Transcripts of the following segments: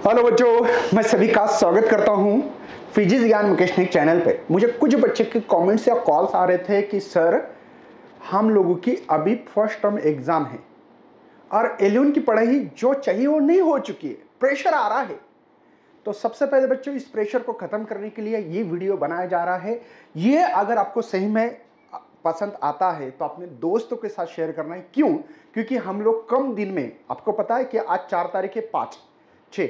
Hello बच्चों, मैं सभी का स्वागत करता हूं फिजिक्स ज्ञान मुकेश ने चैनल पे। मुझे कुछ बच्चे के कमेंट्स या कॉल्स आ रहे थे कि सर हम लोगों की अभी फर्स्ट टर्म एग्जाम है और एलियन की पढ़ाई जो चाहिए वो नहीं हो चुकी है, प्रेशर आ रहा है। तो सबसे पहले बच्चों इस प्रेशर को खत्म करने के लिए ये वीडियो बनाया जा रहा है। ये अगर आपको सही में पसंद आता है तो अपने दोस्तों के साथ शेयर करना है। क्यों? क्योंकि हम लोग कम दिन में, आपको पता है कि आज 4 तारीख है, 5, 6,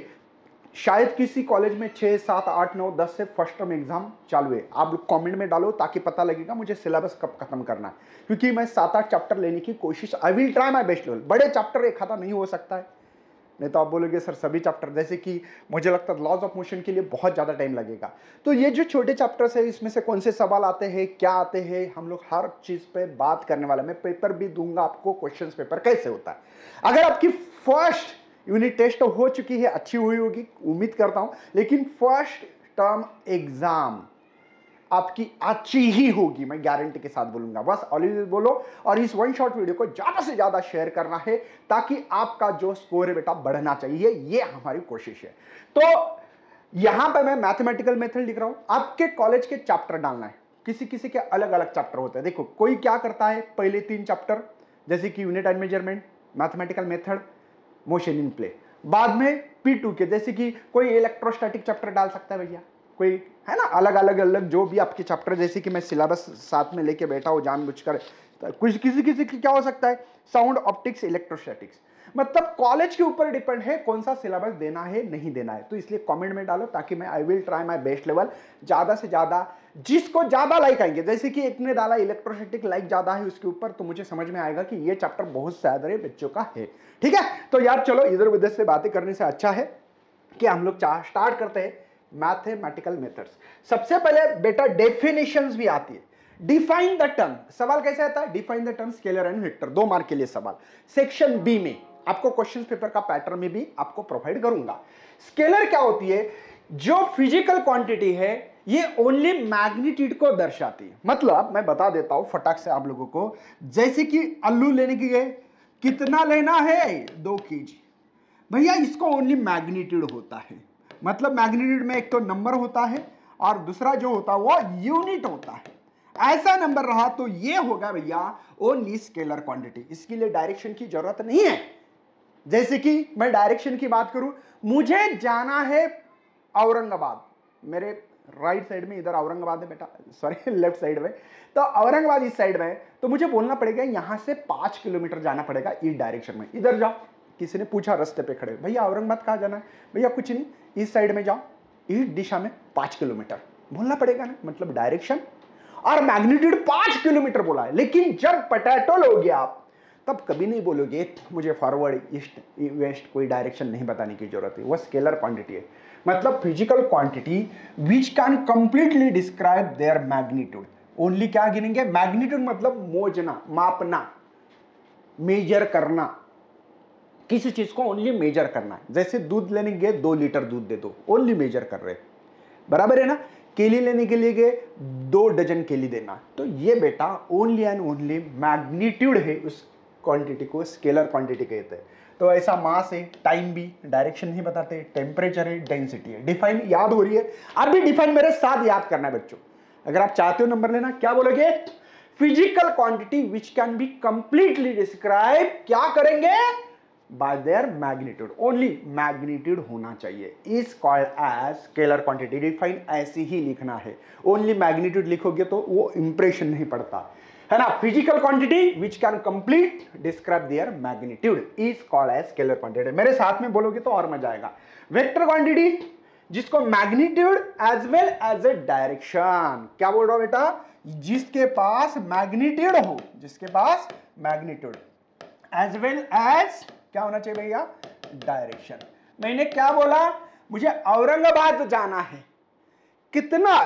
शायद किसी कॉलेज में 6, 7, 8, 9, 10 से फर्स्ट टर्म एग्जाम चालू है। आप लोग कमेंट में डालो ताकि पता लगेगा मुझे सिलेबस कब खत्म करना है। क्योंकि मैं 7-8 चैप्टर लेने की कोशिश, I will try my best level. बड़े चैप्टर एक खाता नहीं हो सकता है, नहीं तो आप बोलोगे सर सभी चैप्टर, जैसे कि मुझे लगता है लॉज ऑफ मोशन के लिए बहुत ज़्यादा टाइम लगेगा। तो ये जो छोटे चैप्टर्स है इसमें से कौन से सवाल आते हैं, क्या आते हैं, हम लोग हर चीज़ पे बात करने वाला। मैं पेपर भी दूंगा आपको, क्वेश्चन पेपर कैसे होता है। अगर आपकी फर्स्ट यूनिट टेस्ट हो चुकी है, अच्छी हुई होगी उम्मीद करता हूं, लेकिन फर्स्ट टर्म एग्जाम आपकी अच्छी ही होगी, मैं गारंटी के साथ बोलूंगा। बस ऑलवेज बोलो और इस वन शॉट वीडियो को ज्यादा से ज्यादा शेयर करना है ताकि आपका जो स्कोर है बेटा बढ़ना चाहिए, ये हमारी कोशिश है। तो यहां पे मैं मैथमेटिकल मेथड लिख रहा हूं, आपके कॉलेज के चैप्टर डालना है। किसी किसी के अलग अलग चैप्टर होते हैं। देखो कोई क्या करता है, पहले 3 चैप्टर जैसे कि unit and measurement, mathematical method, motion in play, बाद में P2 के जैसे कि कोई इलेक्ट्रोस्टैटिक चैप्टर डाल सकता है भैया, कोई है ना, अलग अलग जो भी आपके चैप्टर, जैसे कि मैं सिलेबस साथ में लेके बैठा हूं जानबूझकर। कुछ किसी किसी की क्या हो सकता है, साउंड, ऑप्टिक्स, इलेक्ट्रोस्टैटिक्स। मतलब कॉलेज के ऊपर डिपेंड है कौन सा सिलेबस देना है नहीं देना है। तो इसलिए कमेंट में डालो ताकि मैं I will try my best level, ज्यादा से ज्यादा जिसको ज्यादा लाइक आएंगे। जैसे कि एक ने डाला इलेक्ट्रोस्टैटिक, लाइक ज्यादा है उसके ऊपर, तो मुझे समझ में आएगा कि ये चैप्टर बहुत ज्यादा बच्चों का है। ठीक है, तो यार चलो इधर उधर से बातें करने से अच्छा है कि हम लोग स्टार्ट करते हैं मैथमेटिकल मेथड्स। सबसे पहले बेटा डेफिनेशंस भी आती है। डिफाइन द टर्म, सवाल कैसे आता है, define the term scalar and vector, 2 mark के लिए सवाल। सेक्शन बी में आपको क्वेश्चन पेपर का पैटर्न में भी आपको प्रोवाइड करूंगा। स्केलर क्या होती है, जो फिजिकल क्वांटिटी है ये ओनली मैग्नीट्यूड को दर्शाती है। मतलब मैं बता देता हूं फटाक से आप लोगों को, जैसे कि आलू लेने की गए, कितना लेना है, 2 kg भैया, इसको ओनली मैग्नीट्यूड होता है। मतलब मैग्नीट्यूड में एक तो नंबर होता है और दूसरा जो होता है वो यूनिट होता है। ऐसा नंबर रहा तो ये होगा भैया ओनली स्केलर क्वांटिटी। इसके लिए डायरेक्शन की जरूरत नहीं है। जैसे कि मैं डायरेक्शन की बात करूं, मुझे जाना है औरंगाबाद, मेरे राइट साइड में इधर औरंगाबाद है बेटा, सॉरी लेफ्ट साइड में, तो औरंगाबाद इस साइड में, तो मुझे बोलना पड़ेगा यहां से 5 किलोमीटर जाना पड़ेगा इस डायरेक्शन में। इधर जाओ, किसी ने पूछा रास्ते पे खड़े, भैया औरंगाबाद कहाँ जाना है, भैया कुछ नहीं, इस साइड में जाओ, इस दिशा में 5 किलोमीटर बोलना पड़ेगा ना। मतलब डायरेक्शन और मैग्नीट्यूड 5 किलोमीटर बोला है। लेकिन जब पोटैटो लोगे आप, तब कभी नहीं बोलोगे मुझे फॉरवर्ड, ईस्ट, वेस्ट, कोई डायरेक्शन नहीं बताने की जरूरत है। वह स्केलर क्वांटिटी है। मतलब physical quantity which can completely describe their magnitude. Only क्या गिनेंगे, मैग्नीट्यूड मतलब मोजना, मापना, मेजर करना, किसी चीज को ओनली मेजर करना है। जैसे दूध लेने गए, 2 लीटर दूध दे दो, ओनली मेजर कर रहे, बराबर है ना। केली लेने के लिए गए, 2 डजन केली देना, तो ये बेटा ओनली एंड ओनली मैग्नीट्यूड है, उस क्वांटिटी को स्केलर क्वांटिटी कहते हैं। तो ऐसा मास है, टाइम भी, डायरेक्शन नहीं बताते, टेम्परेचर है, डेंसिटी है। डिफाइन याद हो रही है, अब भी डिफाइन मेरे साथ याद करना है बच्चों। अगर आप चाहते हो नंबर लेना, क्या बोलोगे, physical quantity which can be completely describe, क्या करेंगे, by their magnitude. Only magnitude होना चाहिए, is called as scalar quantity. Define ऐसे ही लिखना है, ओनली मैग्नीट्यूड लिखोगे तो वो इंप्रेशन नहीं पड़ता है ना। Physical quantity which can complete describe their magnitude is called as scalar quantity. मेरे साथ में बोलोगे तो और मजा आएगा। वेक्टर क्वांटिटी, जिसको magnitude as well as a direction, क्या बोल रहा हूं बेटा, जिसके पास मैग्नीट्यूड हो, जिसके पास मैग्नीट्यूड एज वेल एज क्या होना चाहिए भैया, डायरेक्शन। मैंने क्या बोला, मुझे औरंगाबाद जाना है, कितना,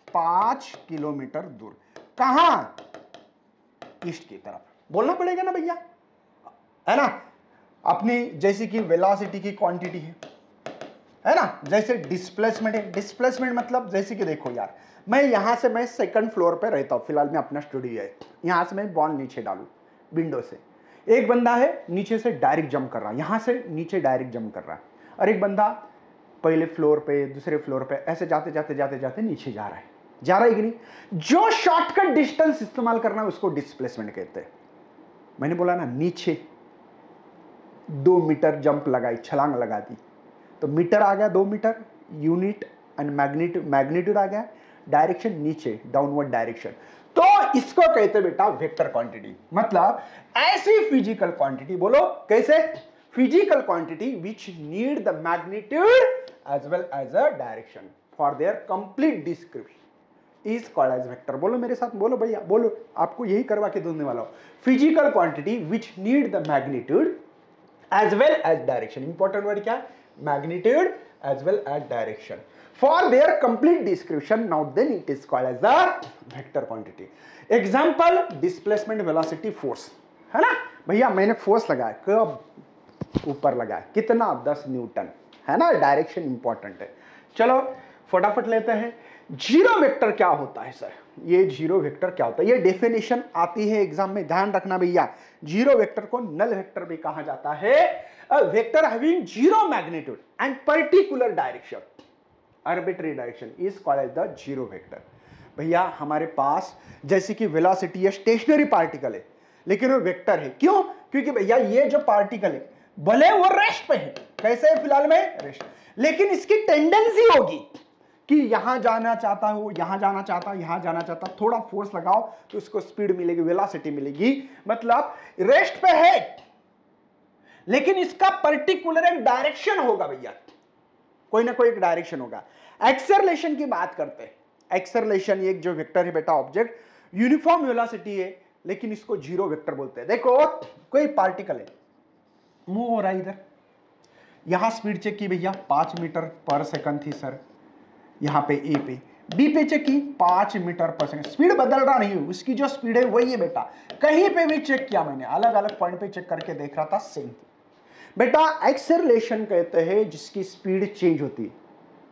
5 किलोमीटर दूर, कहां, ईस्ट की तरफ बोलना पड़ेगा ना भैया, है ना। अपनी जैसे कि वेलोसिटी की क्वांटिटी है ना, जैसे डिस्प्लेसमेंट है। डिस्प्लेसमेंट मतलब जैसे कि देखो यार, मैं यहां से, मैं 2nd फ्लोर पे रहता हूं, फिलहाल मैं अपना स्टूडियो है, यहां से मैं बॉल नीचे डालू विंडो से, एक बंदा है नीचे से डायरेक्ट जंप कर रहा है, यहां से नीचे डायरेक्ट जंप कर रहा है, और एक बंदा पहले फ्लोर पे, दूसरे फ्लोर पे, ऐसे जाते जाते जाते जाते नीचे जा रहा है कि नहीं? जो शॉर्टकट डिस्टेंस इस्तेमाल करना है उसको डिस्प्लेसमेंट कहते हैं। मैंने बोला ना, नीचे 2 मीटर जंप लगाई, छलांग लगा दी, तो मीटर आ गया 2 मीटर, यूनिट एंड मैग्नीट्यूड आ गया, डायरेक्शन नीचे, डाउनवर्ड डायरेक्शन। तो इसको कहते बेटा वेक्टर क्वांटिटी। मतलब ऐसी फिजिकल क्वांटिटी, बोलो कैसे? Physical quantity which need the magnitude as well as a direction for their complete description is called as vector. बोलो मेरे साथ, बोलो भैया, बोलो, आपको यही करवा के दूंने वाला हूं। Physical quantity which need the magnitude as well as direction. Important word क्या? Magnitude as well as direction. For their complete description, now then it is called as the vector quantity. Example, displacement velocity force, है ना भैया? मैंने force लगाया, कब ऊपर लगाया, कितना? 10 न्यूटन, है ना? डायरेक्शन इंपॉर्टेंट है। चलो फटाफट लेते हैं। जीरो वेक्टर क्या होता है सर? ये जीरो वेक्टर क्या होता है? ये डेफिनेशन आती है एग्जाम में, ध्यान रखना भैया। जीरो वेक्टर को नल वेक्टर भी कहा जाता है। A vector having zero magnitude and particular direction, arbitrary direction is called as the zero vector. भैया हमारे पास जैसे कि वेलोसिटी या स्टेशनरी पार्टिकल है, लेकिन वो वेक्टर है। क्यों? क्योंकि भैया ये जो पार्टिकल है भले वो रेस्ट पे है, कैसे है फिलहाल में? रेस्ट, लेकिन इसकी टेंडेंसी होगी कि यहां जाना चाहता हूं, यहां जाना चाहता हूं, यहां जाना चाहता हूं, थोड़ा फोर्स लगाओ तो इसको स्पीड मिलेगी, वेलोसिटी मिलेगी। मतलब रेस्ट पे है, लेकिन इसका पर्टिकुलर एक डायरेक्शन होगा भैया, कोई ना कोई एक डायरेक्शन होगा। एक्सेलरेशन की बात करते हैं। एक्सेलरेशन एक जो वेक्टर है बेटा, ऑब्जेक्ट यूनिफॉर्म वेलोसिटी है, लेकिन इसको जीरो वेक्टर बोलते हैं। देखो कोई पार्टिकल है, मूव हो रहा है इधर, यहां स्पीड चेक की भैया 5 मीटर पर सेकंड थी सर, यहां पे ए पे, बी पे चेक की 5 मीटर पर सेकंड, स्पीड बदल रहा नहीं है, उसकी जो स्पीड है वही है बेटा। कहीं पे भी चेक किया मैंने, अलग अलग पॉइंट पे चेक करके देख रहा था, सेम बेटा। एक्सेलरेशन कहते हैं जिसकी स्पीड चेंज होती है।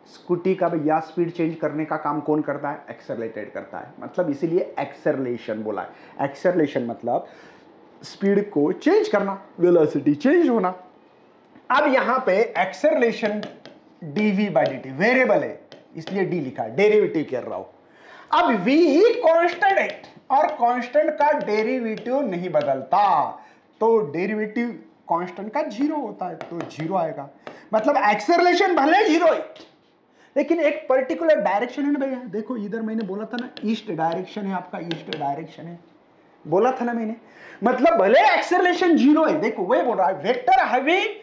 स्कूटी का भैया स्पीड चेंज करने का काम कौन करता है? एक्सेलरेटेड करता है, मतलब इसीलिए एक्सेलरेशन बोला है। एक्सेलरेशन मतलब स्पीड को चेंज करना, वेलोसिटी चेंज होना। अब यहां पे acceleration dv by dt variable है, इसलिए d लिखा है, डेरिवेटिव कर रहा हूं। अब v ही कांस्टेंट है और कांस्टेंट का डेरिवेटिव नहीं बदलता, तो डेरिवेटिव कांस्टेंट का जीरो होता है, तो जीरो आएगा। मतलब एक्सेलरेशन भले जीरो है, लेकिन एक पर्टिकुलर डायरेक्शन है ना भैया। देखो इधर मैंने बोला था ना, ईस्ट डायरेक्शन है आपका, ईस्ट डायरेक्शन है, बोला था ना मैंने। मतलब भले एक्सेलरेशन जीरो है, देखो वही बोल रहा है, वेक्टर हैविंग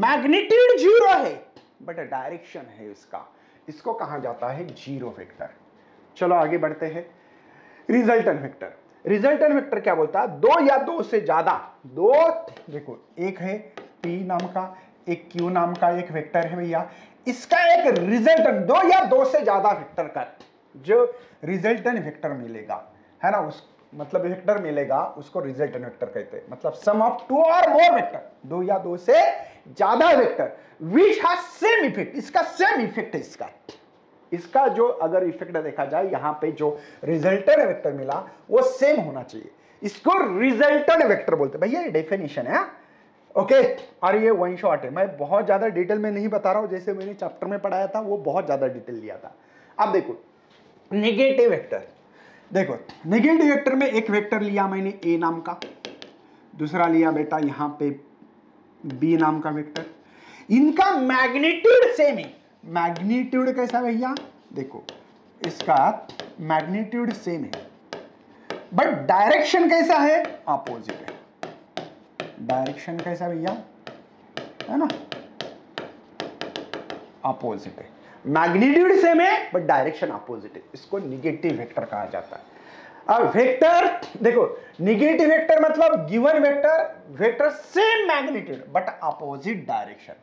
मैग्नीट्यूड जीरो है बट डायरेक्शन है उसका, इसको कहा जाता है जीरो वेक्टर। चलो आगे बढ़ते हैं। Resultant vector. रिजल्टेंट वेक्टर क्या बोलता है? दो या दो से ज्यादा, दो, देखो एक है P नाम का, एक Q नाम का एक वेक्टर है भैया, इसका एक रिजल्टेंट, दो या दो से ज्यादा वेक्टर का जो रिजल्टेंट वेक्टर मिलेगा, है ना, उस मतलब वेक्टर मिलेगा, उसको रिजल्टेंट वेक्टर कहते हैं। मतलब सम ऑफ टू और मोर वेक्टर, दो या दो से ज्यादा vector which has same effect, इसका सेम इफेक्ट है। इसका जो अगर इफेक्ट देखा जाए, यहां पे जो रिजल्टेंट वेक्टर मिला वो सेम होना चाहिए, इसको रिजल्टेंट वेक्टर बोलते हैं भैया। ये डेफिनेशन है, ओके। और ये वन शॉट है, मैं बहुत ज्यादा डिटेल में नहीं बता रहा हूं, जैसे मैंने चैप्टर में पढ़ाया था वो बहुत ज्यादा डिटेल लिया था। अब देखो नेगेटिव वेक्टर, देखो नेगेटिव वेक्टर में एक वेक्टर लिया मैंने ए नाम का, दूसरा लिया बेटा यहां पे बी नाम का वेक्टर, इनका मैग्नीट्यूड सेम है। मैग्नीट्यूड कैसा भैया? देखो इसका मैग्नीट्यूड सेम है, बट डायरेक्शन कैसा है? अपोजिट है। डायरेक्शन कैसा भैया? है ना, अपोजिट है। मैग्नीट्यूड सेम है बट डायरेक्शन अपोजिट है, इसको निगेटिव वेक्टर कहा जाता है। अब वेक्टर देखो, निगेटिव वेक्टर मतलब given vector same magnitude but opposite direction,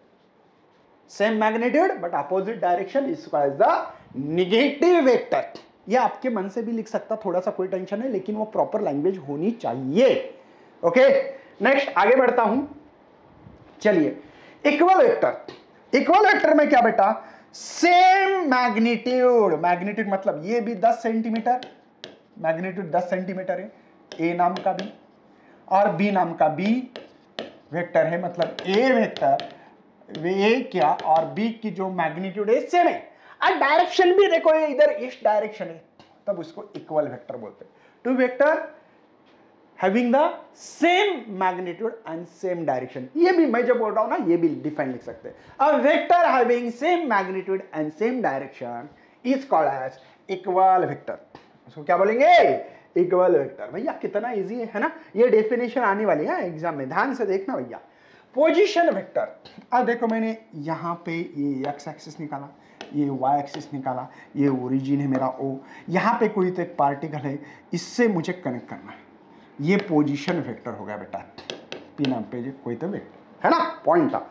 same magnitude but opposite direction, इसको एज द निगेटिव वेक्टर। ये आपके मन से भी लिख सकता, थोड़ा सा कोई टेंशन है, लेकिन वो प्रॉपर लैंग्वेज होनी चाहिए। ओके, नेक्स्ट आगे बढ़ता हूं। चलिए इक्वल वेक्टर। इक्वल वेक्टर में क्या बेटा? सेम मैग्नीट्यूड, मैग्नीट्यूड मतलब ये भी 10 सेंटीमीटर, मैग्नीट्यूड 10 सेंटीमीटर है, ए नाम का भी और बी नाम का बी वेक्टर है, मतलब ए वेक्टर ए क्या और बी की जो मैग्नीट्यूड है सेम है, और डायरेक्शन भी देखो ये इधर इस डायरेक्शन है, तब उसको इक्वल वेक्टर बोलते हैं। Two vector having the same magnitude and same direction, ये भी मैं जो बोल रहा हूं ना ये भी डिफाइन लिख सकते हैं। A vector having same magnitude and same direction is called as equal vector. उसको क्या बोलेंगे? Equal vector. भैया कितना इजी है ना, ये डेफिनेशन आने वाली है एग्जाम में, ध्यान से देखना भैया। पोजीशन वेक्टर, अब देखो मैंने यहाँ पे ये एक्स एक्सिस निकाला, ये वाई एक्सिस निकाला, ये ओरिजिन है मेरा ओ, यहाँ पे कोई तो एक पार्टिकल है, इससे मुझे कनेक्ट करना है, ये पोजीशन वेक्टर हो गया बेटा। पी नाम पे कोई तो वेक्टर है ना, पॉइंट था,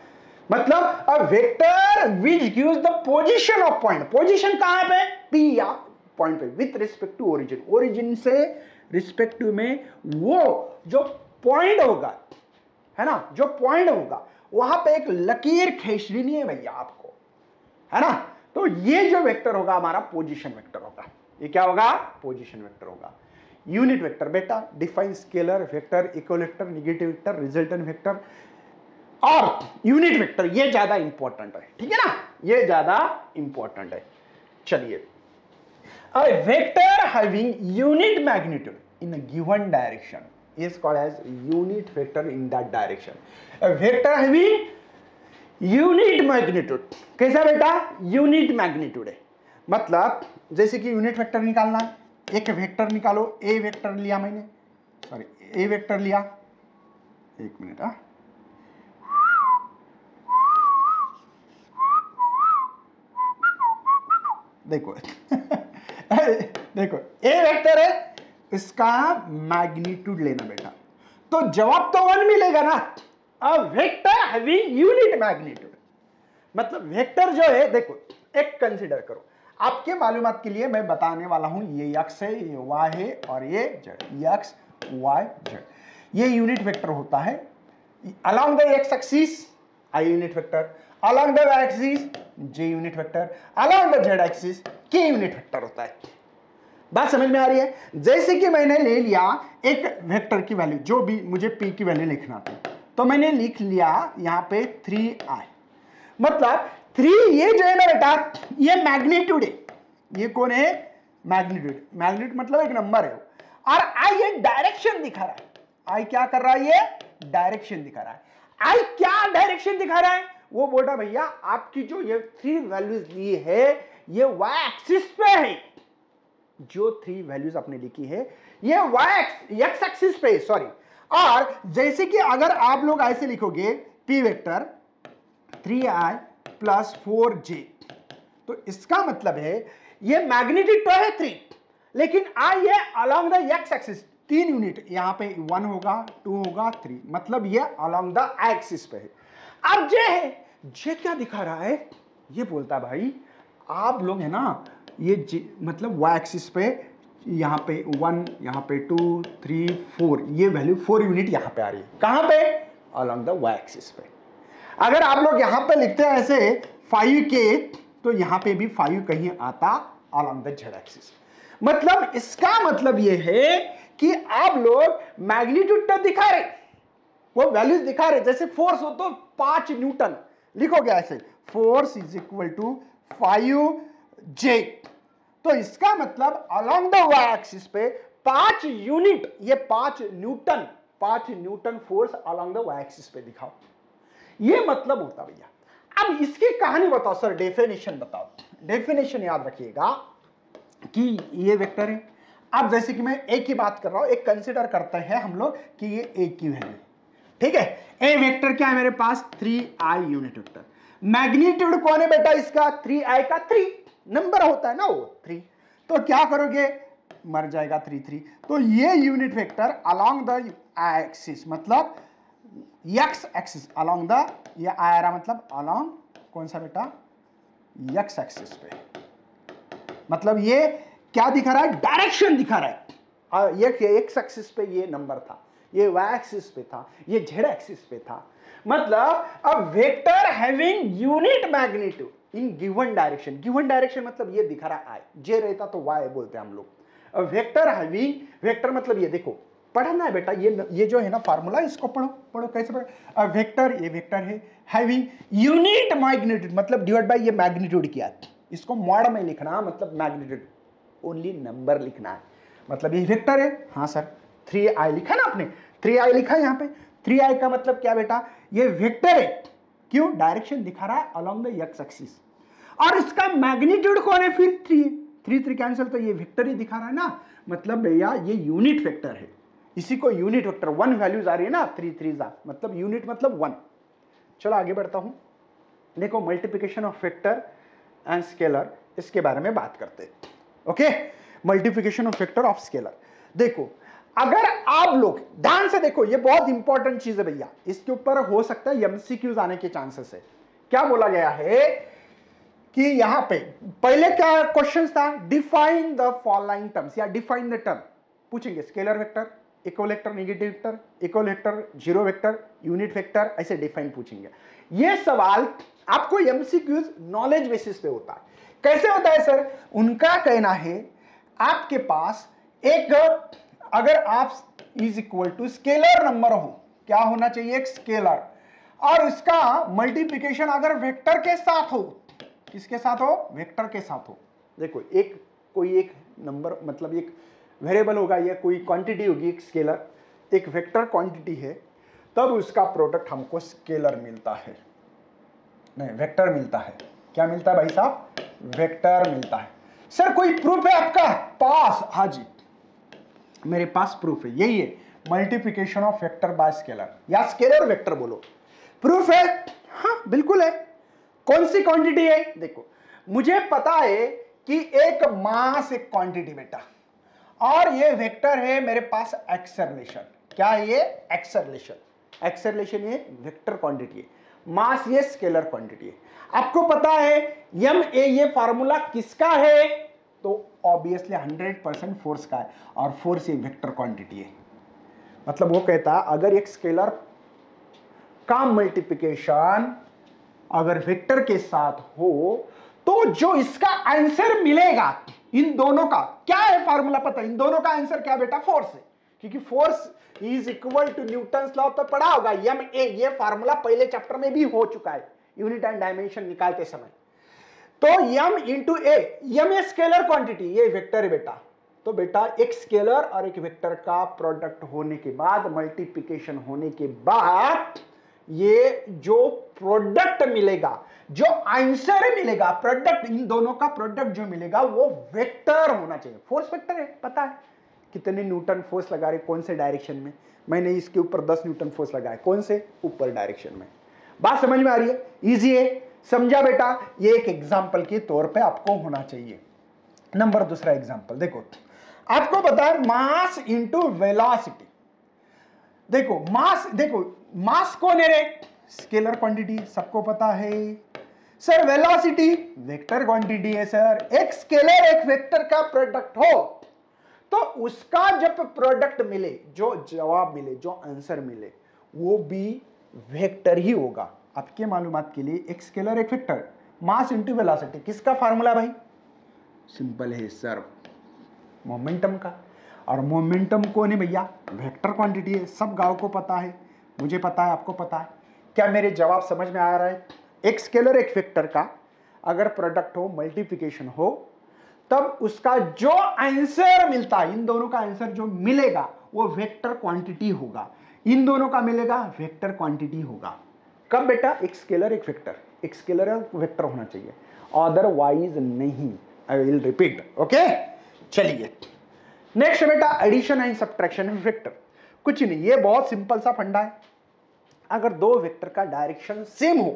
मतलब a vector which gives the position of point. Position कहाँ पे? पी या पॉइंट पे, with respect to origin, origin से रिस्पेक्टिव में वो जो पॉइंट होगा है ना, जो पॉइंट होगा वहां पे एक लकीर खींच लेनी है भैया आपको, है ना। तो ये जो वेक्टर होगा हमारा पोजीशन वेक्टर होगा। ये क्या होगा? पोजीशन वेक्टर होगा। यूनिट वेक्टर बेटा define scalar vector, equal vector, negative vector, resultant vector और यूनिट वेक्टर, ये ज्यादा इंपॉर्टेंट है, ठीक है ना, ये ज्यादा इंपॉर्टेंट है। चलिए, a vector having unit magnitude in a given direction is called as unit vector in that direction. A vector having unit magnitude, कैसा बेटा? यूनिट मैग्नीट्यूड है, मतलब जैसे कि यूनिट वेक्टर निकालना है, एक वेक्टर निकालो, ए वेक्टर लिया मैंने, सॉरी ए वेक्टर लिया, एक मिनट, हाँ देखो देखो ए वेक्टर है, इसका मैग्नीट्यूड लेना बेटा, तो जवाब तो 1 मिलेगा ना। अ वेक्टर हैविंग यूनिट मैग्नीट्यूड, मतलब वेक्टर जो है देखो, एक कंसीडर करो, आपके मालूमात के लिए मैं बताने वाला हूं, ये एक्स है, ये वाई है और ये जेड, एक्स वाई जेड, ये यूनिट वेक्टर होता है। Along the X axis I unit vector, along the y axis j unit vector, along the z axis k unit vector होता है। बात समझ में आ रही है? जैसे कि मैंने ले लिया एक वेक्टर की वैल्यू, जो भी मुझे p की वैल्यू लिखना था, तो मैंने लिख लिया यहाँ पे 3i, मतलब 3 ये जो है ना बेटा, ये मैग्नीट्यूड है, ये कौन है? मैग्नीट्यूड, मैग्नीट्यूड मतलब एक नंबर है, और i ये डायरेक्शन दिखा रहा है। i क्या कर रहा है? ये डायरेक्शन दिखा रहा है। i क्या डायरेक्शन दिखा रहा है? वो बोला भैया आपकी जो ये 3 वैल्यूज ली है ये y एक्सिस पे है, जो 3 वैल्यूज आपने लिखी है ये x एक्सिस पे, सॉरी। और जैसे कि अगर आप लोग ऐसे लिखोगे p vector 3i plus 4j, तो इसका मतलब है ये मैग्नीट्यूड तो है 3, लेकिन i ये along the x axis 3 unit, यहां पे 1 होगा, 2 होगा, 3, मतलब ये अलोंग द एक्सिस पे है। अब जे है, जे क्या दिखा रहा है? ये बोलता भाई आप लोग है ना, ये मतलब y एक्सिस पे यहाँ पे 1, यहाँ पे 2, 3, 4, ये वैल्यू 4 यूनिट यहाँ पे आ रही है, कहाँ पे? अलोंग द y एक्सिस पे। अगर आप लोग यहाँ पे लिखते हैं ऐसे 5k, तो यहाँ पे भी 5 कहीं आता अलोंग द z एक्सिस। मतलब इसका मतलब ये है कि आप लोग मैग्नीट्यूड तो दिखा रहे, वो वैल्यूज दिखा रहे, जैसे फोर्स हो तो 5 न्यूटन लिखोगे ऐसे, force is equal to 5J, तो इसका मतलब अलोंग द y एक्सिस पे 5 यूनिट, ये 5 Newton force along the y axis पे दिखाओ, ये मतलब होता भैया। अब इसकी कहानी बताओ सर, डेफिनेशन बताओ। डेफिनेशन याद रखिएगा कि ये वेक्टर है, अब जैसे कि मैं ए की बात कर रहा हूं, एक कंसिडर करते हैं हम लोग कि ये ए की वैल्यू, ठीक है। ए वेक्टर क्या है मेरे पास? 3i unit vector. मैग्नीट्यूड कौन है बेटा इसका? 3i का 3 नंबर होता है ना वो 3, तो क्या करोगे? मर जाएगा 3 3, तो ये unit vector along the axis, मतलब x एक्सिस अलोंग द, ये आ रहा मतलब अलोंग कौन सा बेटा? x एक्सिस पे, मतलब ये क्या दिखा रहा है? डायरेक्शन दिखा रहा है। ये x एक्सिस पे ये नंबर था, ये y एक्सिस पे था, ये z एक्सिस पे था, मतलब a vector having unit magnitude in given direction. Given direction मतलब ये दिखा रहा है, j रहता तो y बोलते हैं हम लोग। अ वेक्टर हैविंग, वेक्टर मतलब ये देखो पढ़ना है बेटा, ये जो है ना फार्मूला, इसको पढ़ो। पढ़ो कैसे पढ़ो? अ वेक्टर, ये वेक्टर है हैविंग यूनिट मैग्नीट्यूड, मतलब डिवाइड बाय ये मैग्नीट्यूड किया, इसको मॉड में लिखना, मतलब मैग्नीट्यूड ओनली नंबर लिखना है। मतलब ये वेक्टर है, हाँ सर 3i लिखा ना आपने, 3i लिखा है यहाँ पे। 3i का मतलब क्या बेटा? ये वेक्टर है। क्यों? डायरेक्शन दिखा रहा है अलोंग द एक्स एक्सिस, और इसका मैग्नीट्यूड कौन है? फिर 3 है। 3 कैंसिल, तो ये वेक्टर ही दिखा रहा है ना, मतलब भैया ये यूनिट वेक्टर है। इसी को यूनिट वेक्टर 1 वैल्यूज आ रही है ना, 3 3 मतलब यूनिट मतलब 1। चलो आगे बढ़ता हूं। देखो multiplication of vector and scalar, इसके बारे में बात करते हैं। Okay, multiplication of vector of scalar. देखो अगर आप लोग ध्यान से देखो, ये बहुत इंपॉर्टेंट चीज है भैया, इसके ऊपर हो सकता है एमसीक्यूज आने के चांसेस है। क्या बोला गया है कि यहां पे पहले क्या क्वेश्चन था? डिफाइन द फॉलोइंग टर्म्स, या डिफाइन द टर्म पूछेंगे। Scalar vector, equal vector, negative vector, equal vector, zero vector, unit vector, ऐसे डिफाइन पूछेंगे। ये सवाल आपको एमसीक्यूज नॉलेज बेसिस पे होता है। कैसे होता है सर? उनका कहना है आपके पास एक, अगर आप is equal to scalar number हो, क्या होना चाहिए? एक स्केलर, और इसका मल्टीप्लिकेशन अगर वेक्टर के साथ हो, किसके साथ हो? वेक्टर के साथ हो। देखो एक कोई एक नंबर, मतलब एक वेरिएबल होगा या कोई क्वांटिटी होगी, एक स्केलर, एक वेक्टर क्वांटिटी है, तब उसका प्रोडक्ट हमको स्केलर मिलता है, नहीं वेक्टर मिलता है। क्या मिलता है भाई साहब? वेक्टर मिलता है। सर कोई प्रूफ है आपका पास? हाँ जी, मेरे पास प्रूफ है, यही है multiplication of vector by scalar, या स्केलर वेक्टर बोलो। प्रूफ है? हाँ बिल्कुल है। कौन सी क्वांटिटी है? देखो मुझे पता है कि एक मास एक क्वांटिटी बेटा, और ये वेक्टर है मेरे पास एक्सेलरेशन। क्या है ये? एक्सेलरेशन। एक्सेलरेशन ये वेक्टर क्वांटिटी है, मास ये स्केलर क्वांटिटी है। आपको पता है एम ए ये फार्मूला किसका है? तो ऑब्वियसली 100% फोर्स का है, और फोर्स ये वेक्टर क्वांटिटी है। मतलब वो कहता है अगर एक स्केलर का मल्टीप्लिकेशन अगर वेक्टर के साथ हो, तो जो इसका आंसर मिलेगा, इन दोनों का क्या है फार्मूला पता है? इन दोनों का आंसर क्या बेटा? फोर्स है, क्योंकि force is equal to Newton law तो पढ़ा होगा, एम ए, ये फार्मूला पहले चैप्टर में भी हो चुका है यूनिट एंड डायमेंशन निकालते समय। तो m into a, m a scalar quantity, ये वेक्टर है बेटा। तो बेटा एक स्केलर और एक वेक्टर का प्रोडक्ट होने के बाद, मल्टीप्लिकेशन होने के बाद, ये जो प्रोडक्ट मिलेगा, जो आंसर मिलेगा, प्रोडक्ट, इन दोनों का प्रोडक्ट जो मिलेगा वो वेक्टर होना चाहिए। फोर्स वेक्टर है, पता है कितने न्यूटन फोर्स लगा रहे कौन से डायरेक्शन में? मैंने इसके ऊपर 10 न्यूटन फोर्स लगाए, कौन से? ऊपर डायरेक्शन में। बात समझ में आ रही है? इजी है, समझा बेटा? ये एक एग्जांपल के तौर पे आपको होना चाहिए। नंबर दूसरा एग्जांपल देखो, आपको पता है मास इंटू वेलोसिटी। देखो मास, देखो मास कौन है रे? स्केलर क्वांटिटी, सबको पता है। सर वेलोसिटी वेक्टर क्वांटिटी है सर। एक स्केलर एक वेक्टर का प्रोडक्ट हो, तो उसका जब प्रोडक्ट मिले, जो जवाब मिले, जो आंसर मिले, वो भी वेक्टर ही होगा। आपके मालूमात के लिए एक स्केलर एक वेक्टर, मास इंटू वेलोसिटी, किसका फार्मूला भाई? सिंपल है सर, मोमेंटम का। और मोमेंटम कौन है भैया? वेक्टर क्वांटिटी है, सब गांव को पता है, मुझे पता है, आपको पता है। क्या मेरे जवाब समझ में आ रहा है? एक स्केलर एक वेक्टर का अगर प्रोडक्ट हो, मल्टीप्लिकेशन हो, तब उसका जो आंसर मिलता है, इन दोनों का आंसर जो मिलेगा वो वेक्टर क्वांटिटी होगा। इन दोनों का मिलेगा वेक्टर क्वांटिटी होगा। कब बेटा? एक स्केलर एक वेक्टर, एक स्केलर एक वेक्टर होना चाहिए, अदरवाइज नहीं। I will repeat, okay. चलिए नेक्स्ट बेटा, addition and subtraction of vector. कुछ नहीं, ये बहुत सिंपल सा फंडा है। अगर दो वेक्टर का डायरेक्शन सेम हो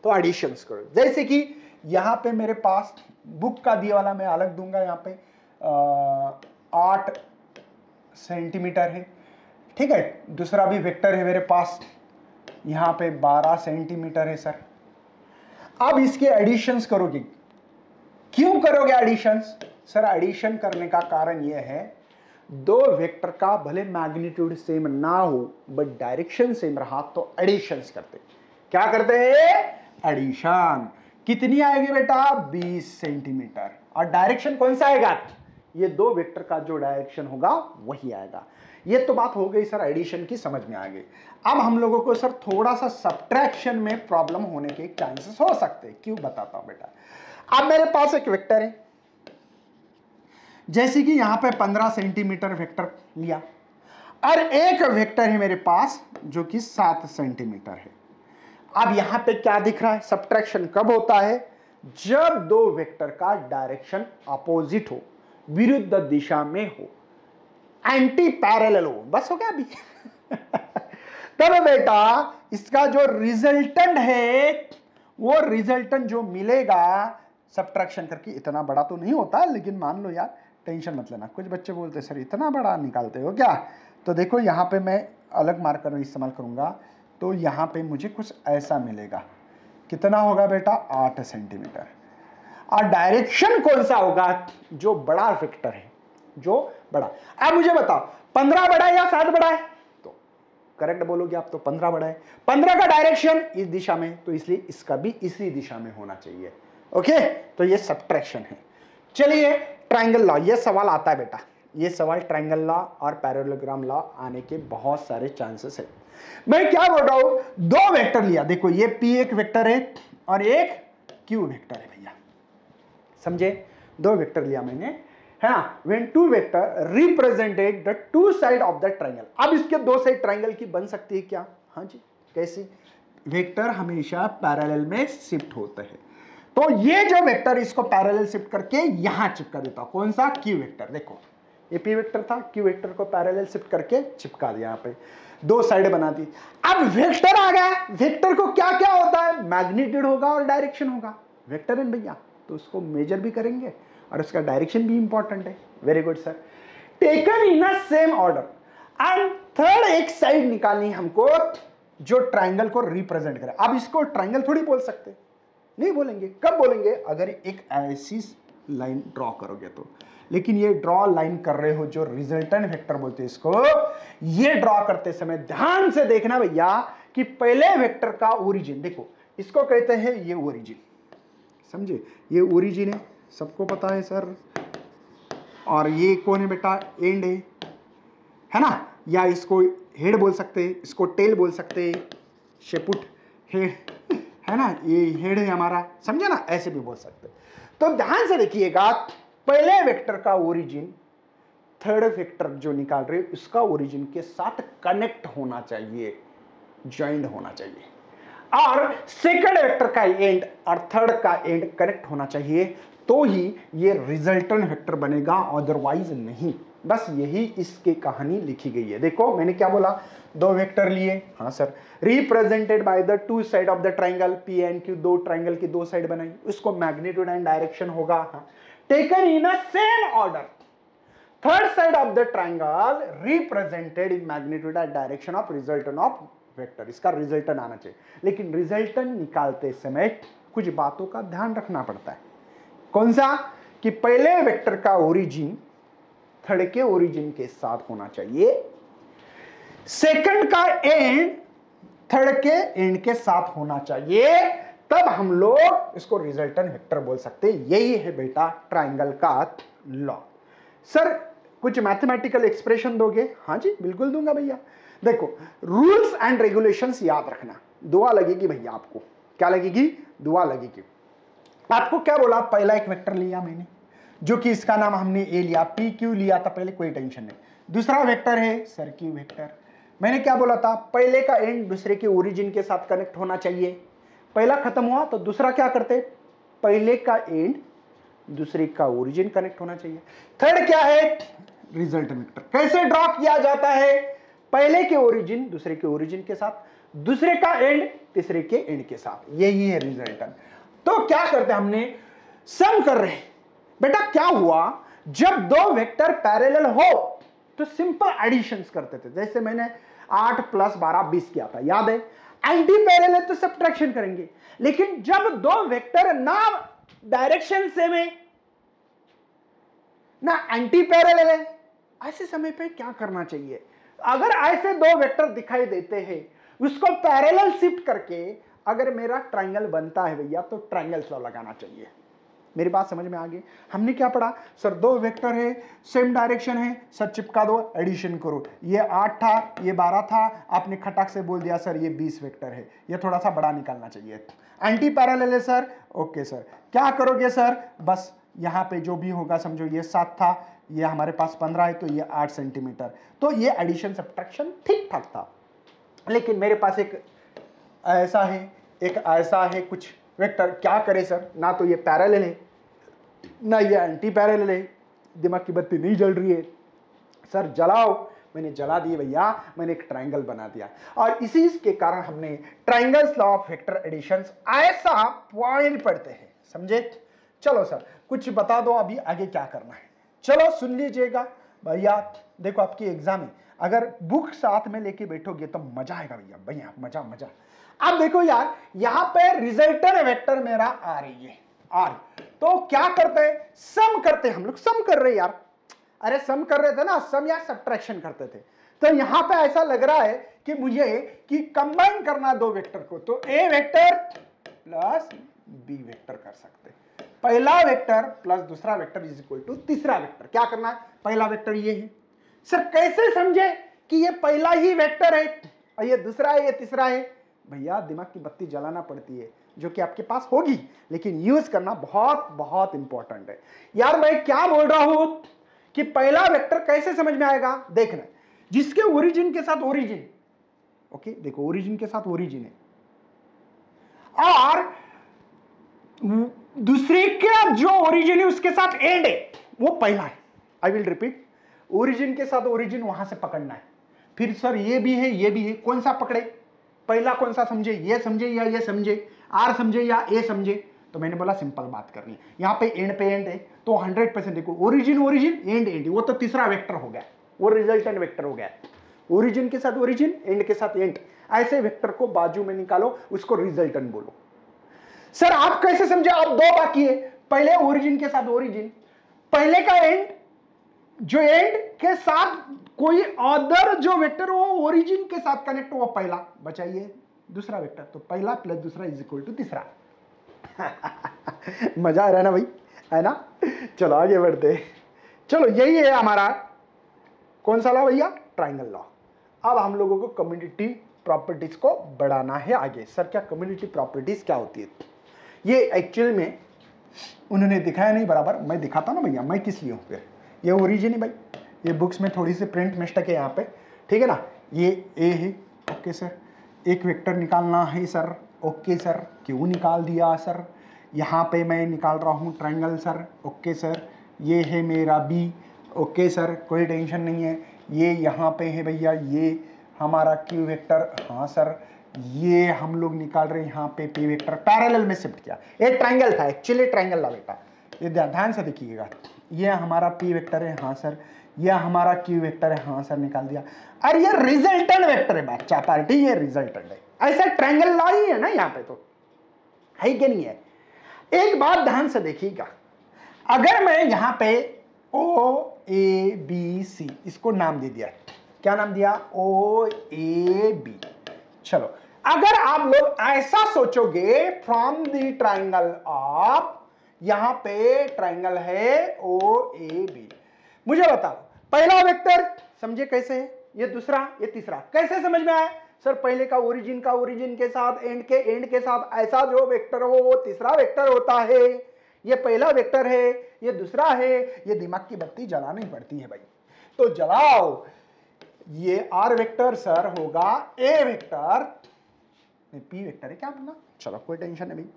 तो एडिशन करो। जैसे कि यहां पे मेरे पास बुक का दिया वाला मैं अलग दूंगा, यहाँ पे 8 सेंटीमीटर है, ठीक है। दूसरा भी वेक्टर है मेरे पास, यहाँ पे 12 सेंटीमीटर है सर। अब इसके एडिशंस करोगे। क्यों करोगे एडिशंस? सर एडिशन करने का कारण यह है, दो वेक्टर का भले मैग्नीट्यूड सेम ना हो बट डायरेक्शन सेम रहा तो एडिशंस करते। क्या करते हैं? एडिशन। कितनी आएगी बेटा? 20 सेंटीमीटर। और डायरेक्शन कौन सा आएगा? ये दो वेक्टर का जो डायरेक्शन होगा वही आएगा। ये तो बात हो गई सर एडिशन की, समझ में आ गई। अब हम लोगों को सर थोड़ा सा सब्ट्रैक्शन में प्रॉब्लम होने के चांसेस हो सकते हैं। क्यों बताता हूं बेटा। अब मेरे पास एक वेक्टर है, जैसे कि यहां पे 15 सेंटीमीटर वेक्टर लिया और एक वेक्टर है मेरे पास जो कि 7 सेंटीमीटर है। अब यहां पे क्या दिख रहा है, सब्ट्रैक्शन कब होता है, जब दो वेक्टर का डायरेक्शन अपोजिट हो, विरुद्ध दिशा में हो, एंटी पैरेलल हो, बस हो गया अभी। तब बेटा इसका जो रिजल्टेंट है वो रिजल्टेंट जो मिलेगा सब्ट्रैक्शन करके, इतना बड़ा तो नहीं होता लेकिन मान लो यार, टेंशन मत लेना। कुछ बच्चे बोलते सर इतना बड़ा निकालते हो क्या, तो देखो यहाँ पे मैं अलग मार्कर इस्तेमाल करूंगा, तो यहाँ पे मुझे कुछ ऐसा मिलेगा। कितना होगा बेटा, 8 सेंटीमीटर। और डायरेक्शन कौन सा होगा, जो बड़ा वेक्टर है, जो बड़ा। अब मुझे बताओ 15 बड़ा है या 7 बड़ा है, तो करेक्ट बोलोगे आप, तो 15 बड़ा है। 15 का डायरेक्शन इस दिशा में, तो इसलिए इसका भी इसी दिशा में होना चाहिए। ओके, तो ये सब्ट्रैक्शन है। चलिए ट्रायंगल लॉ, ये सवाल आता है बेटा, ये सवाल ट्रायंगल लॉ और पैरेललोग्राम लॉ आने के बहुत सारे चांसेस है। मैं क्या बोल रहा हूं, दो वेक्टर लिया, देखो ये P एक वेक्टर है और एक Q वेक्टर है भैया, समझे, दो वेक्टर लिया मैंने, है ना। When two vector represented the two side of the triangle. अब इसके दो साइड ट्रायंगल की बन सकती है क्या, हाँ जी, कैसी, वेक्टर हमेशा पैरेलल में शिफ्ट होते हैं, तो ये जो वेक्टर इसको पैरेलल शिफ्ट करके यहां चिपका देता, कौन सा, Q वेक्टर। देखो ये P वेक्टर था, Q वेक्टर को पैरेलल शिफ्ट करके चिपका दिया, यहाँ पे दो साइड बना दी। अब वेक्टर आ गया, वेक्टर को क्या क्या होता है, मैग्नीट्यूड होगा और डायरेक्शन होगा, वेक्टर है भैया, तो उसको मेजर भी करेंगे और उसका डायरेक्शन भी इंपॉर्टेंट है। Very good sir. Taken in a same order and third एक साइड निकालनी हमको जो ट्रायंगल को रिप्रेजेंट करे। अब इसको ट्रायंगल थोड़ी बोल सकते, नहीं बोलेंगे, कब बोलेंगे, अगर एक ऐसी लाइन ड्रॉ करोगे तो। लेकिन ये ड्रॉ लाइन कर रहे हो जो रिजल्टेंट वेक्टर बोलते हैं इसको, ये ड्रॉ करते समय ध्यान से देखना भैया कि पहले वेक्टर का ओरिजिन, देखो इसको कहते हैं ये ओरिजिन, समझे, ये ओरिजिन है, सबको पता है सर। और ये कौन है बेटा, एंड है ना, या इसको हेड बोल सकते हैं, इसको टेल बोल सकते हैं, शेपुट हेड है ना, ये हेड है हमारा, समझे ना, ऐसे भी बोल सकते हैं। तो ध्यान से देखिएगा, पहले वेक्टर का ओरिजिन थर्ड वेक्टर जो निकाल रहे उसका ओरिजिन के साथ कनेक्ट होना चाहिए, ज्वाइंट होना चाहिए, और सेकंड वेक्टर का एंड और थर्ड का एंड कनेक्ट होना चाहिए, तो ही ये रिजल्टेंट वेक्टर बनेगा, अदरवाइज नहीं। बस यही इसकी कहानी लिखी गई है। देखो मैंने क्या बोला, दो वेक्टर लिए, हाँ sir, represented by the two side of the triangle, P and Q, दो ट्रायंगल की दो साइड बनाई, उसको मैग्नीट्यूड एंड डायरेक्शन होगा, हाँ, taken in a same order, third side of the triangle represented in magnitude and direction of resultant of vector, इसका resultant आना चाहिए। लेकिन रिजल्टेंट निकालते समय कुछ बातों का ध्यान रखना पड़ता है। कौन सा, कि पहले वेक्टर का ओरिजिन थर्ड के ओरिजिन के साथ होना चाहिए, सेकंड का एंड थर्ड के एंड के साथ होना चाहिए, तब हम लोग इसको रिजल्टेंट वेक्टर बोल सकते हैं। यही है बेटा ट्रायंगल का लॉ। सर कुछ मैथमेटिकल एक्सप्रेशन दोगे, हाँ जी बिल्कुल दूंगा भैया। देखो रूल्स एंड रेगुलेशंस याद रखना, दुआ लगेगी भैया आपको, क्या लगेगी, दुआ लगेगी। आपको क्या बोला, पहला एक वेक्टर लिया मैंने जो कि इसका नाम हमने ए लिया, पी क्यू लिया था पहले, कोई टेंशन नहीं। दूसरा वेक्टर है सर क्यू वेक्टर, मैंने क्या बोला था, पहले का एंड दूसरे के ओरिजिन के साथ कनेक्ट होना चाहिए, पहला खत्म हुआ तो दूसरा क्या करते, पहले का एंड दूसरे का ओरिजिन कनेक्ट होना चाहिए। थर्ड क्या है, रिजल्टेंट वेक्टर। कैसे ड्रॉ किया जाता है, पहले के ओरिजिन दूसरे के ओरिजिन के साथ, दूसरे का एंड तीसरे के एंड के साथ, यही है रिजल्टेंट। तो क्या करते हैं, हमने सम कर रहे हैं बेटा। क्या हुआ, जब दो वेक्टर पैरेलल हो तो सिंपल एडिशंस करते थे, जैसे मैंने 8 + 12 20 किया था, याद है। एंटी पैरेलल तो सब्ट्रैक्शन करेंगे, लेकिन जब दो वेक्टर ना डायरेक्शन सेम है ना एंटी पैरेलल है, ऐसे समय पे क्या करना चाहिए, अगर ऐसे दो वेक्टर दिखाई देते हैं उसको पैरेलल शिफ्ट करके अगर मेरा ट्रायंगल बनता है भैया, तो ट्रायंगल लॉ लगाना चाहिए। मेरी बात समझ में आ गई। हमने क्या पढ़ा सर, दो वेक्टर है, सेम डायरेक्शन है, सर चिपका दो, एडिशन करो। ये 8 था, ये 12 था, आपने खटाक से बोल दिया सर ये 20 वेक्टर है। ये थोड़ा सा बड़ा निकालना चाहिए। एंटी पैरेलल है सर, ओके सर। क्या करोगे सर, बस यहाँ पे जो भी होगा समझो, ये 7 था, ये हमारे पास 15 है, तो ये 8 सेंटीमीटर। तो ये एडिशन सब्ट्रैक्शन ठीक ठाक था। लेकिन मेरे पास एक ऐसा है, एक ऐसा है कुछ वेक्टर, क्या करे सर, ना तो ये पैरेलल है ना ये एंटी पैरेलल है, दिमाग की बत्ती नहीं जल रही है। सर जलाओ, मैंने जला दी भैया, मैंने एक ट्रायंगल बना दिया। और इसी के कारण हमने triangles law of vector additions ऐसा पॉइंट पढ़ते हैं, समझे। चलो सर कुछ बता दो अभी आगे क्या करना है। चलो सुन लीजिएगा भैया, देखो आपकी एग्जाम है, अगर बुक साथ में लेके बैठोगे तो मजा आएगा भैया, भैया मजा मजा। अब देखो यार, यहां पे रिजल्टेंट वेक्टर मेरा आ रही है आर, तो क्या करते हैं, सम करते हैं। हम लोग सम कर रहे हैं यार, अरे सम कर रहे थे ना, सम या सब्ट्रैक्शन करते थे। तो यहां पे ऐसा लग रहा है कि मुझे कि कंबाइन करना दो वेक्टर को, तो ए वेक्टर प्लस बी वेक्टर कर सकते हैं। पहला वेक्टर प्लस दूसरा वेक्टर इज इक्वल टू तीसरा वेक्टर। क्या करना है, पहला वेक्टर ये है। सर कैसे समझे कि ये पहला ही वेक्टर है और ये दूसरा है, ये तीसरा है। भैया दिमाग की बत्ती जलाना पड़ती है, जो कि आपके पास होगी, लेकिन यूज करना बहुत बहुत इंपॉर्टेंट है यार। मैं क्या बोल रहा हूं कि पहला वेक्टर कैसे समझ में आएगा, देखना, जिसके ओरिजिन के साथ ओरिजिन, ओके देखो ओरिजिन के साथ ओरिजिन है, और दूसरे का जो ओरिजिन है उसके साथ एंड है, वो पहला है। आई विल रिपीट, ओरिजिन के साथ ओरिजिन वहां से पकड़ना है। फिर सर ये भी है, ये भी है, कौन सा पकड़े, पहला कौन सा समझे, ये समझे या ये समझे, आर समझे या ए समझे। तो मैंने बोला सिंपल बात करनी है, यहां पे एंड है, तो 100% देखो ओरिजिन ओरिजिन एंड एंड, वो तो तीसरा वेक्टर हो गया, वो रिजल्टेंट वेक्टर हो गया। ओरिजिन के साथ ओरिजिन, एंड के साथ एंड, ऐसे वेक्टर को बाजू में निकालो, उसको रिजल्टेंट बोलो। सर आप कैसे समझे, आप दो बाकी है, पहले ओरिजिन के साथ ओरिजिन, पहले का एंड, जो एंड के साथ कोई अदर जो वेक्टर वो ओरिजिन के साथ कनेक्ट हुआ, पहला बचाइए दूसरा वेक्टर, तो पहला प्लस दूसरा इज इक्वल टू तीसरा। मजा आ रहा है ना भाई, है ना। चलो आगे बढ़ते, चलो यही है हमारा कौन सा लॉ भैया, ट्रायंगल लॉ। अब हम लोगों को कम्युनिटी प्रॉपर्टीज को बढ़ाना है आगे। सर क्या कम्युनिटी प्रॉपर्टीज क्या होती है, ये एक्चुअल में उन्होंने दिखाया नहीं बराबर, मैं दिखाता ना भैया, मैं किस लिए हूं फिर। ये ओरिजिन है भाई, ये बुक्स में थोड़ी सी प्रिंट मिस्टेक है यहाँ पे, ठीक है ना। ये ए है, ओके सर, एक वेक्टर निकालना है सर, ओके सर, क्यों निकाल दिया सर, यहाँ पे मैं निकाल रहा हूँ ट्रायंगल सर, ओके सर। ये है मेरा बी, ओके सर, कोई टेंशन नहीं है। ये यहाँ पे है भैया, ये हमारा क्यू वेक्टर, हाँ सर। ये हम लोग निकाल रहे हैं यहाँ पे पी वेक्टर, पैरेलल में शिफ्ट किया। ये ट्रायंगल था एक्चुअली, ट्रायंगल ला बेटा, ये ध्यान से देखिएगा। ये हमारा पी वेक्टर है, हाँ सर। यह हमारा क्यू वेक्टर है, हाँ सर, निकाल दिया। और ये रिजल्टेंट वेक्टर है बच्चा पार्टी, ये रिजल्टेंट है। ऐसा ट्रायंगल ला ही है ना यहाँ पे, तो है कि नहीं है। एक बात ध्यान से देखिएगा, अगर मैं यहाँ पे ओ ए बी सी इसको नाम दे दिया, क्या नाम दिया, ओ ए बी। चलो अगर आप लोग ऐसा सोचोगे फ्रॉम द ट्रायंगल ऑफ, यहां पे ट्रायंगल है ओ ए बी, मुझे बताओ पहला वेक्टर समझे कैसे है, ये दूसरा, ये तीसरा, कैसे समझ में आया। सर पहले का ओरिजिन के साथ, एंड के साथ ऐसा जो वेक्टर हो वो तीसरा वेक्टर होता है। ये पहला वेक्टर है, ये दूसरा है, ये दिमाग की बत्ती जलानी पड़ती है भाई, तो जलाओ। ये आर वेक्टर सर होगा ए वेक्टर, पी वेक्टर है क्या बोलना, चलो कोई टेंशन नहीं भाई,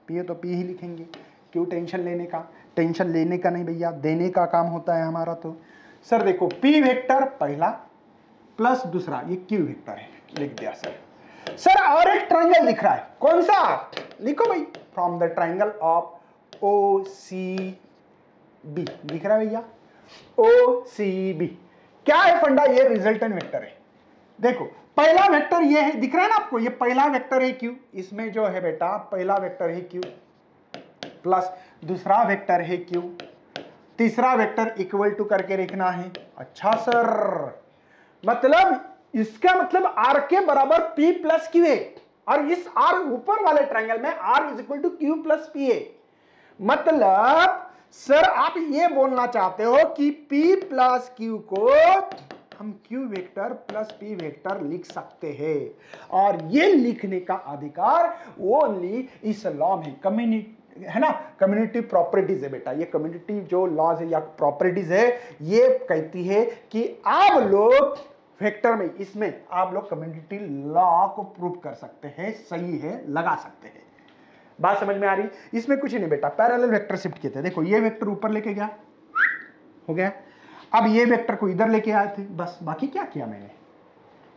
पी है तो पी ही लिखेंगे, क्यों टेंशन लेने का, टेंशन लेने का नहीं भैया, देने का काम होता है हमारा। तो सर देखो पी वेक्टर पहला प्लस दूसरा, ये क्यू वेक्टर है, लिख दिया सर। सर और एक ट्रायंगल दिख रहा है, कौन सा, लिखो भाई, from the triangle of O C B, दिख रहा है भैया, ओ सी बी। क्या है फंडा, ये रिजल्टेंट वेक्टर है। देखो पहला वेक्टर ये है, दिख रहा है ना आपको, ये पहला वेक्टर है क्यू, इसमें जो है बेटा पहला वेक्टर है क्यू, प्लस दूसरा वेक्टर है क्यू, तीसरा वेक्टर इक्वल टू करके लिखना है। अच्छा सर, मतलब इसका मतलब आर के बराबर पी प्लस क्यू है, और इस आर ऊपर वाले ट्रायंगल में R is equal to Q plus P है। मतलब सर आप ये बोलना चाहते हो कि P प्लस क्यू को हम Q vector plus P vector लिख सकते हैं, और ये लिखने का अधिकार ओनली इस लॉ में कम्युनिटी है ना, कम्युनिटी प्रॉपर्टीज है बेटा। ये कम्युनिटी जो लॉज है या प्रॉपर्टीज है, ये कहती है कि आप लोग वेक्टर में, इसमें आप लोग कम्युनिटी लॉ को प्रूव कर सकते हैं, सही है, लगा सकते हैं। बात समझ में आ रही? इसमें कुछ नहीं बेटा, पैरेलल वेक्टर शिफ्ट किए थे। देखो ये वेक्टर ऊपर लेके गया, हो गया। अब ये वेक्टर को इधर लेके आए थे, बस। बाकी क्या किया मैंने?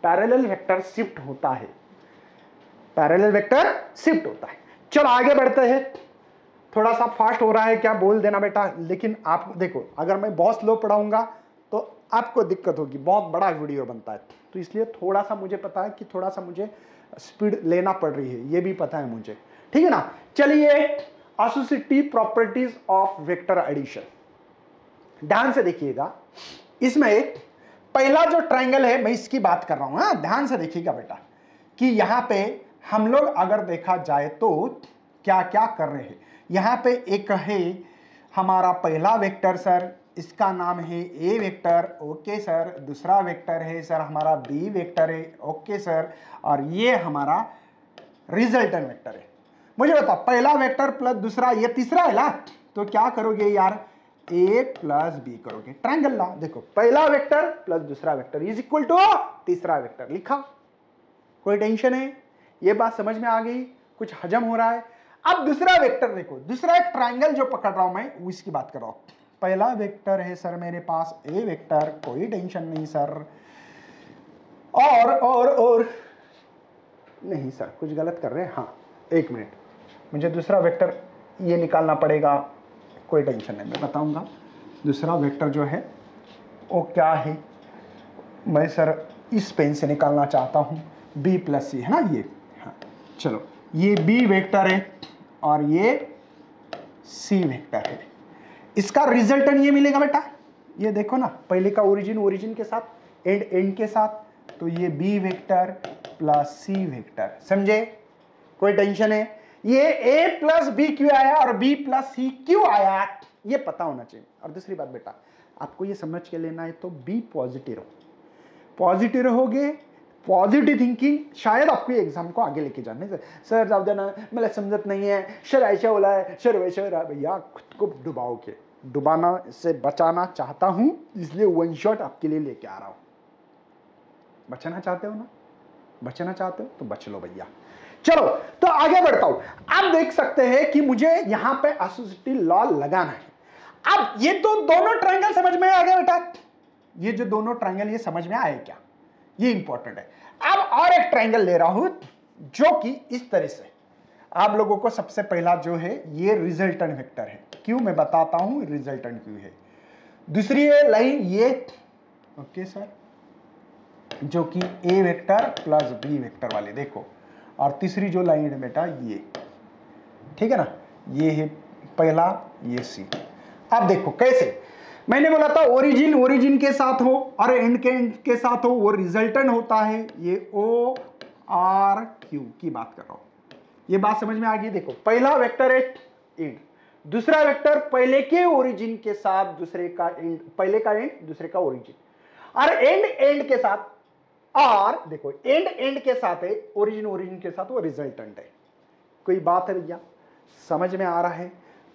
पैरेलल वेक्टर शिफ्ट होता है, पैरेलल वेक्टर शिफ्ट होता है। चलो आगे बढ़ते हैं। थोड़ा सा फास्ट हो रहा है क्या, बोल देना बेटा। लेकिन आप देखो, अगर मैं बहुत स्लो पढ़ाऊंगा तो आपको दिक्कत होगी, बहुत बड़ा वीडियो बनता है, तो इसलिए थोड़ा सा मुझे पता है कि थोड़ा सा मुझे स्पीड लेना पड़ रही है, ये भी पता है मुझे, ठीक है ना। चलिए, associative properties of vector addition, ध्यान से देखिएगा। इसमें एक पहला जो ट्रायंगल है, मैं इसकी बात कर रहा हूं। हाँ, ध्यान से देखिएगा बेटा कि यहां पे हम लोग अगर देखा जाए तो क्या क्या कर रहे हैं। यहां पे एक है हमारा पहला वेक्टर सर, इसका नाम है ए वेक्टर, ओके सर। दूसरा वेक्टर है सर हमारा बी वेक्टर है, ओके सर। और ये हमारा रिजल्टेंट वेक्टर है। मुझे बताओ, पहला वेक्टर प्लस दूसरा, ये तीसरा है ना, तो क्या करोगे यार, ए प्लस बी करोगे, ट्रायंगल ला। देखो, पहला वेक्टर प्लस दूसरा वेक्टर इज इक्वल टू तीसरा वेक्टर, लिखा। कोई टेंशन है? ये बात समझ में आ गई? कुछ हजम हो रहा है? अब दूसरा वेक्टर देखो, दूसरा एक ट्रायंगल जो पकड़ रहा हूं मैं, उसकी बात कर रहा हूं। पहला वेक्टर है सर मेरे पास ए वेक्टर, कोई टेंशन नहीं सर। और नहीं सर, कुछ गलत कर रहे हैं। हाँ, एक मिनट, मुझे दूसरा वेक्टर ये निकालना पड़ेगा। कोई टेंशन नहीं, मैं बताऊंगा। दूसरा वेक्टर जो है वो क्या है, मैं सर इस पेन से निकालना चाहता हूं, बी प्लस सी है ना ये। हाँ, चलो, ये बी वेक्टर है और ये सी वेक्टर है। इसका रिजल्टेंट ये मिलेगा बेटा, ये देखो ना, पहले का ओरिजिन के साथ, एंड के साथ, तो ये B vector plus C vector, समझे? कोई टेंशन है? ये ए प्लस बी क्यों आया और बी प्लस सी क्यों आया, ये पता होना चाहिए। और दूसरी बात बेटा, आपको ये समझ के लेना है तो बी पॉजिटिव रहो, पॉजिटिव रहोगे, पॉजिटिव थिंकिंग शायद आपको एग्जाम को आगे लेके जाने से। सर जाओ देना, मला समझत नहीं है, सर ऐसा बोला है, सर वैसा हो रहा है। भैया खुद को डुबाओगे, डुबाना से बचाना चाहता हूं, इसलिए वन शॉट आपके लिए लेके आ रहा हूं। बचाना चाहते हो ना, बचना चाहते हो तो बच लो भैया। चलो, तो आगे बढ़ता हूं। आप देख सकते हैं कि मुझे यहां पे एसोसिएटिव लॉ लगाना है। अब ये तो दोनों ट्रायंगल समझ में आ गया बेटा, ये जो दोनों ट्रायंगल ये समझ में आए क्या, ये इंपॉर्टेंट है। अब और एक ट्रायंगल ले रहा हूं जो कि इस तरह से, आप लोगों को सबसे पहला जो है ये रिजल्टेंट वेक्टर है, क्यों मैं बताता हूं रिजल्टेंट क्यों है। दूसरी लाइन ये, ओके सर, जो कि ए वेक्टर प्लस बी वेक्टर वाले, देखो। और तीसरी जो लाइन है बेटा ये, ठीक है ना, ये है पहला, ये सी। अब देखो कैसे, मैंने बोला था ओरिजिन के साथ हो और एंड के साथ हो, वो रिजल्टेंट होता है। ये ओ आर क्यू की बात कर रहा हूं, ये बात समझ में आ गई। देखो, पहला वेक्टर है एंड, दूसरा वेक्टर पहले के ओरिजिन के साथ दूसरे का एंड, पहले का एंड दूसरे का ओरिजिन, और एंड के साथ, और देखो एंड के साथ है, ओरिजिन के साथ, वो रिजल्टेंट है। कोई बात है भैया, समझ में आ रहा है?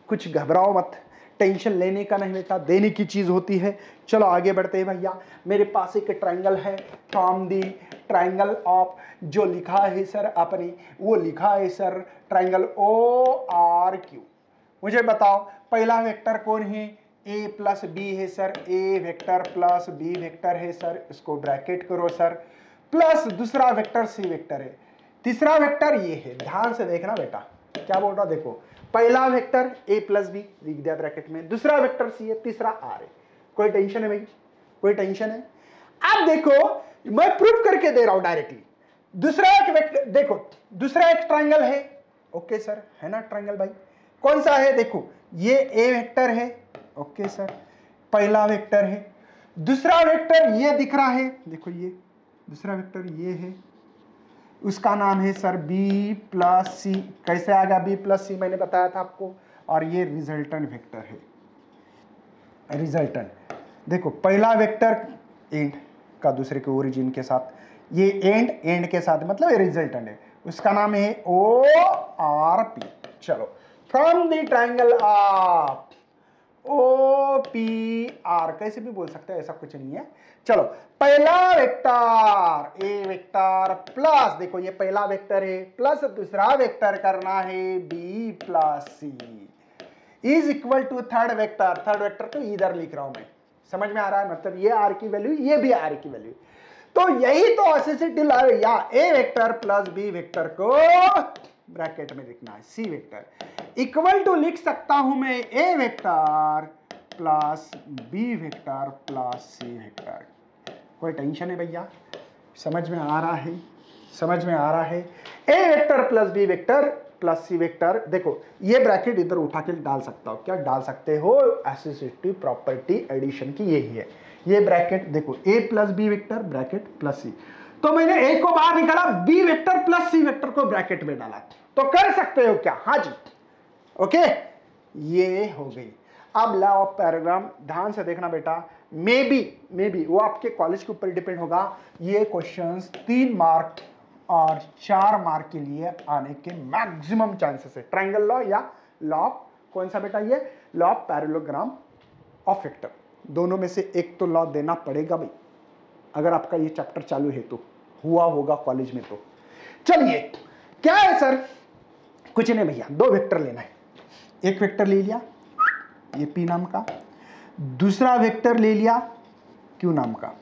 कुछ घबराओ मत, टेंशन लेने का नहीं बेटा, देने की चीज होती है। चलो आगे बढ़ते हैं भैया। मेरे पास एक ट्रायंगल है, फ्रॉम दी ट्रायंगल ऑफ, जो लिखा है सर अपने, वो लिखा है sir triangle O R Q. मुझे बताओ, पहला वेक्टर कौन है, ए प्लस बी है sir, A vector plus B vector है सर, इसको ब्रैकेट करो सर, प्लस दूसरा वेक्टर सी वेक्टर है, तीसरा वेक्टर ये है। ध्यान से देखना बेटा, क्या बोल रहा, देखो, पहला वेक्टर ए प्लस बी लिख दिया ब्रैकेट में, दूसरा वेक्टर सी है, तीसरा आर है। कोई टेंशन है भाई? कोई टेंशन है? अब देखो, मैं प्रूफ करके दे रहा हूं डायरेक्टली। दूसरा एक वेक्टर देखो, दूसरा एक ट्रायंगल है, ओके सर, है ना ट्रायंगल भाई? कौन सा है? देखो, ये ए वेक्टर है, ओके सर, पहला वेक्टर है। दूसरा वेक्टर ये दिख रहा है, देखो ये दूसरा वेक्टर ये है, उसका नाम है सर बी प्लस सी। कैसे आ गया बी प्लस सी? मैंने बताया था आपको, और ये रिजल्टेंट वेक्टर है। रिजल्टेंट देखो, पहला वेक्टर एंड का दूसरे के ओरिजिन के साथ, ये एंड के साथ, मतलब ये रिजल्टेंट है, उसका नाम है ओ आर पी। चलो, from the triangle of O P R, कैसे भी बोल सकते हैं, ऐसा कुछ नहीं है। चलो, पहला वेक्टर ए वेक्टर प्लस, देखो ये पहला वेक्टर है, प्लस दूसरा वेक्टर करना है B plus C is equal to third vector. Third vector तो इधर लिख रहा हूं मैं, समझ में आ रहा है, मतलब ये आर की वैल्यू, ये भी आर की वैल्यू। तो यही तो असिसिटी ला, या ए वेक्टर प्लस बी वेक्टर को ब्रैकेट में लिखना है, सी वेक्टर इक्वल टू लिख सकता हूं मैं A vector plus B vector plus C vector. कोई टेंशन है भैया? समझ में आ रहा है? समझ में आ रहा है? A vector plus B vector plus C vector, देखो ये ब्रैकेट इधर उठा के डाल सकता हो, क्या डाल सकते हो, एसोसिएटिव प्रॉपर्टी एडिशन की यही है ये ब्रैकेट। देखो A plus B vector bracket plus C, तो मैंने ए को बाहर निकाला, B vector plus C vector को ब्रैकेट में डाला, तो कर सकते हो क्या? हाँ जी, ओके, ये हो गई। अब लॉ ऑफ पैराग्राम ध्यान से देखना बेटा, मे बी वो आपके कॉलेज के ऊपर डिपेंड होगा। ये क्वेश्चंस 3 मार्क और 4 मार्क के लिए आने के मैक्सिमम चांसेस है। ट्रायंगल लॉ या लॉ, कौन सा बेटा? ये law of parallelogram of vector, दोनों में से एक तो लॉ देना पड़ेगा भाई, अगर आपका ये चैप्टर चालू है तो, हुआ होगा कॉलेज में तो। चलिए, क्या है सर? कुछ नहीं भैया, 2 वेक्टर लेना है। एक वेक्टर ले लिया ये पी नाम का, दूसरा वेक्टर ले लिया क्यू नाम का।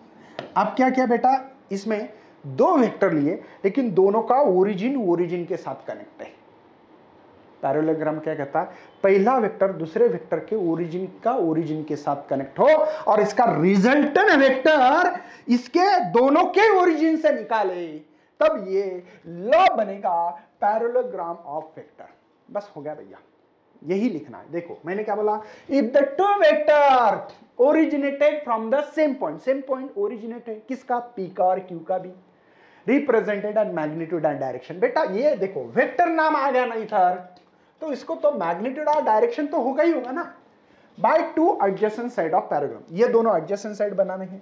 अब क्या किया बेटा, इसमें 2 वेक्टर लिए, लेकिन दोनों का ओरिजिन के साथ कनेक्ट है। पैरेललोग्राम क्या कहता है, पहला वेक्टर दूसरे वेक्टर के ओरिजिन के साथ कनेक्ट हो और इसका रिजल्टेंट वेक्टर इसके दोनों के ओरिजिन से निकाले, तब ये लॉ बनेगा पैरेललोग्राम ऑफ वेक्टर। बस हो गया भैया, यही लिखना है। देखो मैंने क्या बोला, if the 2 vector originated from the same point originated, किसका? पी का और क्यू का भी, represented and magnitude and direction. बेटा ये देखो वेक्टर नाम आ गया ना इधर, तो इसको तो मैग्नीट्यूड और डायरेक्शन तो होगा ही होगा ना, बाय 2 एडजेसेंट साइड ऑफ पैराग्राम, ये दोनों एडजेसेंट साइड बनाने हैं।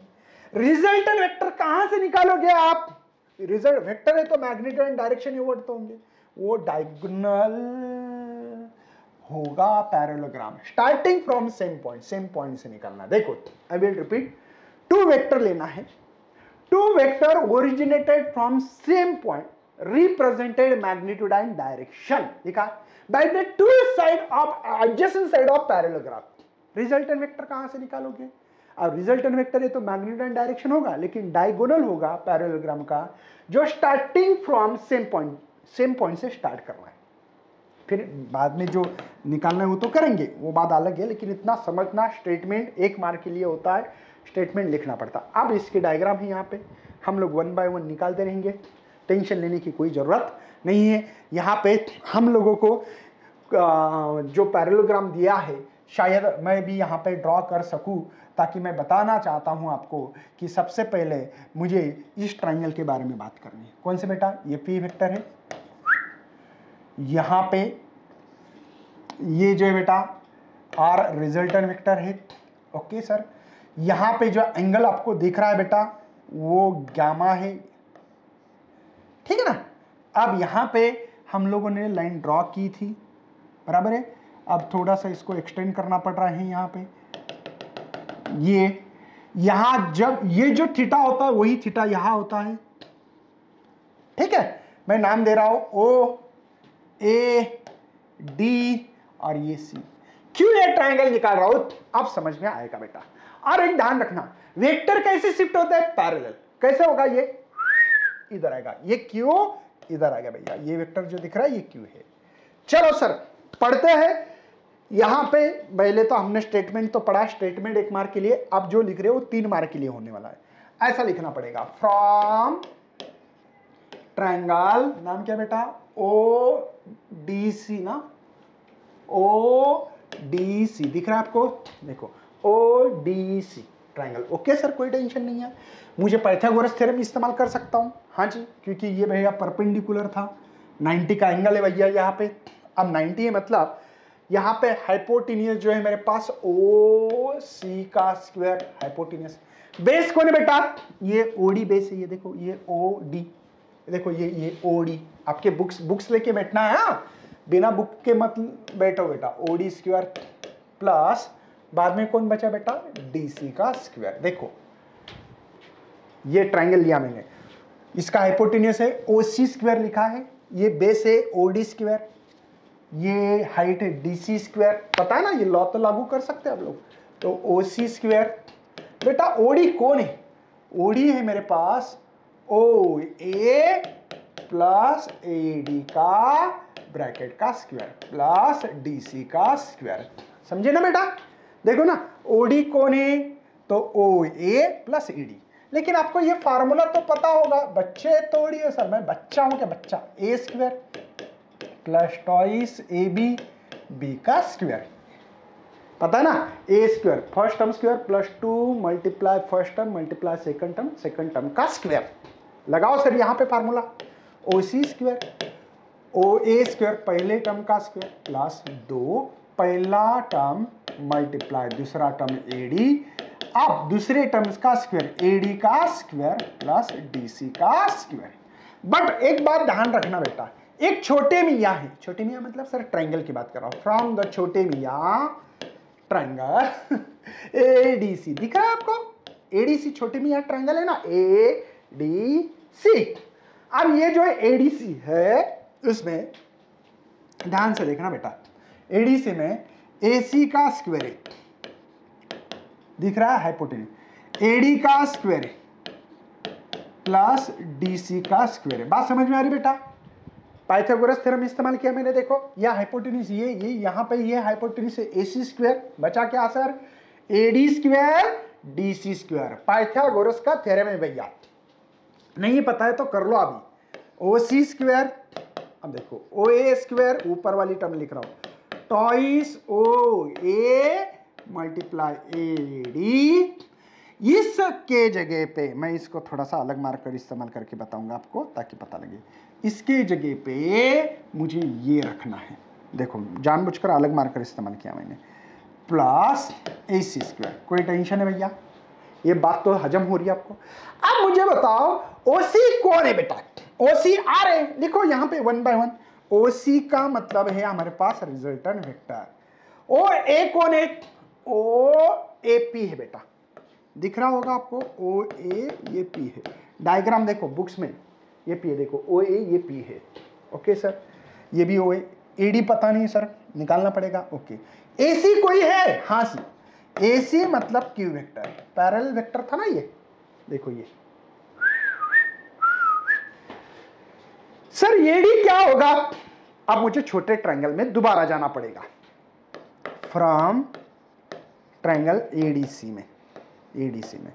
रिजल्टेंट वेक्टर कहां से निकालोगे आप? रिजल्ट वेक्टर है तो मैग्नीट्यूड एंड डायरेक्शन ही तो होंगे, वो डायगोनल होगा parallelogram, starting from same point से निकालना। देखो आई विल रिपीट, 2 वेक्टर लेना है, 2 vector originated from same point, represented magnitude and direction लिखा by the 2 side of adjacent side of parallelogram. Resultant vector कहां से निकालोगे? अब रिजल्टेंट वेक्टर है तो मैग्नीट्यूड एंड डायरेक्शन होगा, लेकिन डायगोनल होगा पैरेललोग्राम का, जो स्टार्टिंग फ्रॉम सेम पॉइंट से स्टार्ट करना है। फिर बाद में जो निकालना है वो तो करेंगे, वो बात अलग है, लेकिन इतना समझना, स्टेटमेंट 1 मार्क के लिए होता है, स्टेटमेंट लिखना पड़ता। अब इसकी डायग्राम है, यहाँ पे हम लोग 1 बाय 1 निकालते रहेंगे, टेंशन लेने की कोई ज़रूरत नहीं है। यहाँ पे हम लोगों को जो पैरेललोग्राम दिया है, शायद मैं भी यहाँ पे ड्रॉ कर सकूँ, ताकि मैं बताना चाहता हूँ आपको कि सबसे पहले मुझे इस ट्रायंगल के बारे में बात करनी है। कौन से बेटा? ये पी वेक्टर है, यहाँ पे ये जो है बेटा आर रिजल्टेंट वेक्टर है। ओके सर, यहाँ पे जो एंगल आपको दिख रहा है बेटा वो गामा है, ठीक है ना। अब यहाँ पे हम लोगों ने लाइन ड्रॉ की थी, बराबर है। अब थोड़ा सा इसको एक्सटेंड करना पड़ रहा है। यहाँ पे ये यहाँ जब ये जो थीटा होता है वही थीटा यहाँ होता है, ठीक है। मैं नाम दे रहा हूं ओ ए डी और ये सी, क्यों ये ट्रायंगल निकाल रहा हूं, अब समझ में आएगा बेटा। और एक ध्यान रखना, वेक्टर कैसे शिफ्ट होता है? पैरेलल। कैसे होगा? ये इधर आएगा, ये क्यू इधर आएगा भैया, ये वेक्टर जो दिख रहा है ये क्यू है। चलो सर पढ़ते हैं। यहां पे पहले तो हमने स्टेटमेंट तो पढ़ा, स्टेटमेंट 1 मार्क के लिए, अब जो लिख रहे हो 3 मार्क के लिए होने वाला है। ऐसा लिखना पड़ेगा, फ्रॉम ट्रायंगल, नाम क्या बेटा? ओ डी सी ना, ओ डी सी दिख रहा है आपको? देखो O D C triangle. Okay sir, कोई टेंशन नहीं है, मुझे पाइथागोरस थ्योरम इस्तेमाल कर सकता हूं। हाँ जी, क्योंकि ये भैया परपेंडिकुलर था, 90 का एंगल है भैया यहाँ पे। अब 90 है, मतलब यहाँ पे हाइपोटेन्यूज जो है मेरे पास ओ सी का स्क्वायर हाइपोटेन्यूज। बेस कौन है बेटा? ये ओडी बेस है, ये देखो ये ओ डी, देखो ये ओ डी। आपके बुक्स लेके बैठना है, हाँ, बिना बुक के मत बैठो बेटा। ओ डी स्क्वायर प्लस बाद में कौन बचा बेटा? डी सी का स्क्वायर। देखो ये ट्राइंगल लिया मैंने, इसका हाइपोटेन्यूज है ओ सी स्क्वायर लिखा है, ये बेस है ओ डी स्क्वायर, ये हाइट है डी सी स्क्वायर। पता है ना, ये लॉ तो लागू कर सकते हैं आप लोग। तो ओ सी स्क्वायर बेटा, ओडी कौन है? ओडी है मेरे पास ओ ए प्लस ए डी का ब्रैकेट का स्क्वायर प्लस डी सी का स्क्वायर। समझे ना बेटा? देखो ना, ओडी कौन है? तो ओ ए प्लस ए डी। लेकिन आपको ये फार्मूला तो पता होगा, बच्चे तोड़ी है सर, मैं बच्चा हूं क्या? बच्चा A square plus twice A B, B का स्क्वायर। पता है ना, A square first term square plus 2 multiply first term multiply second term का स्क्वायर। लगाओ सर यहाँ पे formula, O C square O A square पहले टर्म का स्क्वायर प्लस 2 पहला टर्म मल्टीप्लाई दूसरा टर्म ए डी, अब दूसरे टर्म्स का स्क्वायर ए डी का स्क्वायर प्लस डी सी का स्क्वायर। बट एक बात ध्यान रखना बेटा, एक छोटे मियाँ है, छोटे मियाँ मतलब सर ट्राइंगल की बात कर रहा हूँ, फ्रॉम द छोटे मियाँ ट्राइंगल ए डी सी दिख रहा है आपको? ए डी सी छोटे मियाँ ट्राइंगल है ना, ए डी सी। अब ये जो है ए डी सी है, उसमें ध्यान से देखना बेटा, ए डी सी में ए सी का स्क्वायर है, दिख रहा है हाइपोटेन्यूज, ए डी का स्क्वायर है प्लस डी सी का स्क्वायर है। बात समझ में आ रही बेटा? पाइथागोरस थ्योरम इस्तेमाल किया मैंने, देखो यह हाइपोटेन्यूज ये यहाँ पे ये हाइपोटेन्यूज है ए सी स्क्वायर, बचा क्या sir? A D square D C square. Pythagoras का थ्योरम है भैया, नहीं पता है तो कर लो अभी। ओ सी स्क्वायर, अब देखो ओ ए स्क्वायर ऊपर वाली टर्म लिख रहा हूं, twice O A multiply A D. इसके जगह पे मैं इसको थोड़ा सा अलग मार्कर इस्तेमाल करके बताऊंगा आपको ताकि पता लगे। इसके जगह पे मुझे ये रखना है, देखो जानबूझकर अलग मार्कर इस्तेमाल किया मैंने, प्लस ए सी स्क्वायर। कोई टेंशन है भैया? ये बात तो हजम हो रही है आपको? अब मुझे बताओ ओ सी कौन है बेटा? ओ सी आ रहे, लिखो यहाँ पे 1 by 1। ओ सी का मतलब है हमारे पास रिजल्टेंट वेक्टर। ओ ए कौन है? ओ ए पी है बेटा, दिख रहा होगा आपको, ओ ए ये पी है। डायग्राम देखो बुक्स में, ये पी है, देखो ओ ए ये पी है। ओके सर, ये भी ओ ए, ए डी पता नहीं सर, निकालना पड़ेगा। ओके, ए सी कोई है? हाँ सी, ए सी मतलब क्यू वेक्टर, पैरेलल वेक्टर था ना ये, देखो ये। सर ये डी क्या होगा? अब मुझे छोटे ट्रायंगल में दोबारा जाना पड़ेगा, फ्रॉम ट्रायंगल एडीसी में, एडीसी में।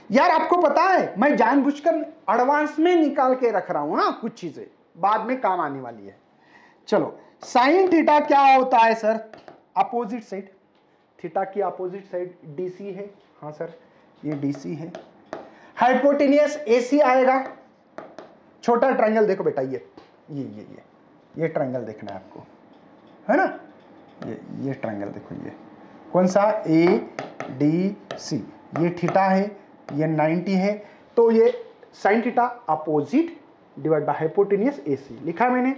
यार आपको पता है मैं जानबूझकर एडवांस में निकाल के रख रहा हूं, हाँ, कुछ चीजें बाद में काम आने वाली है। चलो, साइन थीटा क्या होता है सर? अपोजिट साइड, थीटा की अपोजिट साइड डीसी है। हाँ सर, ये डीसी है। हाइपोटेनियस एसी आएगा। छोटा ट्रायंगल देखो बेटा, ये ट्रायंगल देखना है आपको, है ना? ये ट्रायंगल देखो, ये कौन सा? A D C. ये थीटा है, ये 90 है, तो ये sine theta opposite divide by hypotenuse AC लिखा है मैंने।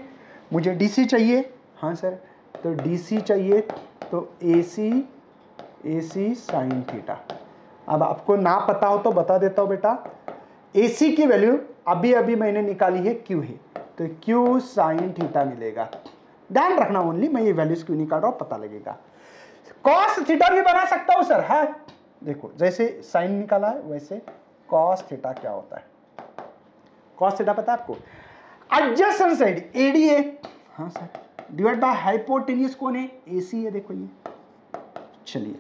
मुझे डीसी चाहिए, हाँ सर, तो डीसी चाहिए, तो एसी साइन थीटा। अब आपको ना पता हो तो बता देता हूं बेटा, एसी की वैल्यू अभी मैंने निकाली है, क्यू है, तो क्यू साइन थीटा मिलेगा। ध्यान रखना, ओनली मैं ये वैल्यूज क्यों निकाल रहा हूं पता लगेगा। कॉस थीटा भी बना सकता हूं सर, है? देखो जैसे साइन निकाला है वैसे कॉस थीटा क्या होता है? कॉस थीटा पता है आपको? एडजेसेंट साइड एडी है, हाँ सर, डिवाइड बाय हाइपोटेन्यूज कौन है? एसी है, देखो ये। चलिए,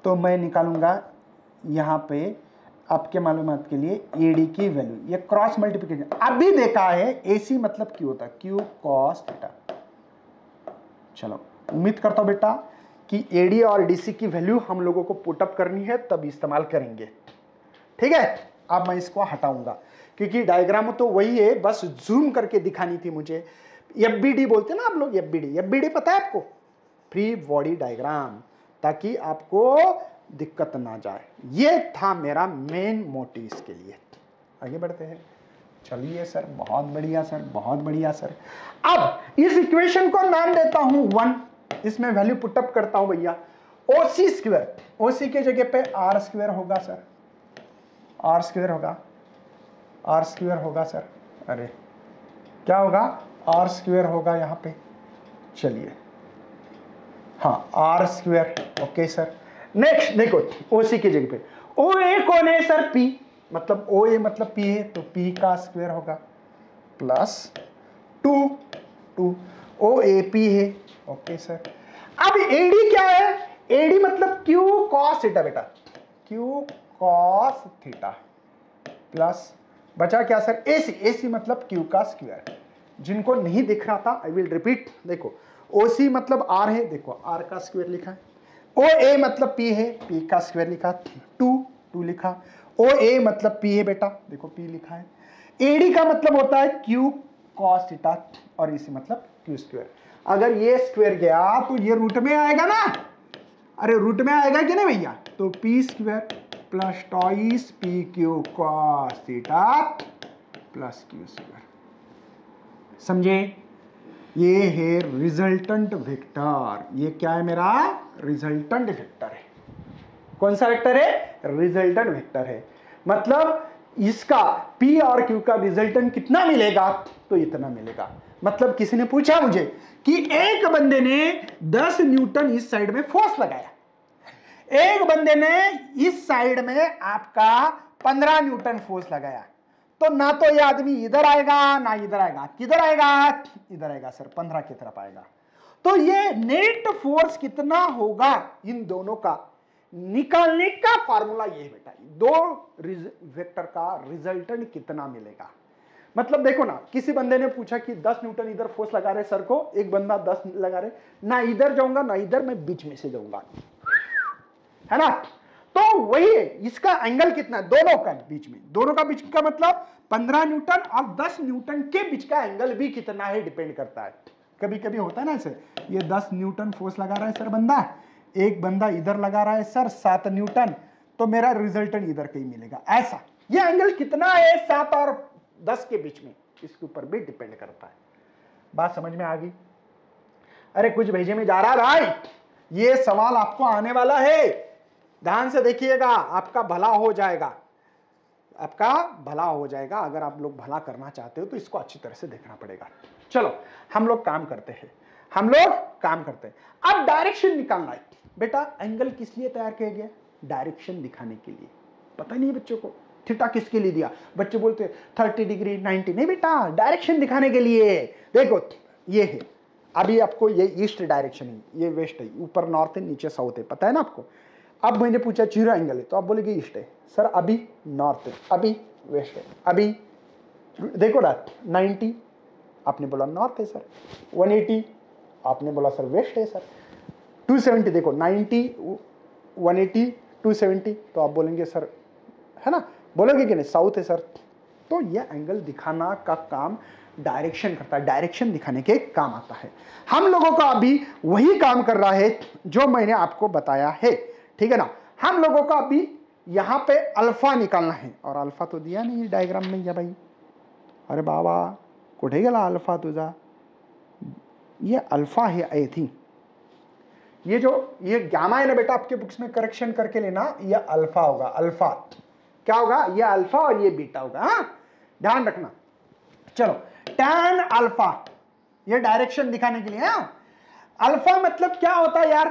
तो मैं निकालूंगा यहाँ पे आपके मालूमात के लिए एडी की वैल्यू, ये क्रॉस मल्टीप्लिकेशन अभी देखा है। एसी मतलब क्यू होता है, क्यू कॉस थीटा। चलो, उम्मीद करता हूं बेटा कि एडी और डीसी की वैल्यू हम लोगों को पुटअप करनी है, तब इस्तेमाल करेंगे, ठीक है? अब मैं इसको हटाऊंगा क्योंकि डायग्राम तो वही है, बस जूम करके दिखानी थी मुझे। एफबीडी बोलते हैं ना आप लोग, एफबीडी पता है आपको? फ्री बॉडी डायग्राम, ताकि आपको दिक्कत ना जाए। ये था मेरा मेन मोटिव इसके लिए। आगे बढ़ते हैं। चलिए सर, बहुत बढ़िया सर, बहुत बढ़िया सर। अब इस इक्वेशन को नाम देता हूं 1, इसमें वैल्यू पुटअप करता हूं भैया। ओसी स्क्वायर, ओसी के जगह पे आर स्क्वायर होगा सर, आर स्क्वायर होगा, आर स्क्वायर होगा सर। अरे क्या होगा, आर स्क्वायर होगा यहां पे। चलिए हाँ, R square, okay sir. Next देखो, ओसी की जगह पे ओ ए कौन है सर, पी, मतलब ओ ए मतलब पी है, तो पी का स्क्वायर होगा प्लस 2 ओ ए पी है, ओके सर। अब एडी क्या है, एडी मतलब क्यू कॉस थीटा बेटा, क्यू कॉस थीटा प्लस बचा क्या सर, एसी, एसी मतलब क्यू का स्क्वायर। जिनको नहीं दिख रहा था आई विल रिपीट, देखो ओसी मतलब आर है, देखो आर का स्क्वायर लिखा है, ओ ए मतलब पी है, पी का स्क्वायर लिखा, 2 लिखा, ओ ए मतलब पी है बेटा, देखो पी लिखा है। एडी का मतलब होता है क्यू कॉस थीटा, और इसी मतलब क्यू स्क्वायर। अगर ये स्क्वायर गया तो ये रूट में आएगा ना, अरे रूट में आएगा कि नहीं भैया, तो P square plus twice P Q cos theta plus Q square. समझे, ये है रिजल्टेंट वेक्टर। ये क्या है मेरा, रिजल्टेंट वेक्टर है। कौन सा वेक्टर है, रिजल्टेंट वेक्टर है। मतलब इसका P और Q का रिजल्टेंट कितना मिलेगा, तो इतना मिलेगा। मतलब किसी ने पूछा मुझे कि एक बंदे ने 10 न्यूटन इस साइड में फोर्स लगाया, एक बंदे ने इस साइड में आपका 15 न्यूटन फोर्स लगाया, तो ना तो ये आदमी इधर आएगा ना इधर आएगा, किधर आएगा, इधर आएगा सर, 15 की तरफ आएगा। तो ये नेट फोर्स कितना होगा इन दोनों का निकालने का फार्मूला ये है बेटा, दो वेक्टर का रिजल्टेंट कितना मिलेगा। मतलब देखो ना, किसी बंदे ने पूछा कि 10 न्यूटन इधर फोर्स लगा रहे सर को, एक बंदा 10 लगा रहे, ना इधर जाऊंगा ना इधर, मैं बीच में से जाऊंगा, है ना। तो वही है, इसका एंगल कितना है दोनों का बीच में, दोनों का बीच का मतलब 15 न्यूटन और 10 न्यूटन के बीच का एंगल भी कितना है डिपेंड करता है। कभी कभी होता है ना ऐसे, ये 10 न्यूटन फोर्स लगा रहा है सर बंदा, एक बंदा इधर लगा रहा है सर 7 न्यूटन, तो मेरा रिजल्टेंट इधर कहीं मिलेगा, ऐसा। ये एंगल कितना है 7 और 10 के बीच में, इसके ऊपर भी डिपेंड करता है। बात समझ में आ गई। अरे कुछ भेजे में जा रहा है भाई, ये सवाल आपको आने वाला है, ध्यान से देखिएगा, आपका भला हो जाएगा, आपका भला हो जाएगा। अगर आप लोग भला करना चाहते हो तो इसको अच्छी तरह से देखना पड़ेगा। चलो हम लोग काम करते हैं, हम लोग काम करते हैं। अब डायरेक्शन निकालना है बेटा। एंगल किस लिए तैयार किया गया, डायरेक्शन दिखाने के लिए। पता नहीं बच्चों को थीटा किसके लिए दिया, बच्चे बोलते 30 डिग्री 90, नहीं बेटा, डायरेक्शन दिखाने के लिए। देखो ये है, अभी आपको ये ईस्ट डायरेक्शन है, ये वेस्ट है, ऊपर नॉर्थ है नीचे साउथ है, पता है ना आपको। अब मैंने पूछा 0 एंगल है, तो आप बोलेंगे ईस्ट है सर, अभी नॉर्थ है, अभी वेस्ट है, अभी देखो ना 90 आपने बोला नॉर्थ है सर, 180 आपने बोला सर वेस्ट है सर, 270 देखो 90 180 270, तो आप बोलेंगे सर, है ना, बोलोगे कि नहीं साउथ है सर। तो यह एंगल दिखाना का काम डायरेक्शन करता है, डायरेक्शन दिखाने के काम आता है। हम लोगों का अभी वही काम कर रहा है जो मैंने आपको बताया है, ठीक है ना। हम लोगों का अभी यहां पे अल्फा निकालना है, और अल्फा तो दिया नहीं डायग्राम में या भाई, अरे बाबा कुठे गेला अल्फा तुझा, ये अल्फा है आई थिंक, ये जो ये गामा है ना बेटा, आपके बुक्स में करेक्शन करके लेना, ये अल्फा होगा, अल्फा क्या होगा, ये अल्फा और ये बीटा होगा, हाँ ध्यान रखना। चलो tan अल्फा, ये डायरेक्शन दिखाने के लिए है। अल्फा मतलब क्या होता है यार,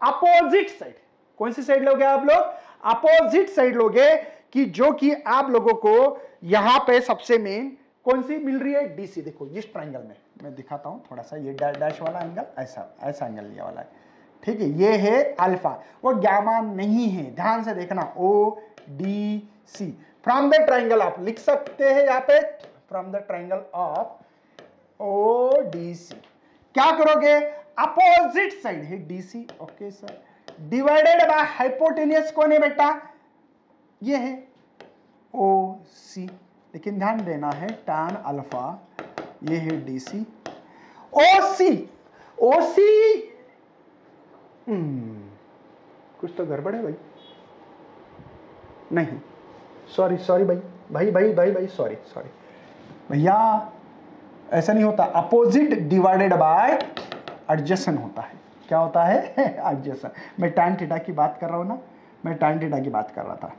अपोजिट साइड। कौन सी साइड लोगे आप लोग, अपोजिट साइड लोगे, कि जो कि आप लोगों को यहां पे सबसे मेन कौन सी मिल रही है, डीसी। देखो इस ट्रायंगल में मैं दिखाता हूं थोड़ा सा, ये डैश वाला एंगल, ऐसा ऐसा एंगल लिया वाला है, ठीक है, ये है अल्फा, वो गामा नहीं है, ध्यान से देखना, O D C from the triangle आप लिख सकते हैं यहाँ पे, from the triangle of O D C. क्या करोगे, अपोजिट साइड है DC, okay sir, divided by hypotenuse कौन है बेटा, ये है ओ सी। लेकिन ध्यान देना है tan अल्फा, ये है डीसी, ओ सी कुछ तो गड़बड़ है भाई। नहीं, सॉरी सॉरी भाई भाई भाई भाई भाई सॉरी सॉरी भैया, ऐसा नहीं होता। अपोजिट डिवाइडेड बाय एडजेसेंट होता है। क्या होता है? एडजेसेंट। मैं tan थीटा की बात कर रहा हूँ ना, मैं tan थीटा की बात कर रहा था।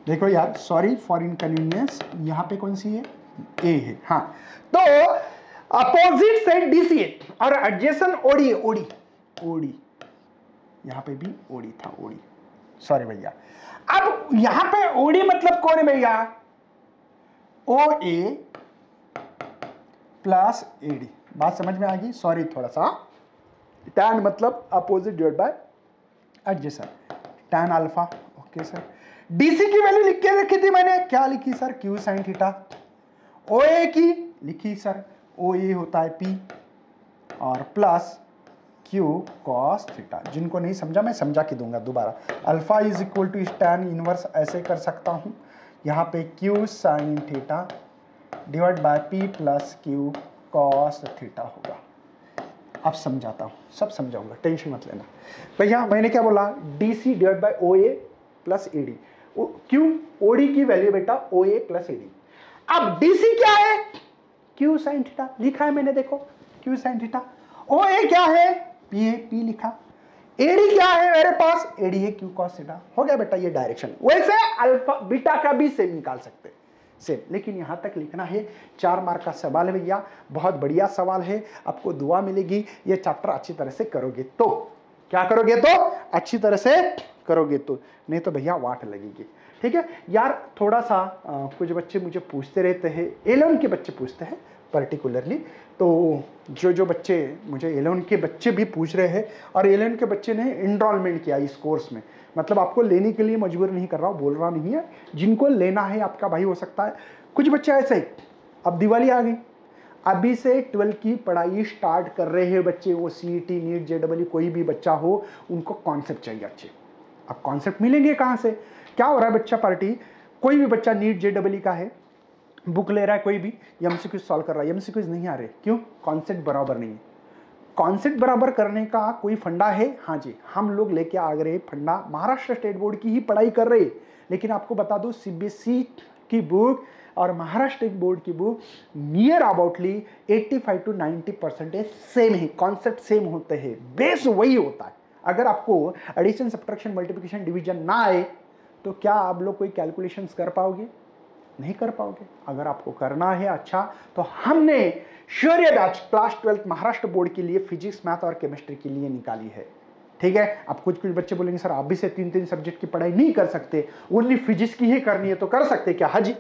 देखो यार, सॉरी फॉर इनकन्वीनियंस, यहाँ पे कौन सी है? ए है। हाँ, तो अपोजिट साइड डी सी है और एडजेसेंट ओडी है। ओडी ओडी, यहाँ पे भी ओडी था। ओडी, सॉरी भैया। अब यहां पे ओडी मतलब कौन है भैया? ओ ए प्लस एडी। बात समझ में आ गई? सॉरी थोड़ा सा। tan मतलब opposite divide by adjacent, tan alpha. Okay sir. DC की वैल्यू लिख के रखी थी मैंने, क्या लिखी sir? Q sine theta. O A की लिखी सर, ओ ए होता है पी और प्लस क्यू कॉस थीटा। जिनको नहीं समझा मैं समझा के दूंगा दोबारा। Alpha is equal to tan inverse ऐसे कर सकता हूं, यहाँ पे Q sine theta divide by P plus Q cos theta होगा। अब समझाता हूँ, सब समझाऊंगा, टेंशन मत लेना भैया। मैंने क्या बोला? DC divide by O A plus AD. क्यों? ओडी की वैल्यू बेटा ओ ए प्लस एडी। अब डीसी क्या है? क्यू साइन थीटा लिखा है मैंने, देखो Q sine theta. O A क्या है? पी है, पी लिखा। एडी क्या है मेरे पास? एडी है क्यू कॉस थीटा। हो गया बेटा ये डायरेक्शन। वैसे अल्फा बीटा का भी सेम निकाल सकते हैं, सेम, लेकिन यहां तक लिखना है। 4 मार्क का सवाल है भैया, बहुत बढ़िया सवाल है। आपको दुआ मिलेगी ये चैप्टर अच्छी तरह से करोगे तो। क्या करोगे तो? अच्छी तरह से करोगे तो, नहीं तो भैया वाट लगेगी। ठीक है यार। थोड़ा सा कुछ बच्चे मुझे पूछते रहते हैं, 11 के बच्चे पूछते हैं पर्टिकुलरली। तो जो बच्चे मुझे 11 के बच्चे भी पूछ रहे हैं, और 11 के बच्चे ने इनरोलमेंट किया इस कोर्स में, मतलब आपको लेने के लिए मजबूर नहीं कर रहा हूँ, बोल रहा नहीं है, जिनको लेना है आपका भाई हो सकता है। कुछ बच्चे ऐसे ही, अब दिवाली आ गई, अभी से 12 की पढ़ाई स्टार्ट कर रहे हैं बच्चे, वो CET नीट JEE कोई भी बच्चा हो, उनको कॉन्सेप्ट चाहिए अच्छे। अब कॉन्सेप्ट मिलेंगे कहाँ से? क्या हो रहा है बच्चा पार्टी, कोई भी बच्चा नीट JEE का है, बुक ले रहा है, कोई भी MCQ सॉल्व कर रहा है, MCQ नहीं आ रहे, क्यों? कॉन्सेप्ट बराबर नहीं है। कॉन्सेप्ट बराबर करने का कोई फंडा है? हाँ जी, हम लोग लेके आ गए फंडा, महाराष्ट्र स्टेट बोर्ड की ही पढ़ाई कर रहे। लेकिन आपको बता दूं, CBSE की बुक और महाराष्ट्र स्टेट बोर्ड की बुक नियर अबाउटली 85 to 90% सेम है, कॉन्सेप्ट सेम होते हैं, बेस वही होता है। अगर आपको एडिशन, सब्ट्रैक्शन, मल्टीप्लिकेशन, डिवीजन ना आए तो क्या आप लोग कोई कैलकुलेशंस कर पाओगे? नहीं कर पाओगे। अगर आपको करना है अच्छा, तो हमने शौर्य बैच क्लास 12 महाराष्ट्र बोर्ड के लिए फिजिक्स, मैथ और केमिस्ट्री के लिए निकाली है। ठीक है। अब कुछ बच्चे बोलेंगे सर आप भी से 3-3 सब्जेक्ट की पढ़ाई नहीं कर सकते, ओनली फिजिक्स की ही करनी है, तो कर सकते क्या? हाँ जी,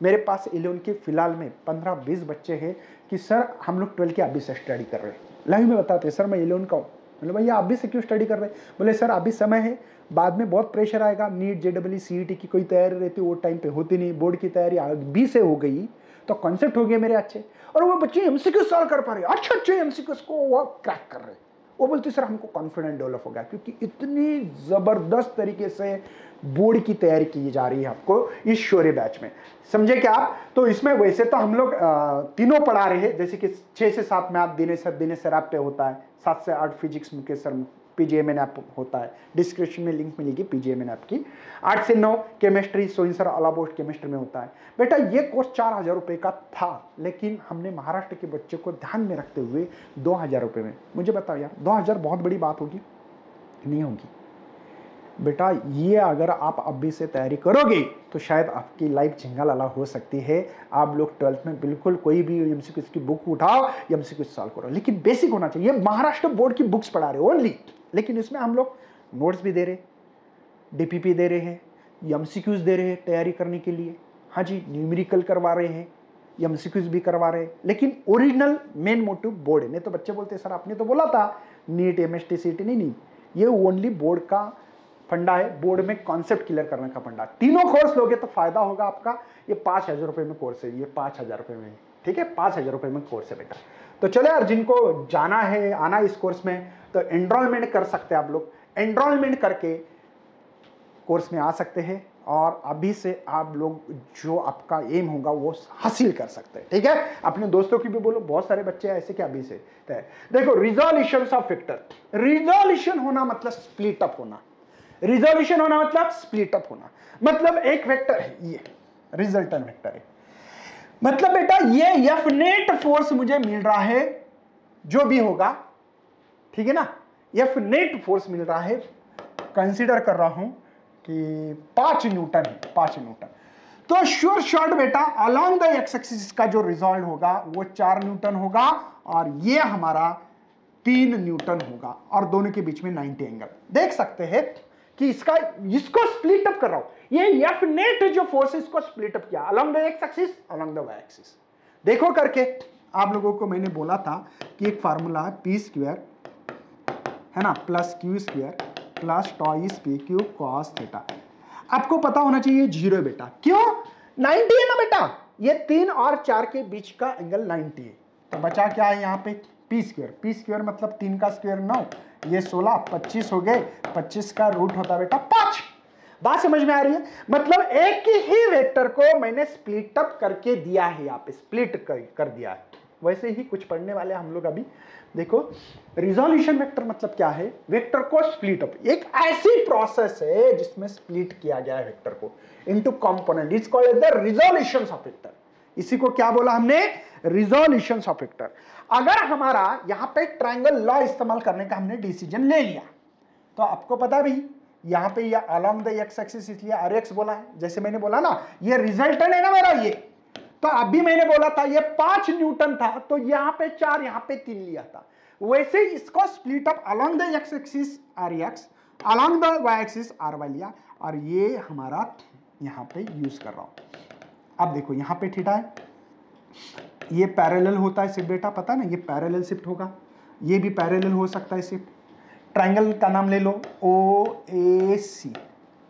मेरे पास 11 के फिलहाल में 15-20 बच्चे हैं कि सर हम लोग 12 के अभी से स्टडी कर रहे हैं। लाइव में बताते हैं सर मैं 11 का हूँ। बोले भैया आप भी से क्यों स्टडी कर रहे हैं? बोले सर अभी समय है, बाद में बहुत प्रेशर आएगा, नीट JEE CET की कोई तैयारी रहती है वो टाइम पे होती नहीं, बोर्ड की तैयारी अभी से हो गई तो कॉन्सेप्ट हो गए मेरे अच्छे, और वो बच्चे MCQ सॉल्व कर पा रहे, अच्छे MCQ को वो क्रैक कर रहे। वो बोलते सर हमको कॉन्फिडेंस डेवलप हो गया, क्योंकि इतनी जबरदस्त तरीके से बोर्ड की तैयारी की जा रही है आपको इस शौर्य बैच में। समझे क्या आप? तो इसमें वैसे तो हम लोग तीनों पढ़ा रहे हैं, जैसे कि 6 से 7 मैथ दिनेश सर ऐप पे होता है, 7 से 8 physics Mukesh sir PGMN app होता है, डिस्क्रिप्शन में लिंक मिलेगी PGMN ऐप की। 8 से 9 केमिस्ट्री सोइन सर अलाबोस्ट केमिस्ट्री में होता है। बेटा ये कोर्स 4000 रुपये का था, लेकिन हमने महाराष्ट्र के बच्चे को ध्यान में रखते हुए 2000 रुपये में। मुझे बताओ यार, 2000 बहुत बड़ी बात होगी? नहीं होगी बेटा। ये अगर आप अभी से तैयारी करोगे तो शायद आपकी लाइफ झिंगालाला हो सकती है। आप लोग 12th में बिल्कुल कोई भी MCQ की बुक उठाओ, MCQ सॉल्व करो, लेकिन बेसिक होना चाहिए। महाराष्ट्र बोर्ड की बुक्स पढ़ा रहे ओनली, लेकिन इसमें हम लोग नोट्स भी दे रहे, DPP दे रहे हैं, MCQs दे रहे हैं तैयारी करने के लिए। हाँ जी, न्यूमेरिकल करवा रहे हैं, MCQs भी करवा रहे हैं, लेकिन ओरिजिनल मेन मोटिव बोर्ड है। नहीं तो बच्चे बोलते सर आपने तो बोला था नीट MST CET, नहीं, ये ओनली बोर्ड का फंडा है, बोर्ड में कॉन्सेप्ट क्लियर करने का फंडा। तीनों कोर्स लोगे तो फायदा होगा आपका। ये 5000 रुपये में कोर्स है, ये 5000 रुपये में, ठीक है, 5000 रुपये में कोर्स है बेटा। तो चलो यार, जिनको जाना है आना इस कोर्स में, तो एनरोलमेंट कर सकते हैं आप लोग। एनरोलमेंट करके कोर्स में आ सकते हैं और अभी से आप लोग जो आपका एम होगा वो हासिल कर सकते हैं। ठीक है, अपने दोस्तों की भी बोलो, बहुत सारे बच्चे ऐसे कि अभी से देखो रिजोल्यूशन ऑफ वेक्टर। रिजोल्यूशन होना मतलब स्प्लिट अप होना, रिजोल्यूशन होना मतलब स्प्लिट अप होना। मतलब एक वेक्टर है, ये रिजल्टेंट वेक्टर है, मतलब बेटा ये एफ नेट फोर्स मुझे मिल रहा है जो भी होगा, ठीक है ना, एफ नेट फोर्स मिल रहा है, कंसीडर कर रहा हूं कि 5 न्यूटन है, 5 न्यूटन। तो श्योर शॉर्ट बेटा अलोंग द एक्स एक्सिस का जो रिजल्ट होगा वो 4 न्यूटन होगा और ये हमारा 3 न्यूटन होगा और दोनों के बीच में 90 एंगल। देख सकते हैं कि इसको स्प्लिट अप कर रहा हूं, ये एफ नेट जो फोर्स है इसको स्प्लिट अप किया along the X axis, along the Y axis. देखो करके आप लोगों को मैंने बोला था कि एक फार्मूला है पी स्क्वायर है ना plus Q square plus twice P Q cos theta. आपको पता होना चाहिए 0 है बेटा, क्यों 90 है ना बेटा, ये 3 और 4 के बीच का एंगल 90 है। तो बचा क्या है यहाँ पे पी स्क्वायर, पी स्क्वायर मतलब 3 का स्क्वायर 9, ये 16, 25 हो गए, 25 का रूट होता बेटा 5। बात समझ में आ रही है, मतलब एक ही वेक्टर को मैंने स्प्लिट अप करके दिया है, यहाँ पे स्प्लिट कर दिया है। वैसे ही कुछ पढ़ने वाले हम लोग अभी देखो, रिजोल्यूशन वेक्टर मतलब क्या है, वेक्टर को स्प्लिट अप, एक ऐसी प्रोसेस है जिसमें स्प्लिट किया गया है वेक्टर को into component, it's called the resolution of vector. इसी को क्या बोला हमने, रिजोल्यूशन ऑफ वेक्टर। अगर हमारा यहां पे ट्रायंगल लॉ इस्तेमाल करने का हमने डिसीजन ले लिया तो आपको पता भी यहां पे ये अलोंग द एक्स एक्सिस इसलिए आरएक्स बोला है, जैसे मैंने बोला ना ये रिजल्टेंट है ना मेरा ये, तो अभी मैंने बोला था ये 5 न्यूटन था तो यहां पे 4 यहां पे 3 लिया था, वैसे इसको split up along the X axis R X, along the Y axis R Y लिया और ये हमारा यहां पे यूज कर रहा हूं। अब देखो यहां पे थीटा है, ये पैरेलल होता है शिफ्ट बेटा, पता है ना ये पैरेलल शिफ्ट होगा, ये भी पैरेलल हो सकता है शिफ्ट। ट्रायंगल का नाम ले लो ओ ए सी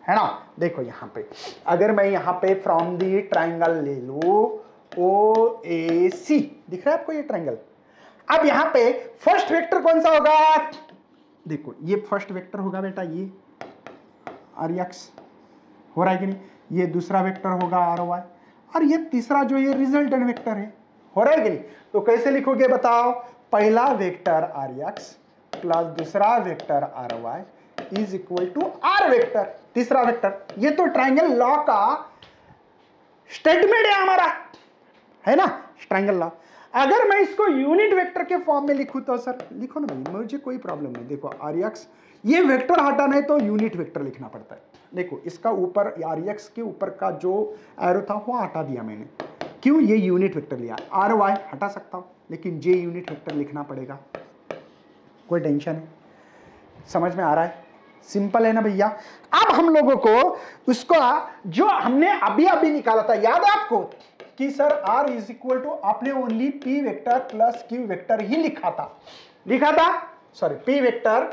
है ना, देखो यहां पे अगर मैं यहां पे फ्रॉम दी ट्रायंगल ले लो ओ ए सी, दिख रहा है आपको ये ट्रायंगल। अब यहां पे फर्स्ट वेक्टर कौन सा होगा, देखो ये फर्स्ट वेक्टर होगा बेटा ये आर एक्स, हो रहा है कि नहीं, ये दूसरा वेक्टर होगा आर वाई और ये तीसरा जो ये रिजल्टेंट वेक्टर है, हो रहा है कि नहीं। तो कैसे लिखोगे बताओ, पहला वेक्टर आर एक्स प्लस दूसरा vector R Y is equal to R vector तीसरा वेक्टर। ये तो ट्रायंगल लॉ का स्टेटमेंट है हमारा, है ना ट्रायंगल लॉ। अगर मैं इसको यूनिट वेक्टर के फॉर्म में लिखूं तो सर लिखो ना भाई, मुझे कोई प्रॉब्लम नहीं। देखो आर एक्स, ये वेक्टर हटाना है तो यूनिट वेक्टर लिखना पड़ता है। देखो इसका ऊपर आर एक्स के ऊपर का जो एरो था वो हटा दिया मैंने, क्यों, ये यूनिट वेक्टर लिया। आर वाई हटा सकता हूं लेकिन जे यूनिट वेक्टर लिखना पड़ेगा, कोई टेंशन है, समझ में आ रहा है, सिंपल है ना भैया। अब हम लोगों को उसको जो हमने अभी अभी निकाला था याद है आपको कि sir R is equal to, आपने only P vector plus Q vector ही लिखा था sorry P vector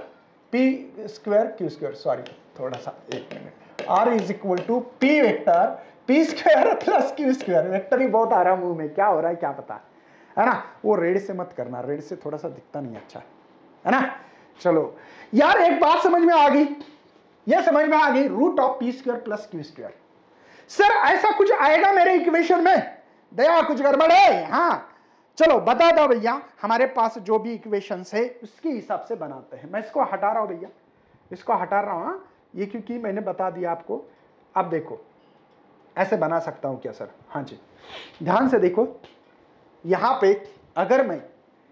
P square Q square, sorry थोड़ा सा एक minute, R is equal to P vector P square plus Q square, vector ही बहुत आ रहा मुंह में, क्या हो रहा है क्या पता है ना, वो रेड से मत करना, रेड से थोड़ा सा दिखता नहीं अच्छा है ना। चलो यार एक बात समझ में आ गई, ये समझ में आ गई, root of P square plus Q square. Sir ऐसा कुछ आएगा मेरे इक्वेशन में, दया कुछ गड़बड़ है, हाँ चलो बता दो भैया, हमारे पास जो भी इक्वेशंस है उसके हिसाब से बनाते हैं। मैं इसको हटा रहा हूं भैया, इसको हटा रहा हूं ये, क्योंकि मैंने बता दिया आपको। अब देखो ऐसे बना सकता हूं क्या सर, हाँ जी ध्यान से देखो, यहां पे अगर मैं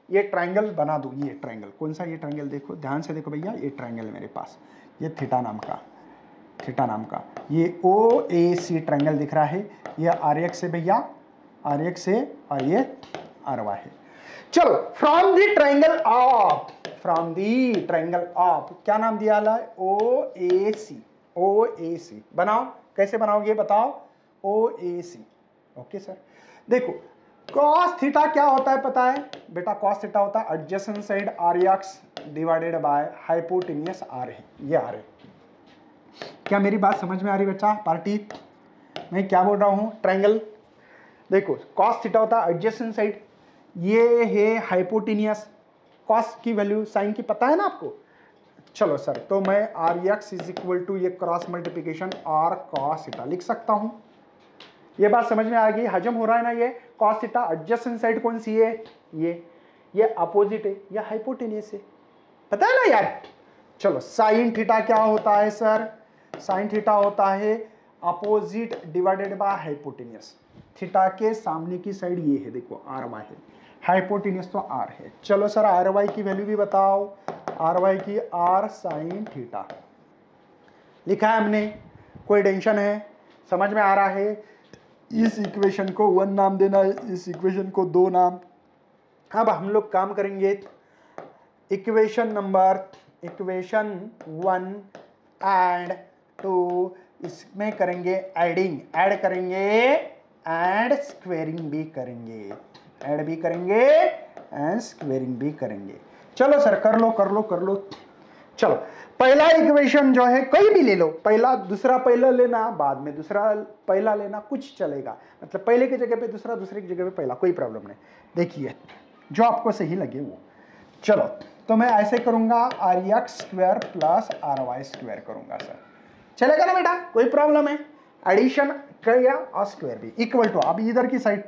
ये ट्रायंगल बना दूं, ये ट्रायंगल कौन सा, ये ट्रायंगल देखो ध्यान से देखो भैया, ये ट्रायंगल मेरे पास, ये थीटा नाम का ये ओ ए सी ट्रायंगल दिख रहा है, ये आर एक्स है भैया, आर एक्स है और ये आर वाई है। चलो फ्रॉम दी ट्रायंगल ऑफ क्या नाम दिया है, ओ ए सी बनाओ, कैसे बनाओगे बताओ, ओ ए सी, ओके सर। देखो cos थीटा क्या होता है पता है बेटा, cos थीटा होता है adjacent side R X divided by hypotenuse R है, ये आर है। क्या मेरी बात समझ में आ रही बच्चा पार्टी, मैं क्या बोल रहा हूं, ट्रायंगल देखो cos थीटा होता है एडजेसेंट साइड, ये है हाइपोटेन्यूस, cos की वैल्यू साइन की पता है ना आपको, चलो सर, तो मैं R X is equal to ये cross multiplication R cos theta लिख सकता हूं। ये बात समझ में आ गई, हजम हो रहा है ना। ये कॉस थीटा एडजेसेंट साइड कौन सी है? ये अपोजिट है, या हाइपोटेन्यूस है, पता है ना यार। चलो साइन थीटा क्या होता है सर? साइन थीटा होता है opposite divided by hypotenuse. Theta के सामने की साइड ये है, देखो आर वाई है, हाइपोटेन्यूस तो आर है। चलो सर आर वाई की वैल्यू भी बताओ। आर वाई की आर साइन थीटा लिखा है हमने, कोई टेंशन है? समझ में आ रहा है? इस इक्वेशन को 1 नाम देना, इस इक्वेशन को 2 नाम। अब हम लोग काम करेंगे इक्वेशन 1 एंड 2, इसमें करेंगे एडिंग, ऐड करेंगे एंड स्क्वेयरिंग भी करेंगे, ऐड भी करेंगे एंड स्क्वेयरिंग भी करेंगे। चलो सर कर लो। चलो पहला इक्वेशन जो है कोई भी ले लो, पहला दूसरा पहला लेना, बाद में दूसरा पहला लेना, कुछ चलेगा। मतलब पहले की जगह पे दूसरा, दूसरे की जगह पे पहला, कोई प्रॉब्लम नहीं। देखिए जो आपको सही लगे वो। चलो तो मैं ऐसे करूंगा R X square plus R Y square करूंगा सर, चलेगा ना बेटा? कोई प्रॉब्लम है? एडिशन किया और स्क्वायर भी इक्वल टू, अब इधर की साइड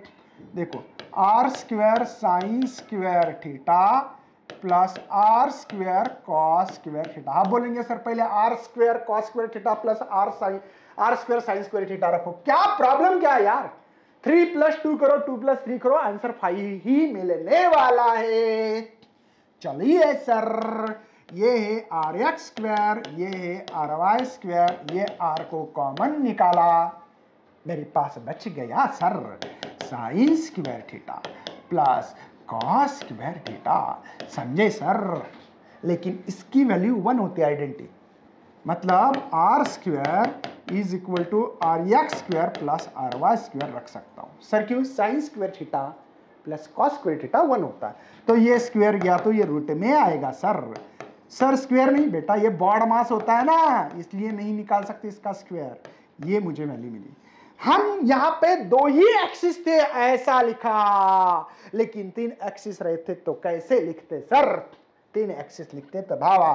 देखो, R square sine square theta plus R square cos square theta. आप बोलेंगे सर पहले R square cos square theta plus R square sine square theta रखो, क्या प्रॉब्लम क्या है यार? 3 + 2 करो, 2 + 3 करो, आंसर 5 ही मिलने वाला है। चलिए सर, ये है आर एक्स स्क्वायर, ये है आर वाई स्क्वायर, ये आर को कॉमन निकाला, मेरे पास बच गया sir sine square theta plus cos square theta. समझे सर? लेकिन इसकी वैल्यू 1 होती है आइडेंटिटी, मतलब R square is equal to R X square plus R Y square रख सकता हूं सर। क्यों? Sine square theta plus cos square theta 1 होता है, तो ये स्क्वायर गया तो ये रूट में आएगा सर। सर स्क्वायर नहीं बेटा, ये बॉड मास होता है ना, इसलिए नहीं निकाल सकते इसका स्क्वायर। ये मुझे वैल्यू मिली। हम यहां पे 2 ही एक्सिस थे ऐसा लिखा, लेकिन 3 एक्सिस रहते तो कैसे लिखते सर? 3 एक्सिस लिखते तर भावा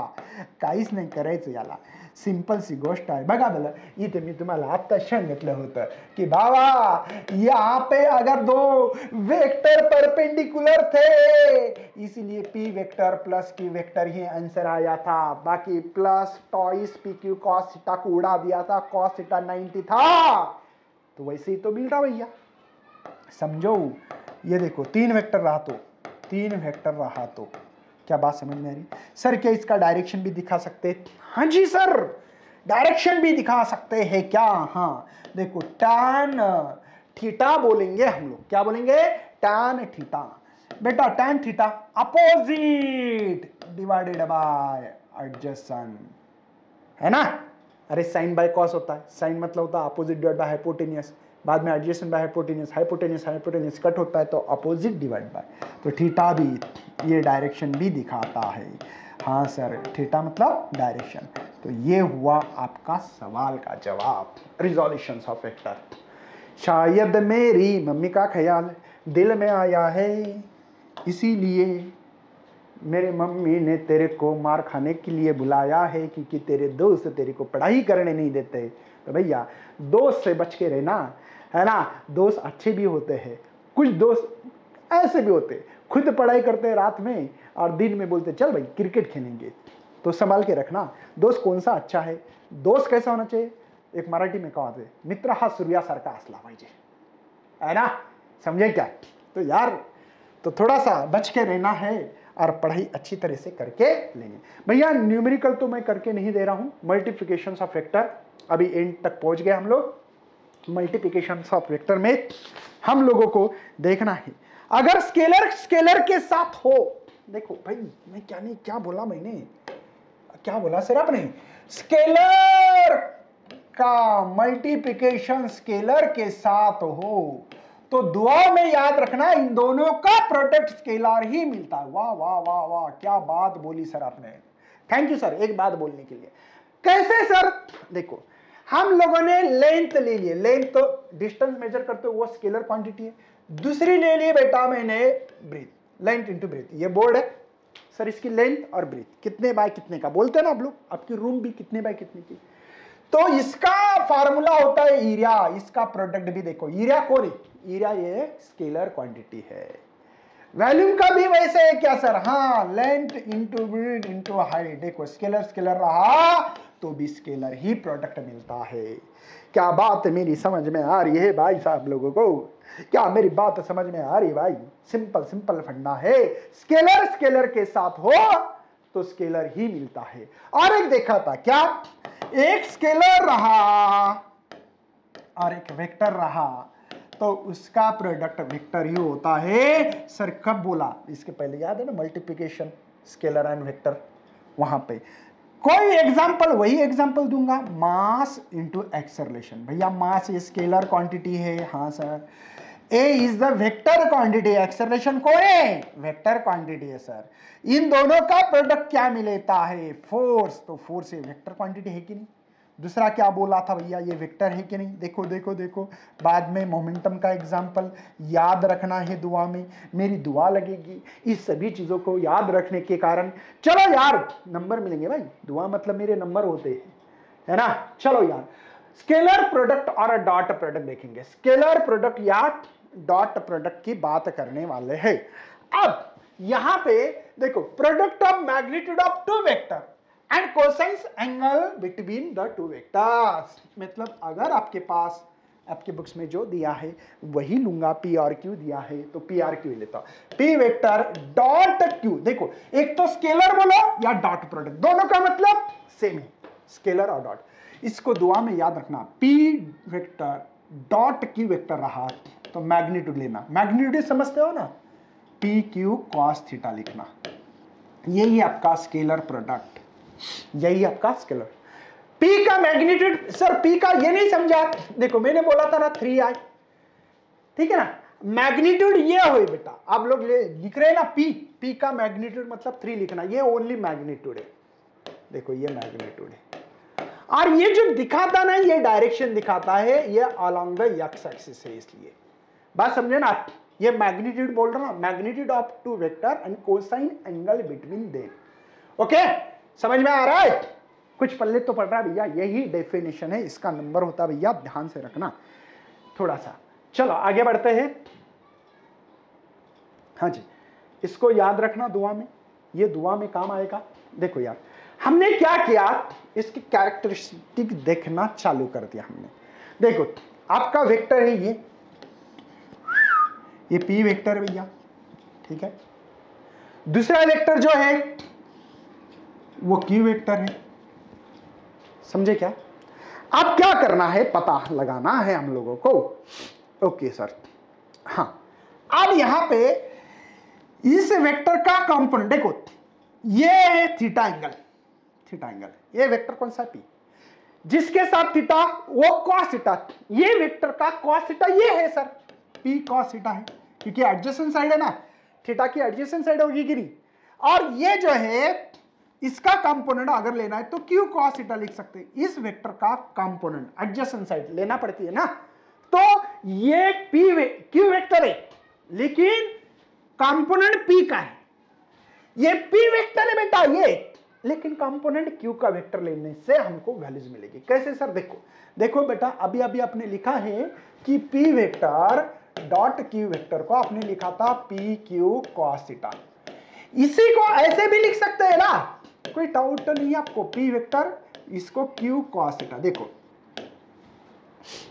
काहीच नाही करायचं याला, सिंपल सी गोष्ट आहे। बघा बरं, इथे मी तुम्हाला आता सांगितलं होतं की भावा यहाँ पे अगर 2 वेक्टर परपेंडिकुलर थे, इसलिए p vector plus q vector ही आंसर आया था। बाकी plus twice pq cos theta को उड़ा दिया था, cos थीटा 90 था, तो वैसे ही तो मिल रहा भैया। समझो, ये देखो 3 वेक्टर रहा तो क्या बात समझ में आ रही? सर क्या इसका डायरेक्शन भी दिखा सकते? हाँ जी सर, डायरेक्शन भी दिखा सकते हैं क्या? हाँ देखो, टैन थीटा बोलेंगे हम लोग, क्या बोलेंगे? Tan theta. बेटा tan theta opposite divided by adjacent, है ना? अरे साइन बाय कॉस होता है, साइन मतलब होता है अपोजिट डिवाइड बाय हाइपोटेन्यूस, बाद में adjacent by hypotenuse, hypotenuse cut होता है तो अपोजिट डिवाइड बाय, तो थीटा भी ये डायरेक्शन भी दिखाता है। हाँ सर, थीटा मतलब डायरेक्शन। तो ये हुआ आपका सवाल का जवाब, रिजोल्यूशन ऑफ वेक्टर। शायद मेरी मम्मी का ख्याल दिल में आया है, इसीलिए मेरे मम्मी ने तेरे को मार खाने के लिए बुलाया है, क्योंकि तेरे दोस्त तेरे को पढ़ाई करने नहीं देते। तो भैया दोस्त से बच के रहना, है ना? दोस्त अच्छे भी होते हैं, कुछ दोस्त ऐसे भी होते हैं, खुद पढ़ाई करते हैं रात में और दिन में बोलते चल भाई क्रिकेट खेलेंगे। तो संभाल के रखना दोस्त कौन सा अच्छा है, दोस्त कैसा होना चाहिए। एक मराठी में कहा है, मित्र हा सूर्यासारखा असला पाहिजे, है ना? समझे क्या? तो यार तो थोड़ा सा बच के रहना है और पढ़ाई अच्छी तरह से करके लेंगे। भैया न्यूमेरिकल तो मैं करके नहीं दे रहा हूं, मल्टीप्लिकेशन ऑफ वेक्टर अभी एंड तक पहुंच गए हम लोग। मल्टीप्लिकेशन ऑफ वेक्टर में हम लोगों को देखना है, अगर स्केलर के साथ हो, देखो भाई मैं क्या बोला मैंने, क्या बोला सर आपने? स्केलर का मल्टीप्लिकेशन स्केलर के साथ हो तो दुआ में याद रखना इन दोनों का प्रोडक्ट स्केलर ही मिलता है। वाह वाह वाह वाह, क्या बात बोली सर आपने, थैंक यू सर एक बात बोलने के लिए। कैसे सर? देखो हम लोगों ने लेंथ ले लिए, लेंथ तो डिस्टेंस मेजर करते हो वो स्केलर क्वांटिटी है। दूसरी ले ली बेटा मैंने ब्रीथ, लेंथ इंटू ब्रीथ, ये बोर्ड है सर इसकी लेंथ और ब्रीथ कितने बाय कितने का बोलते हैं ना आप लोग, आपकी रूम भी कितने बाय कितने की। तो इसका फार्मूला होता है एरिया, इसका प्रोडक्ट भी देखो, एरिया कौन है, एरिया ये स्केलर क्वांटिटी है। वॉल्यूम का भी वैसे है क्या सर, हाँ length into breadth into height, देखो स्केलर स्केलर रहा तो भी स्केलर ही प्रोडक्ट मिलता है। क्या बात मेरी समझ में आ रही है भाई साहब लोगों को, क्या मेरी बात समझ में आ रही भाई, सिंपल सिंपल फंडा है, स्केलर स्केलर के साथ हो तो स्केलर ही मिलता है। और एक देखा था क्या, एक स्केलर रहा और एक वेक्टर रहा तो उसका प्रोडक्ट वेक्टर ही होता है। सर कब बोला, इसके पहले याद है ना मल्टीप्लिकेशन स्केलर एंड वेक्टर, वहां पे कोई एग्जांपल, वही एग्जांपल दूंगा, मास इंटू एक्सेलरेशन। भैया मास ये स्केलर क्वांटिटी है, हाँ sir, A is the vector quantity, acceleration कौन है, वेक्टर क्वांटिटी है सर। इन दोनों का प्रोडक्ट क्या मिलता है, फोर्स, तो फोर्स ये वेक्टर क्वांटिटी है कि नहीं। दूसरा क्या बोला था भैया, ये वेक्टर है कि नहीं, देखो देखो देखो, बाद में मोमेंटम का एग्जांपल याद रखना है, दुआ में मेरी दुआ लगेगी इस सभी चीजों को याद रखने के कारण। चलो यार नंबर मिलेंगे भाई, दुआ मतलब मेरे नंबर होते हैं, है ना। चलो यार स्केलर प्रोडक्ट और डॉट प्रोडक्ट देखेंगे, स्केलर प्रोडक्ट या डॉट प्रोडक्ट की बात करने वाले हैं। अब यहां पे देखो, product of magnitude of two vector and cosines angle between the two vectors, मतलब अगर आपके पास आपके बुक्स में जो दिया है वही लूंगा, पी और क्यू दिया है तो पी आर क्यू लेता हूं, पी वेक्टर डॉट क्यू। देखो एक तो स्केलर बोलो या डॉट प्रोडक्ट, दोनों का मतलब सेम है, स्केलर और डॉट। इसको दुआ में याद रखना, P vector dot Q vector रहा तो मैग्नीट्यूड लेना, मैग्नीट्यूड समझते हो ना, पी क्यू कॉस थीटा लिखना, यही आपका स्केलर प्रोडक्ट, यही आपका स्केलर। पी का मैग्नीट्यूड, सर पी का ये नहीं समझा, देखो मैंने बोला था ना 3i, ठीक है ना, मैग्नीट्यूड ये हो बेटा, आप लोग लिख रहे हैं ना पी का मैग्नीट्यूड मतलब 3 लिखना, ये ओनली मैग्नीट्यूड है, देखो ये मैग्नीट्यूड है। और ये जो दिखाता ना ये डायरेक्शन दिखाता है, ये अलोंग द एक्स एक्सिस है, इसलिए बात समझे ना, ये मैग्नीट्यूड बोल रहा हूं, magnitude of two vector and cosine angle between them. Okay समझ में आ रहा है, कुछ पल्ले तो पड़ रहा है भैया, यही डेफिनेशन है, इसका नंबर होता है भैया, ध्यान से रखना थोड़ा सा। चलो आगे बढ़ते हैं, हाँ जी इसको याद रखना दुआ में, ये दुआ में काम आएगा। देखो यार हमने क्या किया, इसकी कैरेक्टरिस्टिक देखना चालू कर दिया हमने। देखो आपका वेक्टर है ये पी वेक्टर भैया, ठीक है, दूसरा वेक्टर जो है वो क्यू वेक्टर है, समझे क्या। अब क्या करना है, पता लगाना है हम लोगों को। ओके सर, हाँ अब यहां पे इस वेक्टर का कंपोनेंट देखो, ये है थीटा एंगल, थीटा एंगल, ये वेक्टर कौन सा पी, जिसके साथ थीटा वो कॉस थीटा, ये वेक्टर का कॉस थीटा ये है सर, पी कॉस थीटा है, क्योंकि एडजेसेंट साइड है ना, थीटा की एडजेसेंट साइड होगी कि नहीं। और ये जो है इसका कंपोनेंट अगर लेना है तो क्यू कॉस थीटा लिख सकते हैं, इस वेक्टर का कंपोनेंट एडजेसेंट साइड लेना पड़ती है ना, तो ये क्यू वेक्टर है लेकिन कंपोनेंट पी का है, ये पी वेक्टर है बेटा ये, लेकिन कंपोनेंट क्यू का वेक्टर लेने से हमको वैल्यूज मिलेगी। कैसे सर, देखो देखो बेटा, अभी अभी आपने लिखा है कि P vector dot Q vector को आपने लिखा था पी क्यू कॉस थीटा, इसी को ऐसे भी लिख सकते हैं ना, कोई डाउट नहीं है आपको, पी वेक्टर इसको क्यू कॉस थीटा। देखो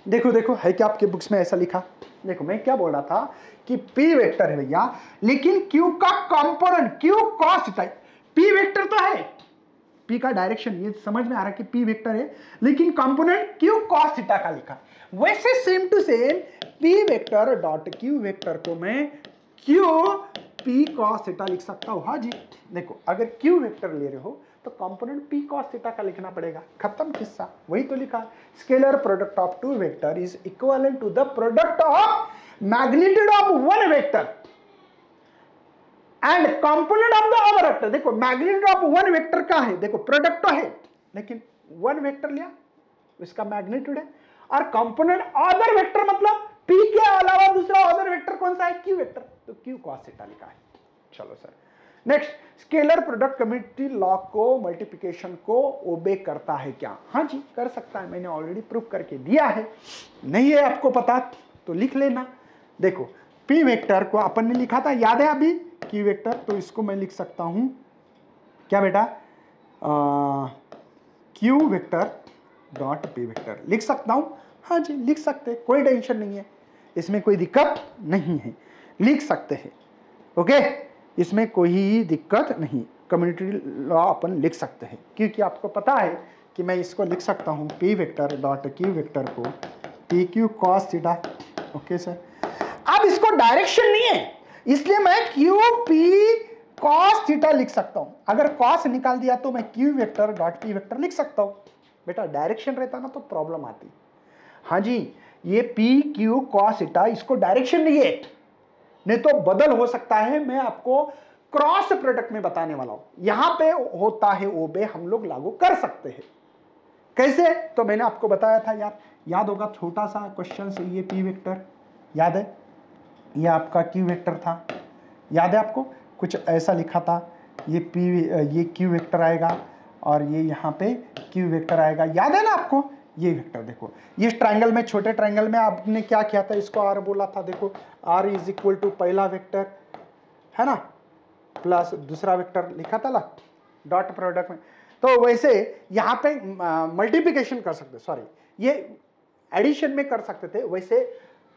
देखो देखो है क्या आपके बुक्स में ऐसा लिखा, देखो मैं क्या बोल रहा था कि पी वेक्टर है भैया, लेकिन क्यू का component Q cos theta, P vector तो है, पी का डायरेक्शन ये समझ में आ रहा है कि पी वेक्टर है, लेकिन कंपोनेंट क्यू कॉस थीटा का लिखा। वैसे same to same P vector dot Q vector को मैं क्यू पी कॉस थीटा लिख सकता हूं। हाँ जी देखो, अगर क्यू वेक्टर ले रहे हो तो कंपोनेंट पी कॉस थीटा का लिखना पड़ेगा, खत्म किस्सा, वही तो लिखा, scalar product of two vector is equivalent to the product of magnitude of one vector and component of the other vector. देखो मैग्नीट्यूड ऑफ वन वेक्टर का है, देखो प्रोडक्ट तो है लेकिन वन वेक्टर लिया इसका मैग्नीट्यूड है, और कंपोनेंट अदर वेक्टर मतलब पी के अलावा दूसरा अदर वेक्टर कौन सा है, क्यू वेक्टर, तो क्यू कॉस थीटा लिखा है। चलो sir next, scalar product community law को मल्टीप्लिकेशन को ओबे करता है क्या? हाँ जी कर सकता है, मैंने ऑलरेडी प्रूफ करके दिया है। नहीं है आपको पता तो लिख लेना। देखो पी वेक्टर को अपन ने लिखा था, याद है अभी क्यू वेक्टर, तो इसको मैं लिख सकता हूं क्या बेटा, Q vector dot P vector लिख सकता हूं। हाँ जी लिख सकते, कोई टेंशन नहीं है, इसमें कोई दिक्कत नहीं है, लिख सकते हैं। ओके, इसमें कोई दिक्कत नहीं, कम्युनिटी लॉ अपन लिख सकते हैं, क्योंकि आपको पता है कि मैं इसको लिख सकता हूं P vector dot Q vector को P Q cos theta. Okay sir, अब इसको डायरेक्शन नहीं है इसलिए मैं क्यू पी कॉस थीटा लिख सकता हूं। अगर कॉस निकाल दिया तो मैं Q vector dot P vector लिख सकता हूं। बेटा डायरेक्शन रहता ना तो प्रॉब्लम आती। हाँ जी, ये पी क्यू कॉस थीटा इसको डायरेक्शन नहीं है, नहीं तो बदल हो सकता है। मैं आपको क्रॉस प्रोडक्ट में बताने वाला हूं, यहां पे होता है ओबे, हम लोग लागू कर सकते हैं। कैसे? तो मैंने आपको बताया था यार, याद होगा छोटा सा क्वेश्चन से, ये पी वेक्टर याद है, ये आपका क्यू वेक्टर था, याद है आपको, कुछ ऐसा लिखा था, ये क्यू वेक्टर आएगा और ये यहाँ पे क्यू वेक्टर आएगा, याद है ना आपको। ये वेक्टर देखो, ये ट्रायंगल में, छोटे ट्रायंगल में आपने क्या किया था, इसको आर बोला था। देखो आर इज इक्वल टू पहला वेक्टर है ना, प्लस दूसरा वेक्टर लिखा था ना डॉट प्रोडक्ट में। तो वैसे यहाँ पे मल्टीप्लिकेशन कर सकते, सॉरी ये एडिशन में कर सकते थे, वैसे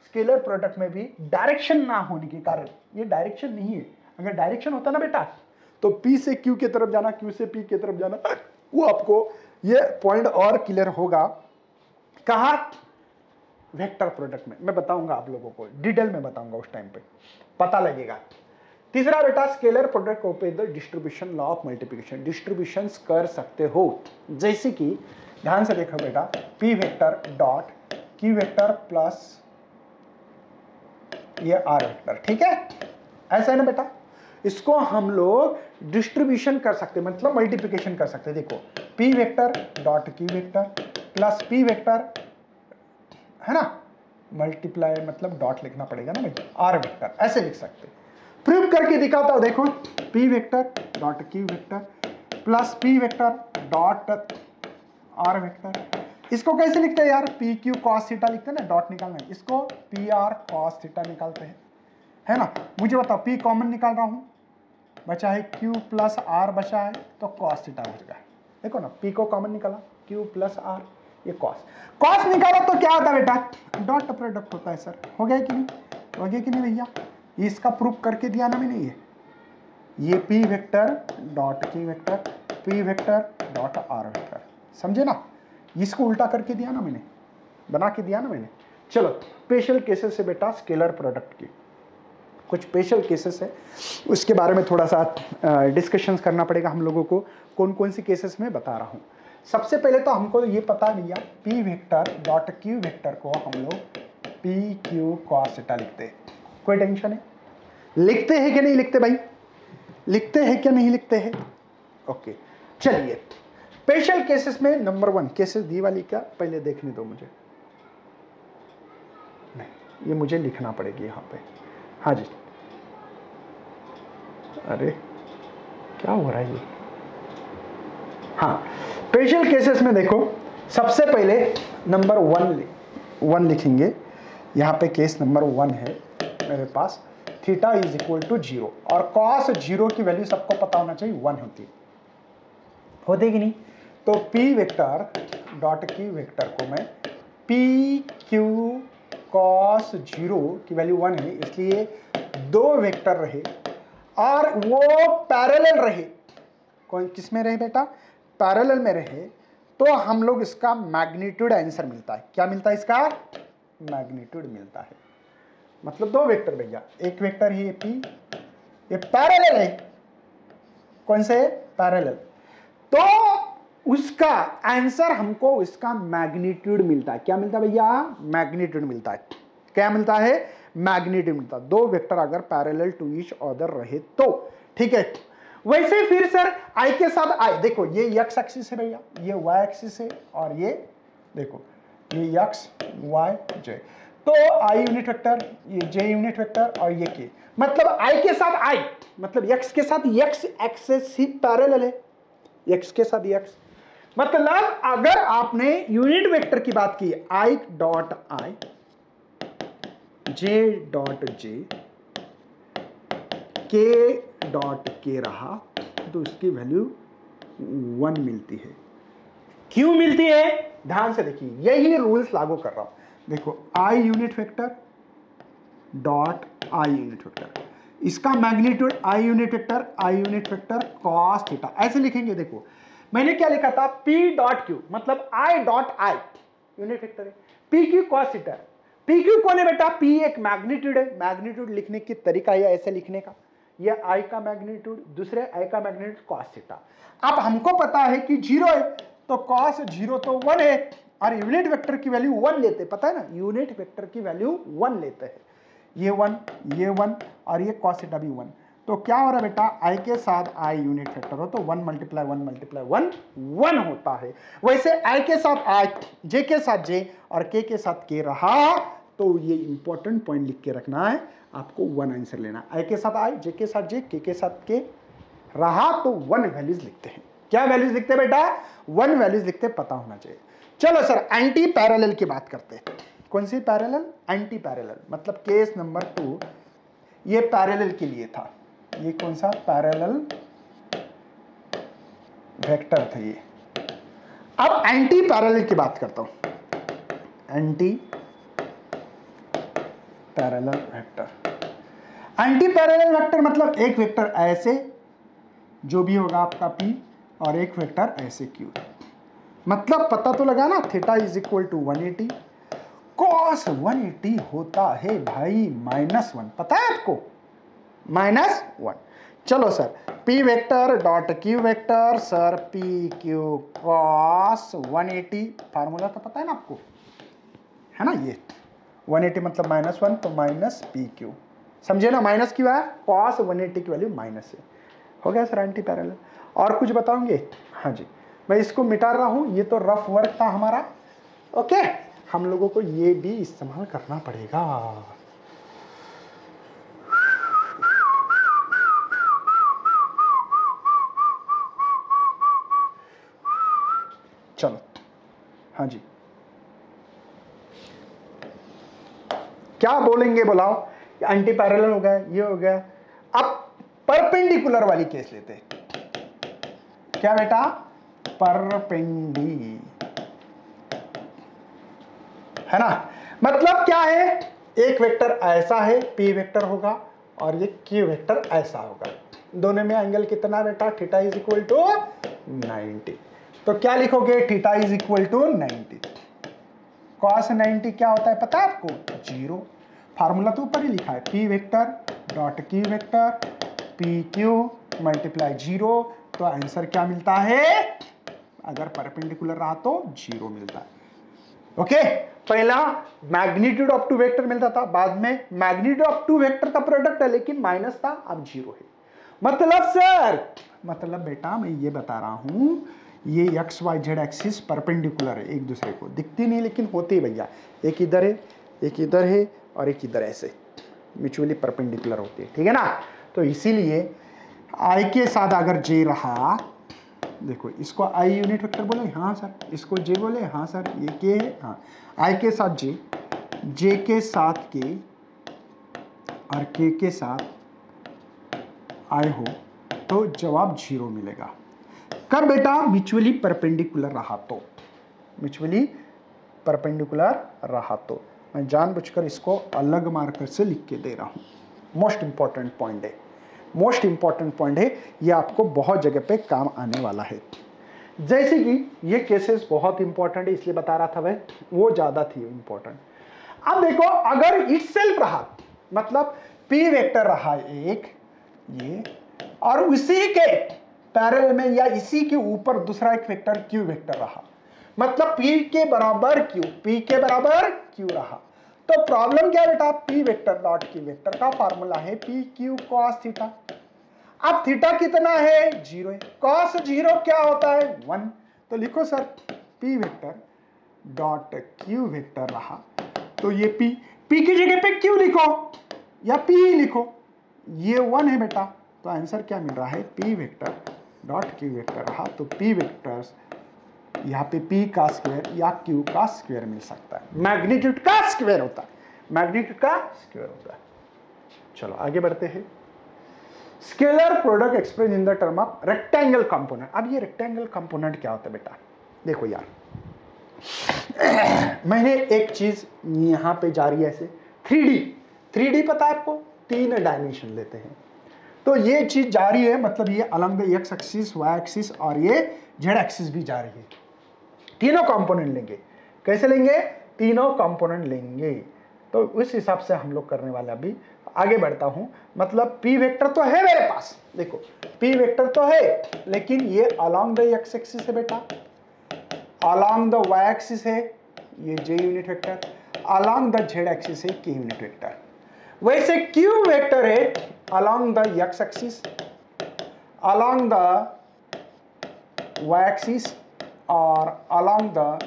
स्केलर प्रोडक्ट में भी डायरेक्शन ना होने के कारण, ये डायरेक्शन नहीं है। अगर डायरेक्शन होता ना बेटा तो P से Q की तरफ जाना, Q से P की तरफ जाना, वो आपको ये पॉइंट और क्लियर होगा। कहा? वेक्टर प्रोडक्ट में। मैं बताऊंगा आप लोगों को, डिटेल में बताऊंगा, उस टाइम पे पता लगेगा। तीसरा बेटा, स्केलर प्रोडक्ट को पे the distribution law of multiplication, distributions कर सकते हो। जैसे कि ध्यान से देखो बेटा, P vector dot Q vector plus ये आर वेक्टर, ठीक है, ऐसा है ना बेटा। इसको हम लोग डिस्ट्रीब्यूशन कर सकते, मतलब मल्टीप्लिकेशन कर सकते। देखो P vector dot Q vector plus P vector है ना, मल्टीप्लाई मतलब डॉट लिखना पड़ेगा ना भाई, आर वेक्टर, ऐसे लिख सकते। प्रूव करके दिखाता हूं, देखो P vector dot Q vector plus P vector dot are vector. इसको कैसे लिखते हैं यार, पी क्यू कॉस थीटा लिखते हैं ना, डॉट निकालना है, इसको पी आर कॉस थीटा निकालते हैं, है ना। मुझे बताओ, पी कॉमन निकाल रहा हूं, बचा है क्यू प्लस आर बचा है, तो कॉस थीटा बच गया। देखो ना, पी को कॉमन निकाला, क्यू प्लस आर, ये कॉस निकाला तो क्या होता है बेटा, डॉट प्रोडक्ट होता है सर। हो गया कि नहीं, हो गया कि नहीं भैया, इसका प्रूफ करके दिया ना मैंने। ये P vector dot Q vector, P vector dot are vector, समझे ना, इसको उल्टा करके दिया ना मैंने, बना के दिया ना मैंने। चलो स्पेशल केसेस है बेटा स्केलर प्रोडक्ट की, कुछ स्पेशल केसेस है, उसके बारे में थोड़ा सा डिस्कशंस करना पड़ेगा हम लोगों को, कौन कौन सी केसेस में बता रहा हूँ। सबसे पहले तो हमको ये पता लिया, P vector dot Q vector को हम लोग पी क्यू कॉस थीटा लिखते हैं। कोई टेंशन है, लिखते हैं कि नहीं लिखते भाई, लिखते हैं क्या नहीं लिखते हैं। ओके चलिए, स्पेशल केसेस में नंबर 1 केसेस दी वाली क्या, पहले देखने दो मुझे, नहीं ये मुझे लिखना पड़ेगी यहाँ पे। हाँ जी, अरे क्या हो रहा है ये। हाँ, स्पेशल केसेस में देखो, सबसे पहले नंबर 1 लिखेंगे। यहाँ पे केस नंबर 1 है मेरे पास, थीटा इज इक्वल टू 0 और कॉस 0 की वैल्यू सबको पता होना चाहिए 1 होती कि नहीं। तो P vector dot Q vector को मैं पी क्यू कॉस 0 की वैल्यू 1 है, इसलिए 2 वेक्टर रहे और वो पैरेलल रहे। कौन किस में रहे बेटा, पैरेलल में रहे, तो हम लोग इसका मैग्नीट्यूड आंसर मिलता है। क्या मिलता है, इसका मैग्नीट्यूड मिलता है। मतलब 2 वेक्टर भैया, एक वेक्टर है ये पी, ये पैरेलल है, कौन से पैरेलल, तो उसका आंसर हमको उसका मैग्नीट्यूड मिलता है। क्या मिलता है भैया, मैग्नीट्यूड मिलता है। क्या मिलता है, मैग्नीट्यूड मिलता है। 2 वेक्टर अगर पैरेलल टू ईच अदर रहे तो, ठीक है। वैसे फिर सर आई के साथ आई, देखो ये एक्स एक्सिस है भैया, ये वाई एक्सिस है, और ये देखो ये एक्स वाई जे, तो आई यूनिट वेक्टर, ये जे यूनिट वेक्टर और ये के, मतलब आई के साथ आई, मतलब एक्स के साथ एक्स एक्सेस ही पैरेलल है, एक्स के साथ एक्स। मतलब अगर आपने यूनिट वेक्टर की बात की I dot I, J dot J, के डॉट के रहा, तो उसकी वैल्यू 1 मिलती है। क्यों मिलती है? ध्यान से देखिए, यही रूल्स लागू कर रहा हूं। देखो I unit vector dot I unit vector, इसका magnitude I unit vector cos theta, ऐसे लिखेंगे। देखो मैंने क्या लिखा था, P डॉट क्यू, मतलब I dot I unit vector है, P Q cos theta. P Q कौन है बेटा? P एक मैग्नीट्यूड है। मैग्नीट्यूड लिखने की तरीका है ऐसे लिखने का, यह I का मैग्नीट्यूड, दूसरे I का मैग्नीट्यूड कॉस थीटा। अब हमको पता है कि 0 है, तो कॉस 0 तो 1 है, और यूनिट वेक्टर की वैल्यू 1 लेते, पता है ना, यूनिट वेक्टर की वैल्यू 1 लेते हैं। ये 1 और ये कॉस थीटा भी 1, तो क्या हो रहा है बेटा, आई के साथ आई यूनिट वेक्टर हो तो 1 मल्टीप्लाई 1 1 होता है। वैसे आई के साथ आई, जे के साथ जे और के साथ के रहा, तो ये इंपॉर्टेंट पॉइंट लिख के रखना है आपको, 1 आंसर लेना। आई के साथ आई, जे के साथ जे, के साथ के रहा, तो 1 वैल्यूज लिखते हैं। क्या वैल्यूज लिखते हैं बेटा? 1 वैल्यूज लिखते, पता होना चाहिए। चलो सर एंटी पैरेलल की बात करते हैं। कौन सी पैरेलल? एंटी पैरेलल, मतलब केस नंबर 2, ये पैरेलल के लिए था। ये कौन सा? पैरेलल वेक्टर था ये। अब एंटी पैरेलल की बात करता हूं। Anti parallel vector, anti parallel vector मतलब एक वेक्टर ऐसे जो भी होगा आपका P, और एक वेक्टर ऐसे Q। मतलब पता तो लगा ना, theta is equal to 180, cos 180 होता है भाई -1, पता है आपको, -1। चलो sir P vector dot Q vector, sir P Q cos 180, formula तो पता है ना आपको, है ना, ये 180 मतलब -1, तो माइनस PQ, समझे ना, माइनस क्यों है, कॉस 180 की वैल्यू माइनस है। हो गया सर एंटी पैरेलल। और कुछ बताओगे? हाँ जी, मैं इसको मिटा रहा हूं, ये तो रफ वर्क था हमारा, ओके, हम लोगों को ये भी इस्तेमाल करना पड़ेगा। चलो हाँ जी, क्या बोलेंगे बुलाओ? एंटी पैरेलल हो गया, ये हो गया। अब परपेंडिकुलर वाली केस लेते हैं। क्या बेटा? परपेंडी, है ना, मतलब क्या है, एक वेक्टर ऐसा है P वेक्टर होगा, और ये Q वेक्टर ऐसा होगा। दोनों में एंगल कितना बेटा? Theta is equal to 90। तो क्या लिखोगे? Theta is equal to 90। Cos 90 क्या होता है पता है आपको? 0। फार्मूला तो ऊपर ही लिखा है, P vector dot Q vector PQ multiply 0, तो आंसर क्या मिलता है? अगर परपेंडिकुलर रहा तो 0 मिलता है। ओके, पहला मैग्नीट्यूड ऑफ 2 वेक्टर मिलता था, बाद में मैग्नीट्यूड ऑफ 2 वेक्टर का प्रोडक्ट है लेकिन माइनस था, अब 0 है। मतलब सर, मतलब बेटा मैं ये बता रहा हूं, ये X Y Z axis perpendicular है एक दूसरे को, दिखती नहीं लेकिन होती है भैया, एक इधर है, एक इधर है, और एक इधर, ऐसे म्यूचुअली परपेंडिकुलर होती है, ठीक है ना। तो इसीलिए आई के साथ अगर जे रहा, देखो इसको आई यूनिट वेक्टर बोले, हाँ सर, इसको जे बोले, हाँ सर, ये के है, हाँ, आई के साथ जे, जे के साथ के, और के साथ आई हो, तो जवाब 0 मिलेगा। कब बेटा? म्यूचुअली परपेंडिकुलर रहा तो, म्यूचुअली परपेंडिकुलर रहा तो। मैं जानबूझकर इसको अलग मार्कर से लिख के दे रहा हूं, मोस्ट इंपॉर्टेंट पॉइंट है, मोस्ट इंपॉर्टेंट पॉइंट है, ये आपको बहुत जगह पे काम आने वाला है। जैसे कि ये केसेस बहुत इंपॉर्टेंट है इसलिए बता रहा था भाई, वो ज्यादा थी इंपॉर्टेंट। अब देखो अगर इटसेल्फ रहा, मतलब P वेक्टर रहा एक ये, और उसी के पैरेलल में या इसी के ऊपर दूसरा एक वेक्टर Q वेक्टर रहा, मतलब P के बराबर Q, P के बराबर Q रहा, तो प्रॉब्लम क्या है बेटा? P vector dot Q vector का फार्मूला है PQ cos थीटा। अब थीटा कितना है? 0 है, cos 0 क्या होता है? 1। तो लिखो sir P vector dot Q vector रहा, तो ये p, p की जगह पे q लिखो या p ही लिखो, ये 1 है बेटा, तो आंसर क्या मिल रहा है, p vector dot q vector रहा। तो p वेक्टर्स यहाँ पे p का स्क्वायर या q का स्क्वायर मिल सकता है, मैग्नीट्यूड का स्क्वायर होता है, मैग्नीट्यूड का स्क्वायर होता है। चलो आगे बढ़ते हैं। Scalar product express in the term of rectangle component. अब ये रेक्टेंगल कंपोनेंट क्या होता है बेटा, देखो यार मैंने एक चीज यहां पे जा रही है ऐसे 3D पता है आपको, 3 डायमेंशन लेते हैं, तो ये चीज जा रही है, मतलब ये along the X axis, Y axis और ये जेड एक्सिस भी जा रही है। तीनों कंपोनेंट लेंगे, कैसे लेंगे, तीनों कंपोनेंट लेंगे। तो उस हिसाब से हम लोग करने वाले, अभी आगे बढ़ता हूं। मतलब p वेक्टर तो है मेरे पास, देखो p वेक्टर तो है, लेकिन ये अलॉन्ग द एक्स एक्सिस है बेटा, अलॉन्ग द वाई एक्सिस है ये j unit vector, along the z axis है k यूनिट वेक्टर। वैसे q वेक्टर है along the x axis, along the y axis और अलॉन्ग द